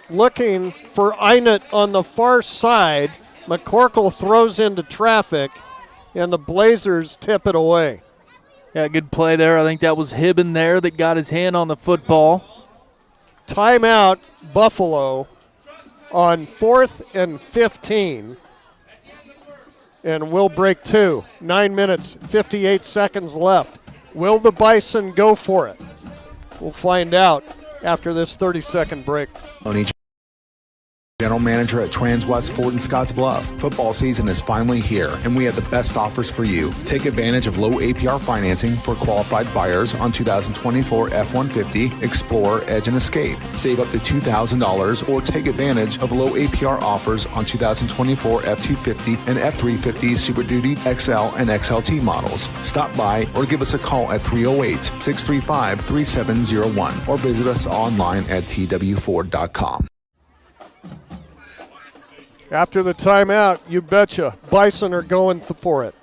Speaker 1: Looking for Einert on the far side. McCorkle throws into traffic, and the Blazers tip it away.
Speaker 2: Yeah, good play there. I think that was Hibben there that got his hand on the football.
Speaker 1: Timeout, Buffalo on 4th and 15. And we'll break 2. 9 minutes, 58 seconds left. Will the Bison go for it? We'll find out after this 30-second break.
Speaker 20: General Manager at Transwest Ford in Scotts Bluff. Football season is finally here, and we have the best offers for you. Take advantage of low APR financing for qualified buyers on 2024 F-150, Explorer, Edge, and Escape. Save up to $2,000 or take advantage of low APR offers on 2024 F-250 and F-350 Super Duty XL and XLT models. Stop by or give us a call at 308-635-3701 or visit us online at twford.com.
Speaker 1: After the timeout, you betcha, Bison are going for it.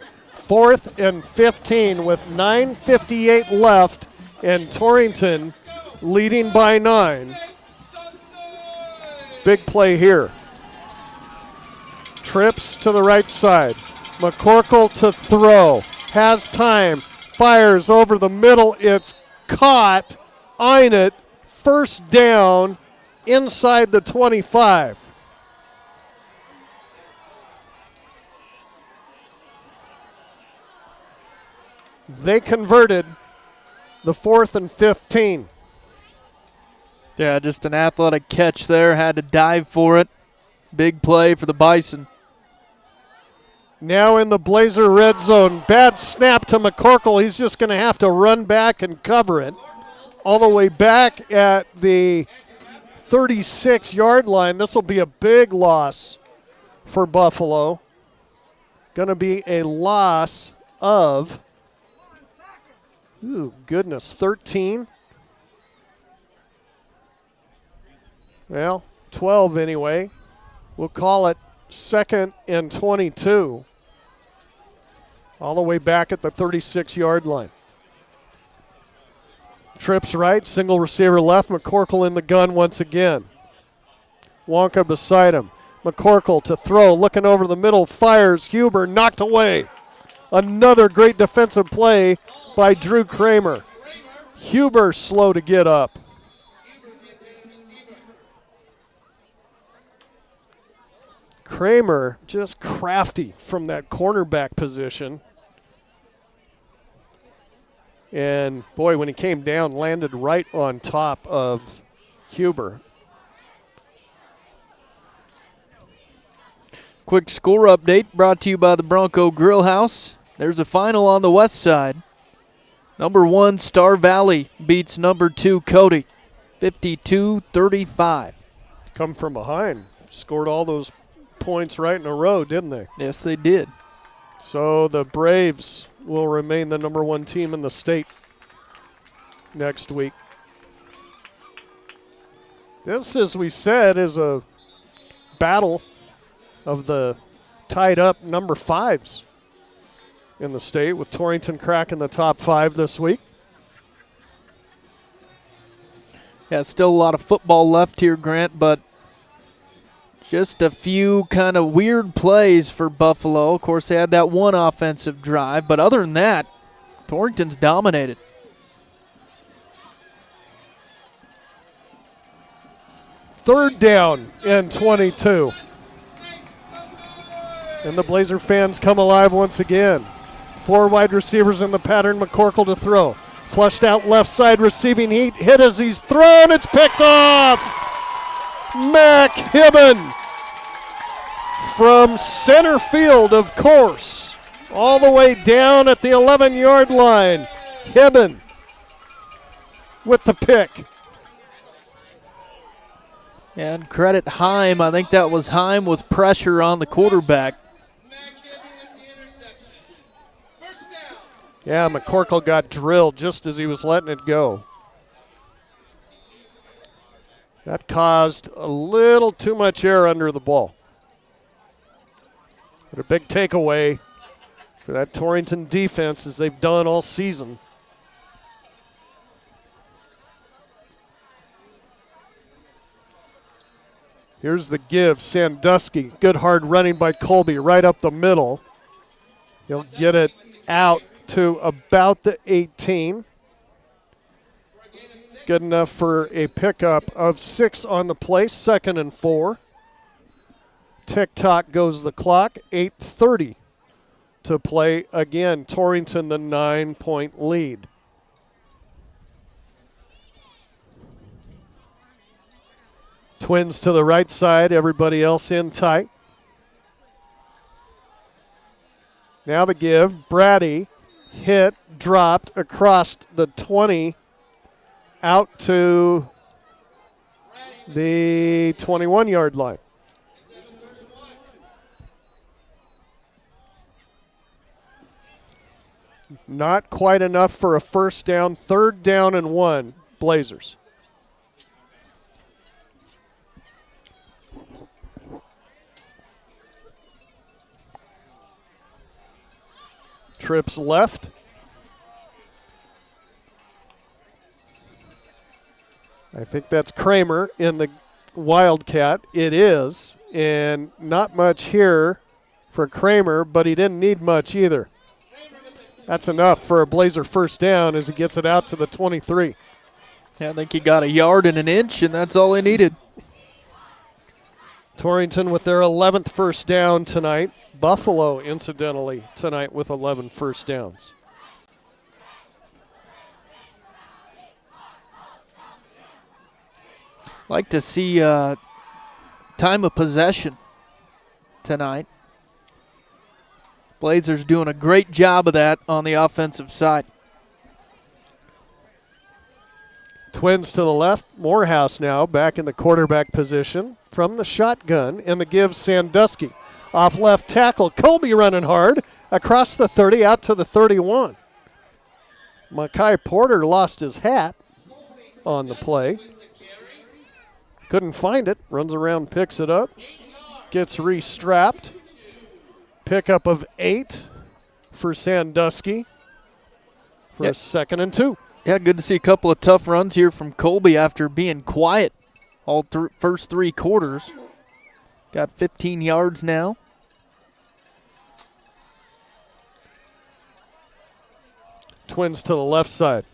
Speaker 1: 4th and 15 with 9:58 left, and Torrington leading by 9. Big play here. Trips to the right side. McCorkle to throw. Has time. Fires over the middle. It's caught. Einert, first down inside the 25. They converted the 4th and 15.
Speaker 2: Yeah, just an athletic catch there. Had to dive for it. Big play for the Bison.
Speaker 1: Now in the Blazer red zone. Bad snap to McCorkle. He's just going to have to run back and cover it. All the way back at the 36-yard line. This will be a big loss for Buffalo. Going to be a loss of... Ooh, goodness, 13. Well, 12 anyway. We'll call it 2nd and 22. All the way back at the 36-yard line. Trips right, single receiver left. McCorkle in the gun once again. Wonka beside him. McCorkle to throw, looking over the middle, fires. Huber knocked away. Another great defensive play by Drew Kramer. Huber slow to get up. Kramer just crafty from that cornerback position. And boy, when he came down, landed right on top of Huber.
Speaker 2: Quick score update brought to you by the Bronco Grill House. There's a final on the west side. Number 1, Star Valley beats number 2, Cody, 52-35.
Speaker 1: Come from behind. Scored all those points right in a row, didn't they?
Speaker 2: Yes, they did.
Speaker 1: So the Braves will remain the number 1 team in the state next week. This, as we said, is a battle of the tied up number 5s in the state, with Torrington cracking the top 5 this week.
Speaker 2: Yeah, still a lot of football left here, Grant, but just a few kind of weird plays for Buffalo. Of course, they had that one offensive drive, but other than that, Torrington's dominated.
Speaker 1: Third down and 22. And the Blazer fans come alive once again. 4 wide receivers in the pattern. McCorkle to throw. Flushed out left side, receiving heat. Hit as he's thrown. It's picked off. Mac Hibben from center field, of course. All the way down at the 11-yard line. Hibben with the pick.
Speaker 2: And credit Heim. I think that was Heim with pressure on the quarterback.
Speaker 1: Yeah, McCorkle got drilled just as he was letting it go. That caused a little too much air under the ball. But a big takeaway for that Torrington defense, as they've done all season. Here's the give. Sandusky. Good hard running by Colby right up the middle. He'll get it out to about the 18. Good enough for a pickup of 6 on the play, 2nd and 4. Tick-tock goes the clock, 8:30 to play. Again, Torrington the 9-point lead. Twins to the right side, everybody else in tight. Now the give, Brady hit, dropped across the 20, out to the 21-yard line. Not quite enough for a first down. 3rd down and 1, Blazers. Trips left. I think that's Kramer in the Wildcat. It is, and not much here for Kramer, but he didn't need much either. That's enough for a Blazer first down as he gets it out to the 23.
Speaker 2: Yeah, I think he got a yard and an inch, and that's all he needed.
Speaker 1: Torrington with their 11th first down tonight. Buffalo, incidentally, tonight with 11 first downs.
Speaker 2: Like to see time of possession tonight. Blazers doing a great job of that on the offensive side.
Speaker 1: Twins to the left. Morehouse now back in the quarterback position from the shotgun, and the give Sandusky. Off left tackle, Colby running hard across the 30 out to the 31. Makai Porter lost his hat on the play. Couldn't find it. Runs around, picks it up, gets restrapped. Pickup of 8 for Sandusky for a 2nd and 2.
Speaker 2: Yeah, good to see a couple of tough runs here from Colby after being quiet all first 3 quarters. Got 15 yards now.
Speaker 1: Twins to the left side.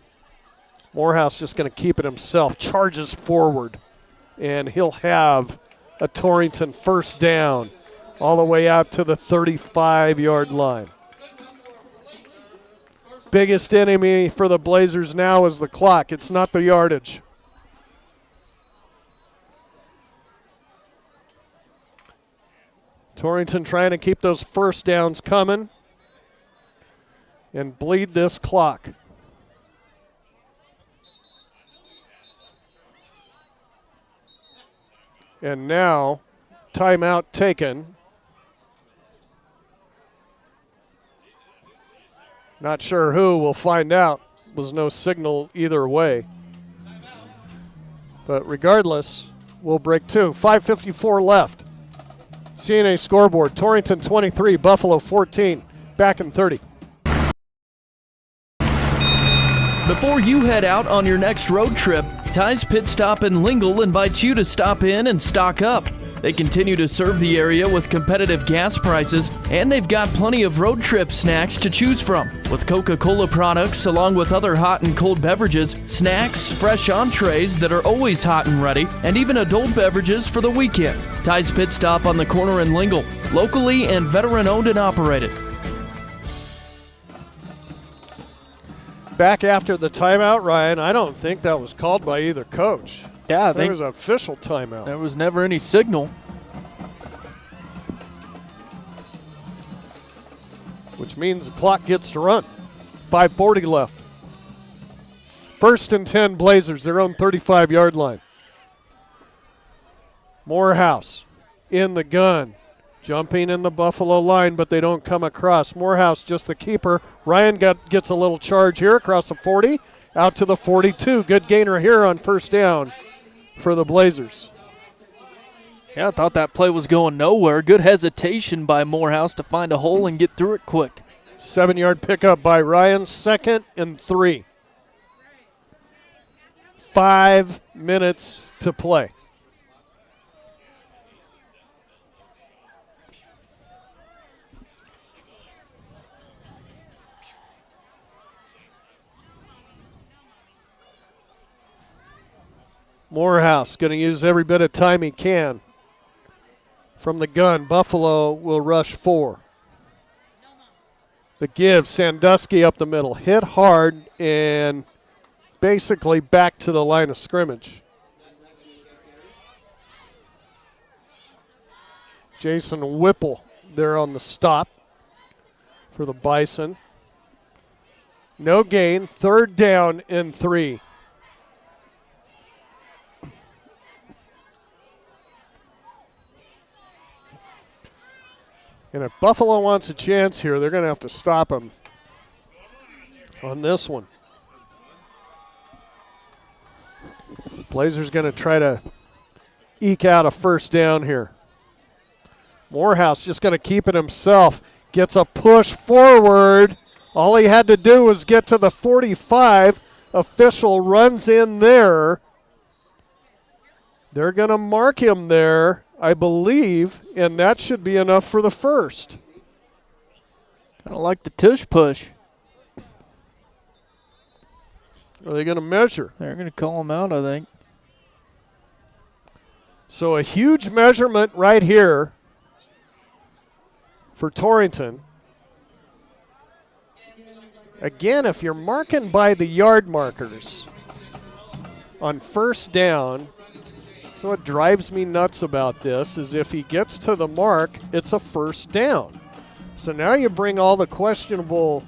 Speaker 1: Morehouse just going to keep it himself. Charges forward. And he'll have a Torrington first down all the way out to the 35-yard line. Biggest enemy for the Blazers now is the clock. It's not the yardage. Torrington trying to keep those first downs coming and bleed this clock. And now, timeout taken. Not sure who, we'll find out. Was no signal either way. But regardless, will break 2. 5:54 left. CNA scoreboard, Torrington 23, Buffalo 14. Back in 30.
Speaker 2: Before you head out on your next road trip, Ty's Pit Stop in Lingle invites you to stop in and stock up. They continue to serve the area with competitive gas prices, and they've got plenty of road trip snacks to choose from. With Coca-Cola products, along with other hot and cold beverages, snacks, fresh entrees that are always hot and ready, and even adult beverages for the weekend. Ty's Pit Stop on the corner in Lingle, locally and veteran-owned and operated.
Speaker 1: Back after the timeout, Ryan, I don't think that was called by either coach.
Speaker 2: Yeah, I
Speaker 1: think it was an official timeout.
Speaker 2: There was never any signal.
Speaker 1: Which means the clock gets to run. 5:40 left. 1st and 10 Blazers, their own 35-yard line. Morehouse in the gun. Jumping in the Buffalo line, but they don't come across. Morehouse just the keeper. Ryan gets a little charge here across the 40, out to the 42. Good gainer here on 1st down for the Blazers.
Speaker 2: Yeah, I thought that play was going nowhere. Good hesitation by Morehouse to find a hole and get through it quick.
Speaker 1: 7-yard pickup by Ryan, 2nd and 3. 5 minutes to play. Morehouse going to use every bit of time he can. From the gun, Buffalo will rush 4. The give, Sandusky up the middle. Hit hard and basically back to the line of scrimmage. Jason Whipple there on the stop for the Bison. No gain, 3rd down and 3. And if Buffalo wants a chance here, they're going to have to stop him on this one. Blazers going to try to eke out a 1st down here. Morehouse just going to keep it himself. Gets a push forward. All he had to do was get to the 45. Official runs in there. They're going to mark him there, I believe, and that should be enough for the 1st.
Speaker 2: Kind of like the tush push.
Speaker 1: Are they going to measure?
Speaker 2: They're going to call him out, I think.
Speaker 1: So a huge measurement right here for Torrington. Again, if you're marking by the yard markers on 1st down, so what drives me nuts about this is if he gets to the mark, it's a 1st down. So now you bring all the questionable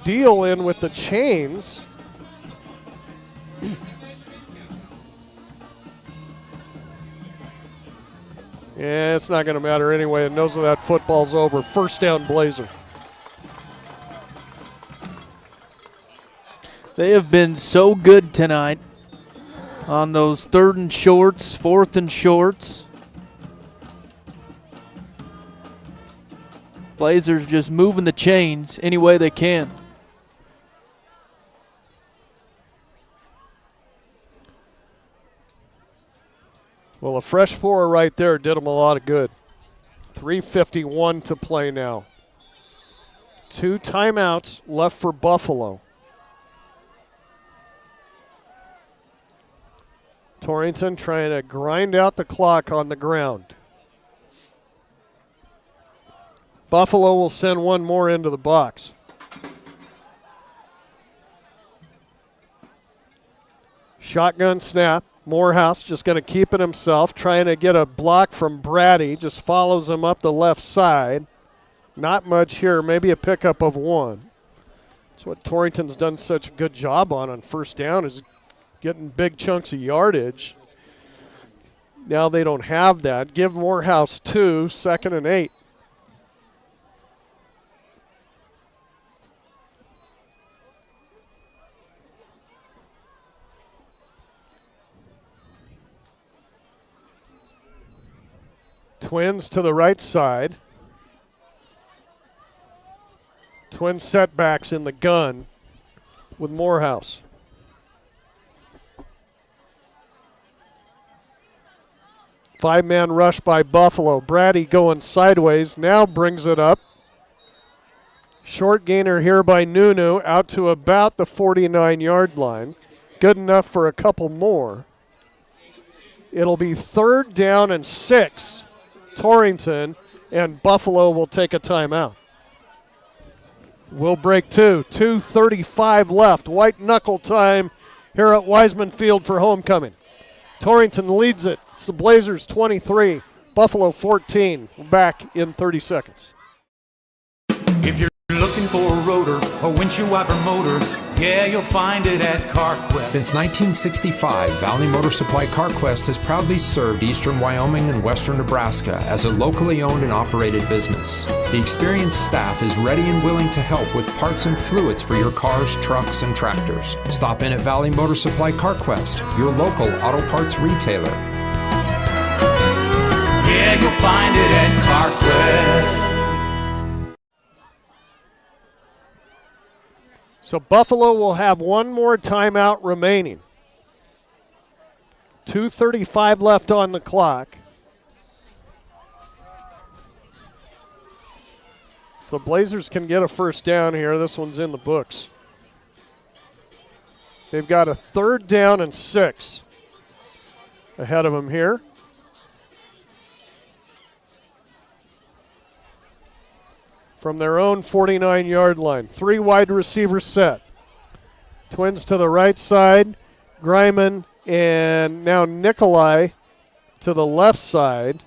Speaker 1: deal in with the chains. Yeah, it's not going to matter anyway. It knows that football's over. 1st down Blazer.
Speaker 2: They have been so good tonight on those 3rd and shorts, 4th and shorts. Blazers just moving the chains any way they can.
Speaker 1: Well, a fresh 4 right there did them a lot of good. 3:51 to play now. 2 timeouts left for Buffalo. Torrington trying to grind out the clock on the ground. Buffalo will send one more into the box. Shotgun snap. Morehouse just going to keep it himself, trying to get a block from Brady. Just follows him up the left side. Not much here, maybe a pickup of 1. That's what Torrington's done such a good job on 1st down, is getting big chunks of yardage. Now they don't have that. Give Morehouse 2, 2nd and 8. Twins to the right side. Twin setbacks in the gun with Morehouse. Five-man rush by Buffalo. Brady going sideways, now brings it up. Short gainer here by Nunu, out to about the 49-yard line. Good enough for a couple more. It'll be 3rd down and 6. Torrington, and Buffalo will take a timeout. We'll break 2. 2:35 left. White knuckle time here at Wiseman Field for homecoming. Torrington leads it. It's the Blazers 23, Buffalo 14. We're back in 30 seconds.
Speaker 21: If you're looking for a rotor or windshield wiper motor, yeah, you'll find it at CarQuest.
Speaker 22: Since 1965, Valley Motor Supply CarQuest has proudly served eastern Wyoming and western Nebraska as a locally owned and operated business. The experienced staff is ready and willing to help with parts and fluids for your cars, trucks, and tractors. Stop in at Valley Motor Supply CarQuest, your local auto parts retailer.
Speaker 21: Yeah, you'll find it at CarQuest.
Speaker 1: So Buffalo will have one more timeout remaining. 2:35 left on the clock. If the Blazers can get a first down here, this one's in the books. They've got a 3rd down and 6 ahead of them here. From their own 49-yard line. 3 wide receivers set. Twins to the right side. Greiman and now Nikolai to the left side.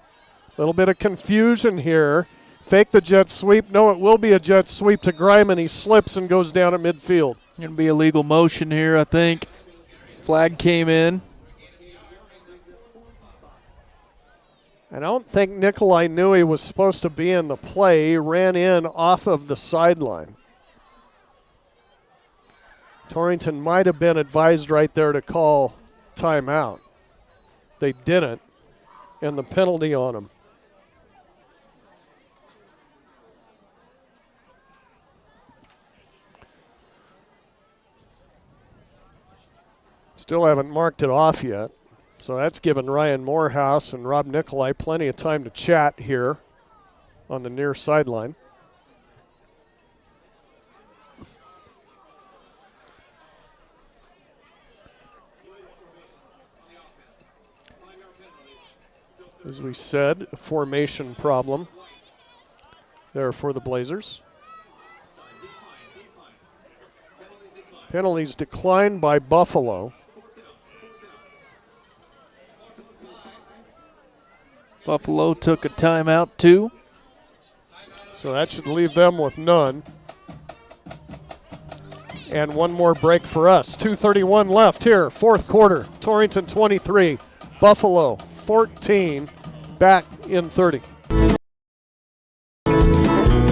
Speaker 1: A little bit of confusion here. Fake the jet sweep. No, it will be a jet sweep to Greiman. He slips and goes down at midfield.
Speaker 2: Going to be a legal motion here, I think. Flag came in.
Speaker 1: I don't think Nikolai knew he was supposed to be in the play. He ran in off of the sideline. Torrington might have been advised right there to call timeout. They didn't, and the penalty on him. Still haven't marked it off yet. So that's given Ryan Morehouse and Rob Nikolai plenty of time to chat here on the near sideline. As we said, a formation problem there for the Blazers. Penalties declined by Buffalo.
Speaker 2: Buffalo took a timeout too.
Speaker 1: So that should leave them with none. And one more break for us. 2:31 left here, 4th quarter. Torrington 23, Buffalo 14, back in 30.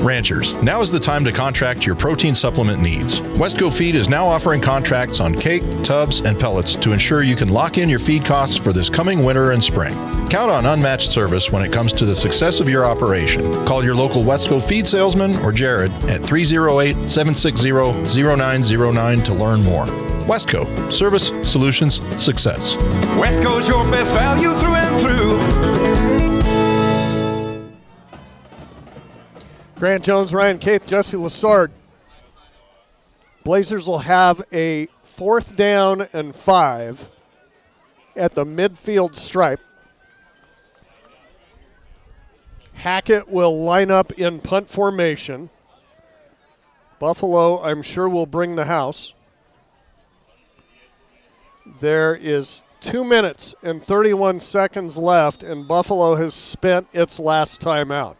Speaker 3: Ranchers, now is the time to contract your protein supplement needs. Westco Feed is now offering contracts on cake, tubs, and pellets to ensure you can lock in your feed costs for this coming winter and spring. Count on unmatched service when it comes to the success of your operation. Call your local Westco Feed salesman or Jared at 308-760-0909 to learn more. Westco, service, solutions, success.
Speaker 21: Westco's your best value through and through.
Speaker 1: Grant Jones, Ryan Caith, Jesse Lassard. Blazers will have a 4th down and 5 at the midfield stripe. Hackett will line up in punt formation. Buffalo, I'm sure, will bring the house. There is 2 minutes and 31 seconds left, and Buffalo has spent its last timeout.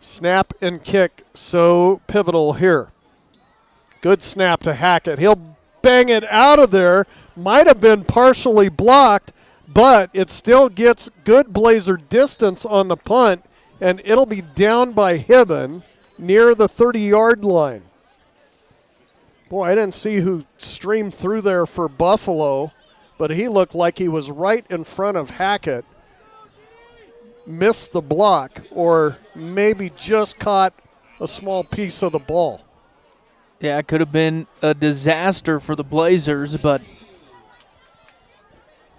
Speaker 1: Snap and kick, so pivotal here. Good snap to Hackett. He'll bang it out of there. Might have been partially blocked, but it still gets good Blazer distance on the punt, and it'll be down by Hibben near the 30-yard line. Boy, I didn't see who streamed through there for Buffalo, but he looked like he was right in front of Hackett missed the block or maybe just caught a small piece of the ball.
Speaker 2: Yeah, it could have been a disaster for the Blazers, but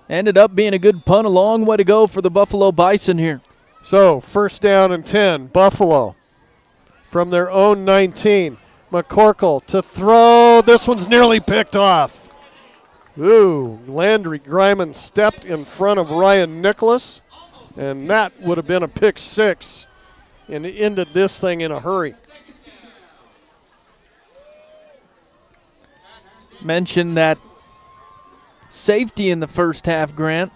Speaker 2: ended up being a good punt. A long way to go for the Buffalo Bison here.
Speaker 1: So, first down and 10, Buffalo from their own 19. McCorkle to throw. This one's nearly picked off. Ooh, Landry Griman stepped in front of Ryan Nicholas, and that would have been a pick six, and it ended this thing in a hurry.
Speaker 2: Mentioned that safety in the first half, Grant,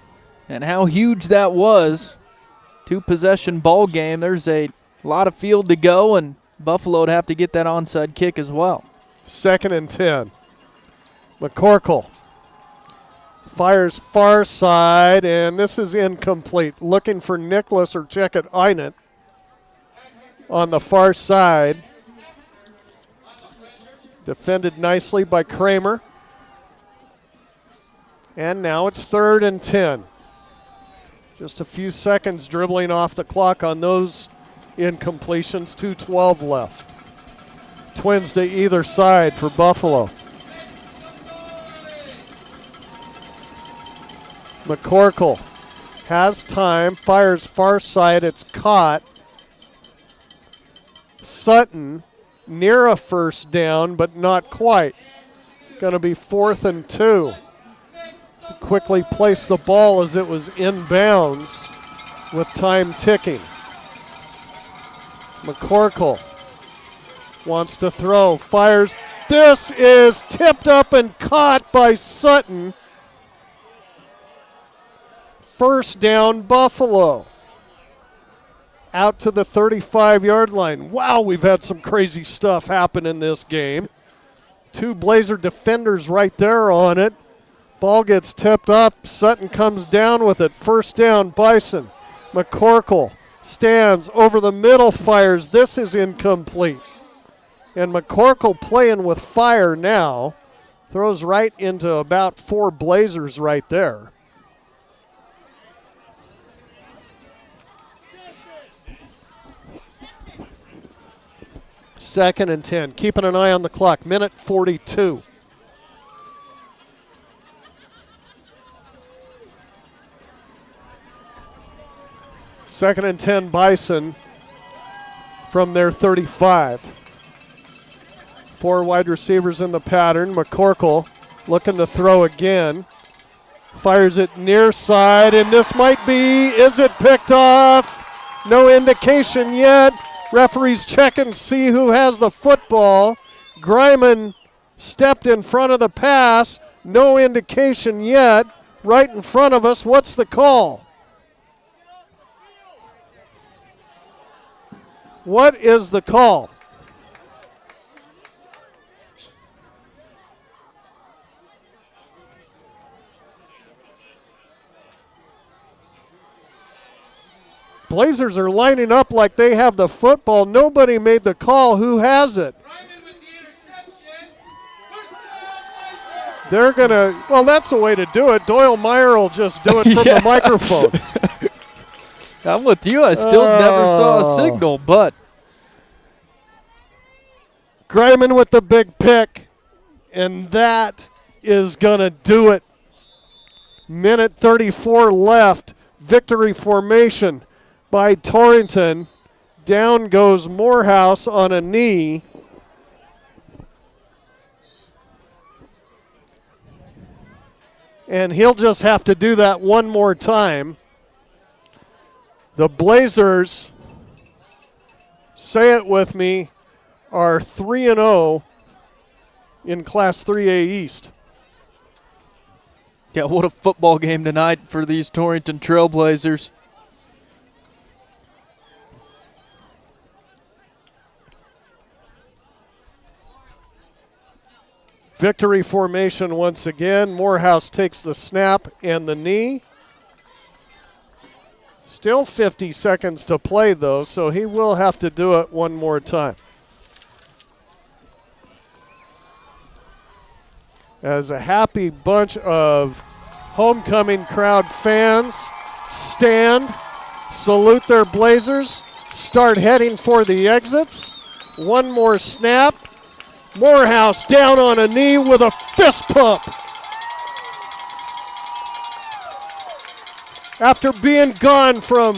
Speaker 2: and how huge that was. 2-possession ball game. There's a lot of field to go, and Buffalo would have to get that onside kick as well.
Speaker 1: 2nd and 10. McCorkle fires far side, and this is incomplete. Looking for Nicholas or check it Einert on the far side. Defended nicely by Kramer. And now it's 3rd and 10. Just a few seconds dribbling off the clock on those incompletions. 2:12 left. Twins to either side for Buffalo. McCorkle has time, fires far side, it's caught. Sutton near a first down, but not quite. Going to be 4th and 2. Quickly placed the ball as it was inbounds with time ticking. McCorkle wants to throw, fires. This is tipped up and caught by Sutton. First down, Buffalo. Out to the 35-yard line. Wow, we've had some crazy stuff happen in this game. 2 Blazer defenders right there on it. Ball gets tipped up. Sutton comes down with it. First down, Bison. McCorkle stands over the middle, fires. This is incomplete. And McCorkle playing with fire now. Throws right into about 4 Blazers right there. Second and 10. Keeping an eye on the clock. Minute 42. Second and 10, Bison from their 35. 4 wide receivers in the pattern. McCorkle looking to throw again. Fires it near side, and this might be, is it picked off? No indication yet. Referees check and see who has the football. Griman stepped in front of the pass. No indication yet. Right in front of us, what's the call? What is the call? Blazers are lining up like they have the football. Nobody made the call. Who has it? They're going to, well, that's the way to do it. Doyle Meyer will just do it from the microphone.
Speaker 2: I'm with you. I still never saw a signal, but.
Speaker 1: Griman with the big pick, and that is going to do it. Minute 34 left. Victory formation by Torrington. Down goes Morehouse on a knee. And he'll just have to do that one more time. The Blazers, say it with me, are 3-0 in Class 3A East.
Speaker 2: Yeah, what a football game tonight for these Torrington Trailblazers.
Speaker 1: Victory formation once again. Morehouse takes the snap and the knee. Still 50 seconds to play, though, so he will have to do it one more time. As a happy bunch of homecoming crowd fans stand salute their Blazers, start heading for the exits. One more snap. Morehouse down on a knee with a fist pump. After being gone from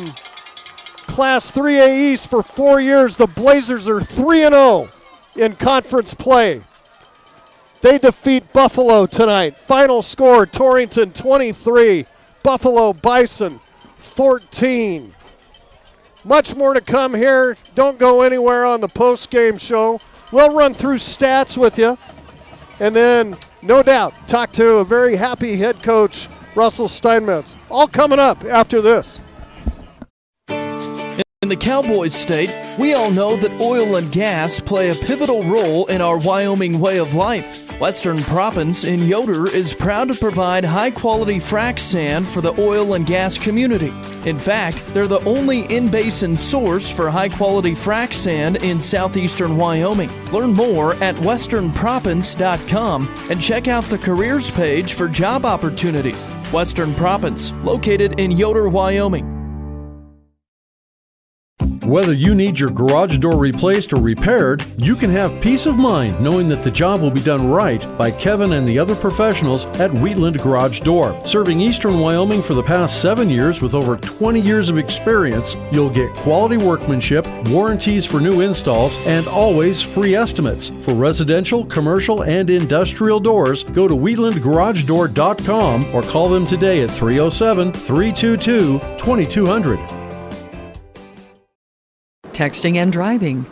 Speaker 1: Class 3A East for 4 years, the Blazers are 3-0 in conference play. They defeat Buffalo tonight. Final score, Torrington 23, Buffalo Bison 14. Much more to come here. Don't go anywhere on the post-game show. We'll run through stats with you. And then, no doubt, talk to a very happy head coach, Russell Steinmetz. All coming up after this.
Speaker 2: In the Cowboys state, we all know that oil and gas play a pivotal role in our Wyoming way of life. Western Proppants in Yoder is proud to provide high-quality frac sand for the oil and gas community. In fact, they're the only in-basin source for high-quality frac sand in southeastern Wyoming. Learn more at westernproppants.com and check out the careers page for job opportunities. Western Proppants, located in Yoder, Wyoming.
Speaker 13: Whether you need your garage door replaced or repaired, you can have peace of mind knowing that the job will be done right by Kevin and the other professionals at Wheatland Garage Door. Serving eastern Wyoming for the past 7 years with over 20 years of experience, you'll get quality workmanship, warranties for new installs, and always free estimates. For residential, commercial, and industrial doors, go to wheatlandgaragedoor.com or call them today at 307-322-2200.
Speaker 5: Texting and driving.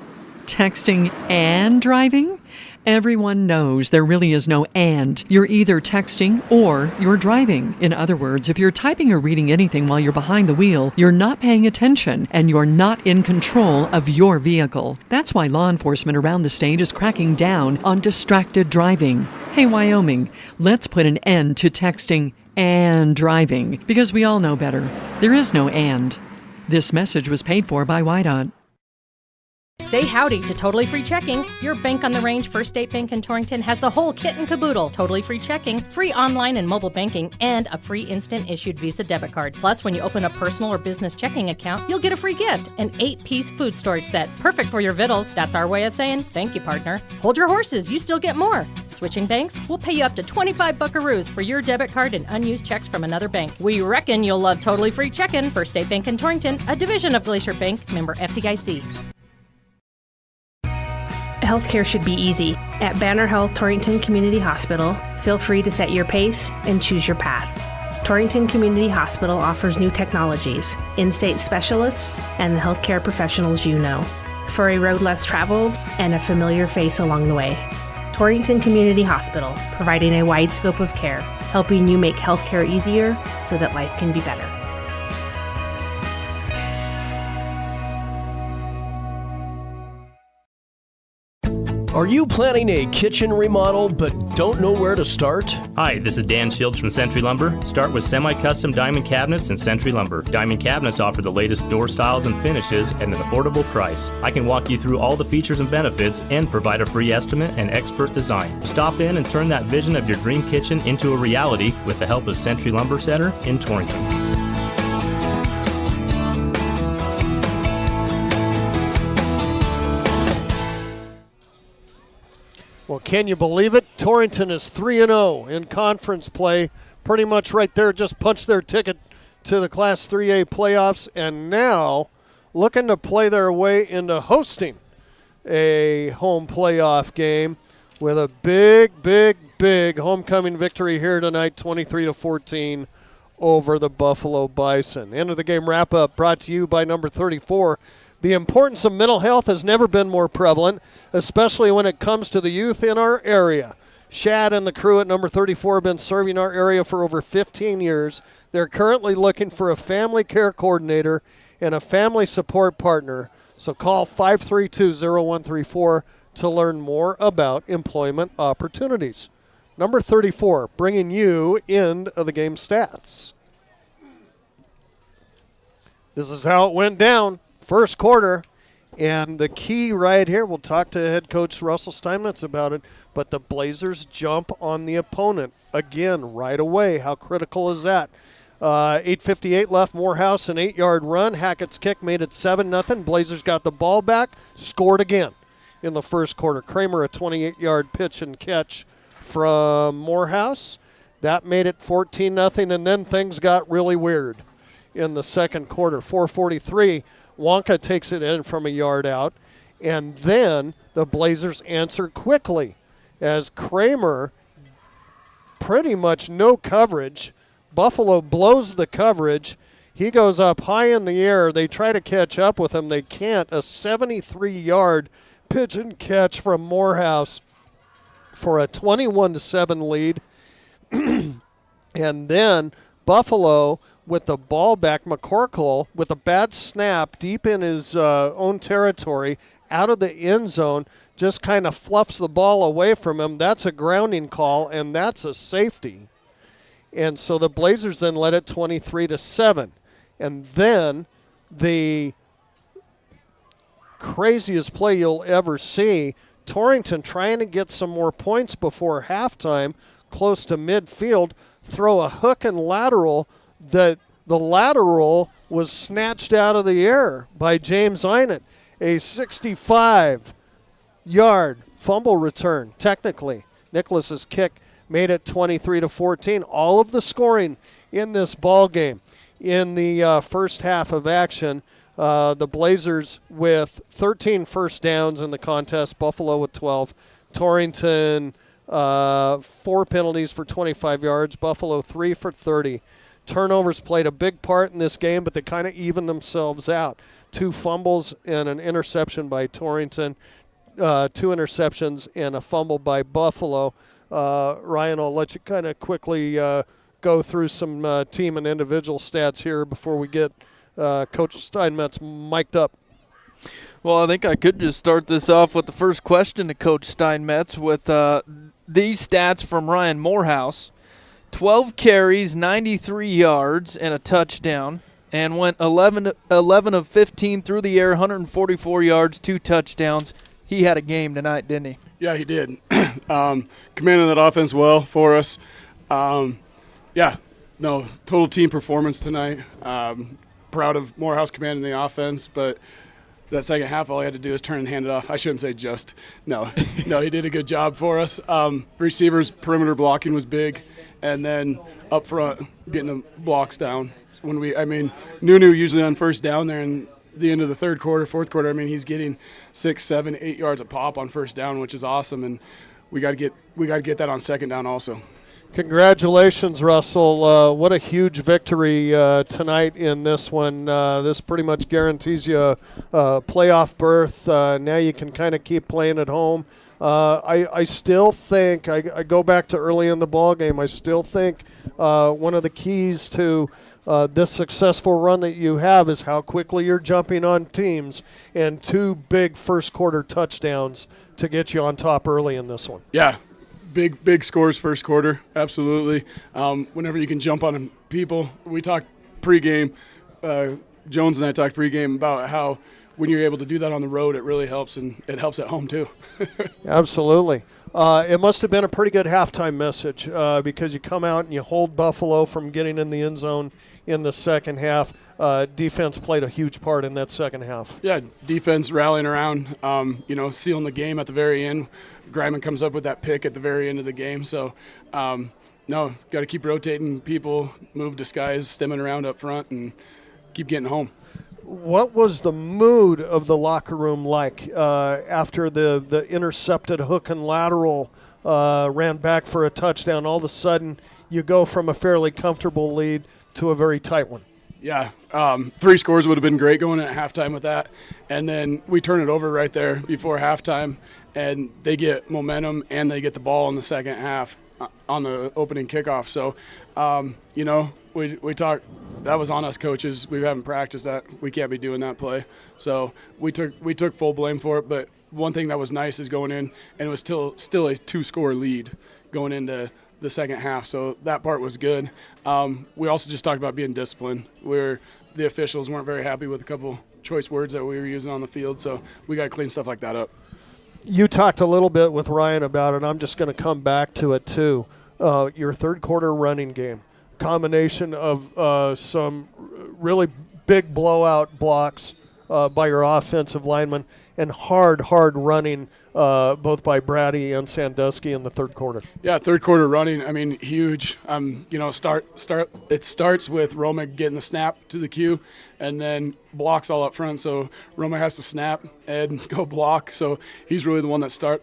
Speaker 5: Texting and driving? Everyone knows there really is no and. You're either texting or you're driving. In other words, if you're typing or reading anything while you're behind the wheel, you're not paying attention and you're not in control of your vehicle. That's why law enforcement around the state is cracking down on distracted driving. Hey, Wyoming, let's put an end to texting and driving because we all know better. There is no and. This message was paid for by WYDOT.
Speaker 6: Say howdy to Totally Free Checking. Your bank on the range, First State Bank in Torrington, has the whole kit and caboodle. Totally free checking, free online and mobile banking, and a free instant issued Visa debit card. Plus, when you open a personal or business checking account, you'll get a free gift, an 8-piece food storage set. Perfect for your vittles. That's our way of saying, thank you, partner. Hold your horses, you still get more. Switching banks? We'll pay you up to 25 buckaroos for your debit card and unused checks from another bank. We reckon you'll love Totally Free Checking. First State Bank in Torrington, a division of Glacier Bank, member FDIC.
Speaker 23: Healthcare should be easy. At Banner Health Torrington Community Hospital, feel free to set your pace and choose your path. Torrington Community Hospital offers new technologies, in-state specialists, and the healthcare professionals you know, for a road less traveled and a familiar face along the way. Torrington Community Hospital, providing a wide scope of care, helping you make healthcare easier so that life can be better.
Speaker 8: Are you planning a kitchen remodel but don't know where to start?
Speaker 24: Hi, this is Dan Shields from Century Lumber. Start with semi-custom diamond cabinets and Century Lumber. Diamond cabinets offer the latest door styles and finishes at an affordable price. I can walk you through all the features and benefits and provide a free estimate and expert design. Stop in and turn that vision of your dream kitchen into a reality with the help of Century Lumber Center in Torrington.
Speaker 1: Well, can you believe it? Torrington is 3-0 in conference play. Pretty much right there, just punched their ticket to the Class 3A playoffs, and now looking to play their way into hosting a home playoff game with a big homecoming victory here tonight, 23-14 over the Buffalo Bison. End of the game wrap-up brought to you by number 34. The importance of mental health has never been more prevalent, especially when it comes to the youth in our area. Shad and the crew at number 34 have been serving our area for over 15 years. They're currently looking for a family care coordinator and a family support partner. So call 532-0134 to learn more about employment opportunities. Number 34, bringing you end of the game stats. This is how it went down. First quarter, and the key right here, we'll talk to head coach Russell Steinmetz about it, but the Blazers jump on the opponent again right away. How critical is that? 8:58 left. Morehouse, an 8-yard run. Hackett's kick made it 7-0. Blazers got the ball back, scored again in the first quarter. Kramer, a 28-yard pitch and catch from Morehouse. That made it 14-0, and then things got really weird in the second quarter. 4:43, Wonka takes it in from a yard out, and then the Blazers answered quickly as Kramer, pretty much no coverage. Buffalo blows the coverage. He goes up high in the air. They try to catch up with him. They can't. A 73-yard pitch and catch from Morehouse for a 21-7 lead. And then Buffalo with the ball back, McCorkle with a bad snap deep in his own territory out of the end zone, just kind of fluffs the ball away from him. That's a grounding call, and that's a safety. And so the Blazers then led it 23-7. And then the craziest play you'll ever see, Torrington trying to get some more points before halftime, close to midfield, throw a hook and lateral that the lateral was snatched out of the air by James Einert. A 65-yard fumble return, technically. Nicholas's kick made it 23-14. All of the scoring in this ball game in the first half of action. The Blazers with 13 first downs in the contest, Buffalo with 12. Torrington, 4 penalties for 25 yards, Buffalo 3 for 30. Turnovers played a big part in this game, but they kind of evened themselves out. 2 fumbles and an interception by Torrington, 2 interceptions and a fumble by Buffalo. Ryan, I'll let you kind of quickly go through some team and individual stats here before we get Coach Steinmetz mic'd up.
Speaker 2: Well, I think I could just start this off with the first question to Coach Steinmetz with these stats from Ryan Morehouse. 12 carries, 93 yards, and a touchdown, and went 11 of 15 through the air, 144 yards, 2 touchdowns. He had a game tonight, didn't he?
Speaker 4: Yeah, he did. Commanding that offense well for us. Total team performance tonight. Proud of Morehouse commanding the offense, but that second half, all he had to do is turn and hand it off. I shouldn't say just. No, he did a good job for us. Receivers, perimeter blocking was big, and then up front, getting the blocks down. Nunu usually on first down there in the end of the third quarter, fourth quarter, he's getting 6, 7, 8 yards a pop on first down, which is awesome, and we got to get that on second down also.
Speaker 1: Congratulations, Russell. What a huge victory tonight in this one. This pretty much guarantees you a playoff berth. Now you can kind of keep playing at home. I still think, I go back to early in the ball game, I still think one of the keys to this successful run that you have is how quickly you're jumping on teams, and 2 big first quarter touchdowns to get you on top early in this one.
Speaker 4: Yeah. Big scores first quarter, absolutely. Whenever you can jump on people, we talked pregame. Jones and I talked pregame about how when you're able to do that on the road, it really helps, and it helps at home too.
Speaker 1: Absolutely. It must have been a pretty good halftime message because you come out and you hold Buffalo from getting in the end zone in the second half. Defense played a huge part in that second half.
Speaker 4: Yeah, defense rallying around, sealing the game at the very end. Griman comes up with that pick at the very end of the game. So, got to keep rotating people, move disguise, stemming around up front, and keep getting home.
Speaker 1: What was the mood of the locker room like after the intercepted hook and lateral ran back for a touchdown? All of a sudden, you go from a fairly comfortable lead to a very tight one.
Speaker 4: Yeah, 3 scores would have been great going at halftime with that. And then we turn it over right there before halftime, and they get momentum and they get the ball in the second half on the opening kickoff. So, we talked, that was on us coaches. We haven't practiced that. We can't be doing that play. So we took full blame for it. But one thing that was nice is going in, and it was still a 2-score lead going into the second half. So that part was good. We also just talked about being disciplined, where the officials weren't very happy with a couple choice words that we were using on the field. So we got to clean stuff like that up.
Speaker 1: You talked a little bit with Ryan about it. I'm just going to come back to it too. Your third quarter running game. combination of some really big blowout blocks by your offensive linemen and hard running both by Brady and Sandusky in the third quarter.
Speaker 4: Yeah, third quarter running, I mean, huge. It starts with Roma getting the snap to the queue and then blocks all up front. So Roma has to snap and go block. So he's really the one that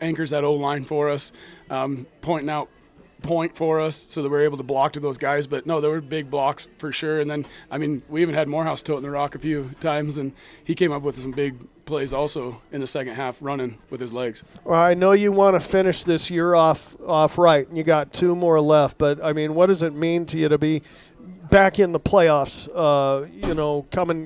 Speaker 4: anchors that O-line for us, pointing out point for us so that we're able to block to those guys. But no, there were big blocks for sure. And then, I mean, we even had Morehouse toting the rock a few times, and he came up with some big plays also in the second half running with his legs.
Speaker 1: Well, I know you want to finish this year off right, and you got 2 more left. But, I mean, what does it mean to you to be back in the playoffs,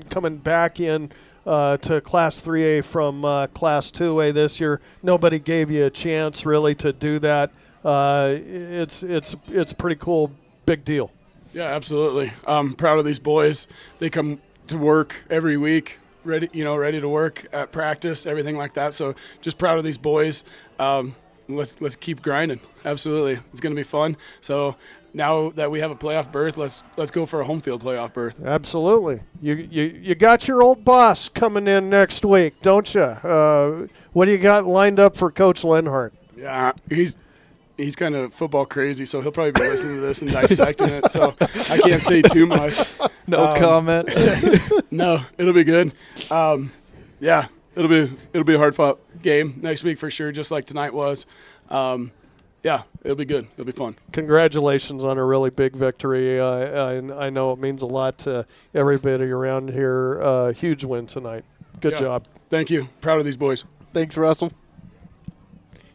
Speaker 1: coming back in to Class 3A from Class 2A this year? Nobody gave you a chance really to do that. It's pretty cool, big deal.
Speaker 4: Yeah, absolutely. I'm proud of these boys. They come to work every week, ready to work at practice, everything like that. So just proud of these boys. Let's keep grinding. Absolutely, it's going to be fun. So now that we have a playoff berth, let's go for a home field playoff berth.
Speaker 1: Absolutely. You got your old boss coming in next week, don't you? What do you got lined up for Coach Lenhart?
Speaker 4: Yeah, he's kind of football crazy, so he'll probably be listening to this and dissecting it. So I can't say too much.
Speaker 2: No comment.
Speaker 4: No, it'll be good. Yeah, it'll be a hard-fought game next week for sure, just like tonight was. Yeah, it'll be good. It'll be fun.
Speaker 1: Congratulations on a really big victory. I know it means a lot to everybody around here. Huge win tonight. Good job.
Speaker 4: Thank you. Proud of these boys.
Speaker 2: Thanks, Russell.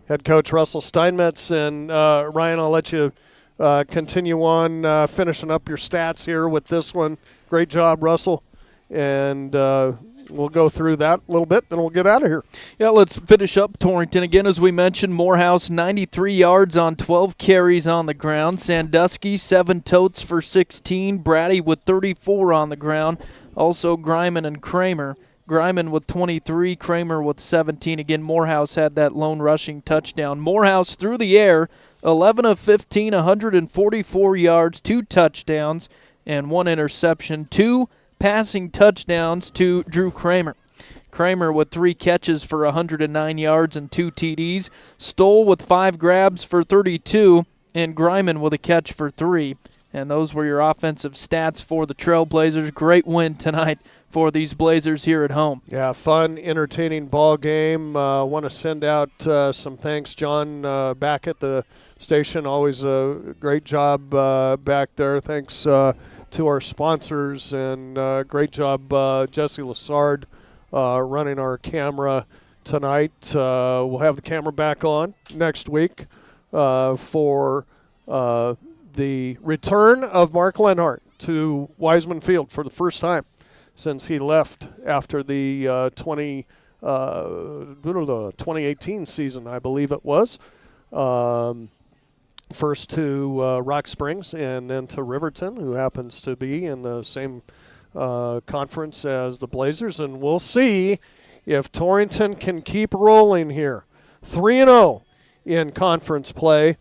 Speaker 1: Head coach Russell Steinmetz. And Ryan, I'll let you continue on finishing up your stats here with this one. Great job, Russell. And we'll go through that a little bit, then we'll get out of here.
Speaker 2: Yeah, let's finish up Torrington. Again, as we mentioned, Morehouse, 93 yards on 12 carries on the ground. Sandusky, 7 totes for 16. Brady with 34 on the ground. Also Griman and Kramer. Griman with 23, Kramer with 17. Again, Morehouse had that lone rushing touchdown. Morehouse through the air, 11 of 15, 144 yards, 2 touchdowns, and 1 interception. 2 passing touchdowns to Drew Kramer. Kramer with 3 catches for 109 yards and 2 TDs. Stoll with 5 grabs for 32, and Griman with a catch for 3. And those were your offensive stats for the Trailblazers. Great win tonight for these Blazers here at home.
Speaker 1: Yeah, fun, entertaining ball game. Want to send out some thanks, John, back at the station. Always a great job back there. Thanks to our sponsors, and great job, Jesse Lassard, running our camera tonight. We'll have the camera back on next week for the return of Mark Lenhart to Wiseman Field for the first time since he left after the 2018 season, I believe it was. First to Rock Springs and then to Riverton, who happens to be in the same conference as the Blazers. And we'll see if Torrington can keep rolling here. 3-0 in conference play.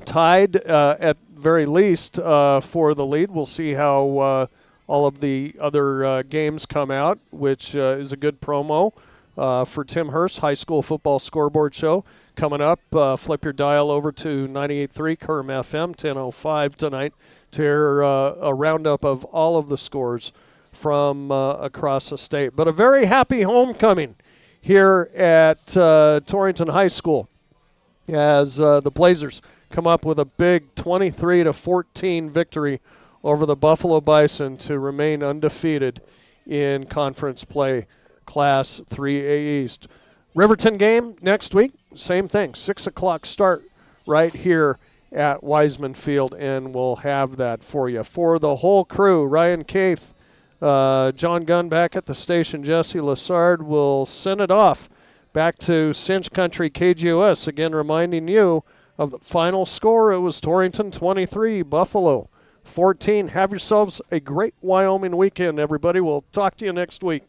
Speaker 1: Tied at very least for the lead. We'll see how all of the other games come out, which is a good promo for Tim Hurst, High School Football Scoreboard Show. Coming up, flip your dial over to 98.3 Kerm FM, 10:05 tonight to hear a roundup of all of the scores from across the state. But a very happy homecoming here at Torrington High School as the Blazers come up with a big 23-14 victory over the Buffalo Bison to remain undefeated in conference play, Class 3A East. Riverton game next week, same thing, 6 o'clock start right here at Wiseman Field, and we'll have that for you. For the whole crew, Ryan Caith, John Gunn back at the station, Jesse Lassard will send it off back to Cinch Country KGOS, again reminding you of the final score. It was Torrington 23, Buffalo 14. Have yourselves a great Wyoming weekend, everybody. We'll talk to you next week.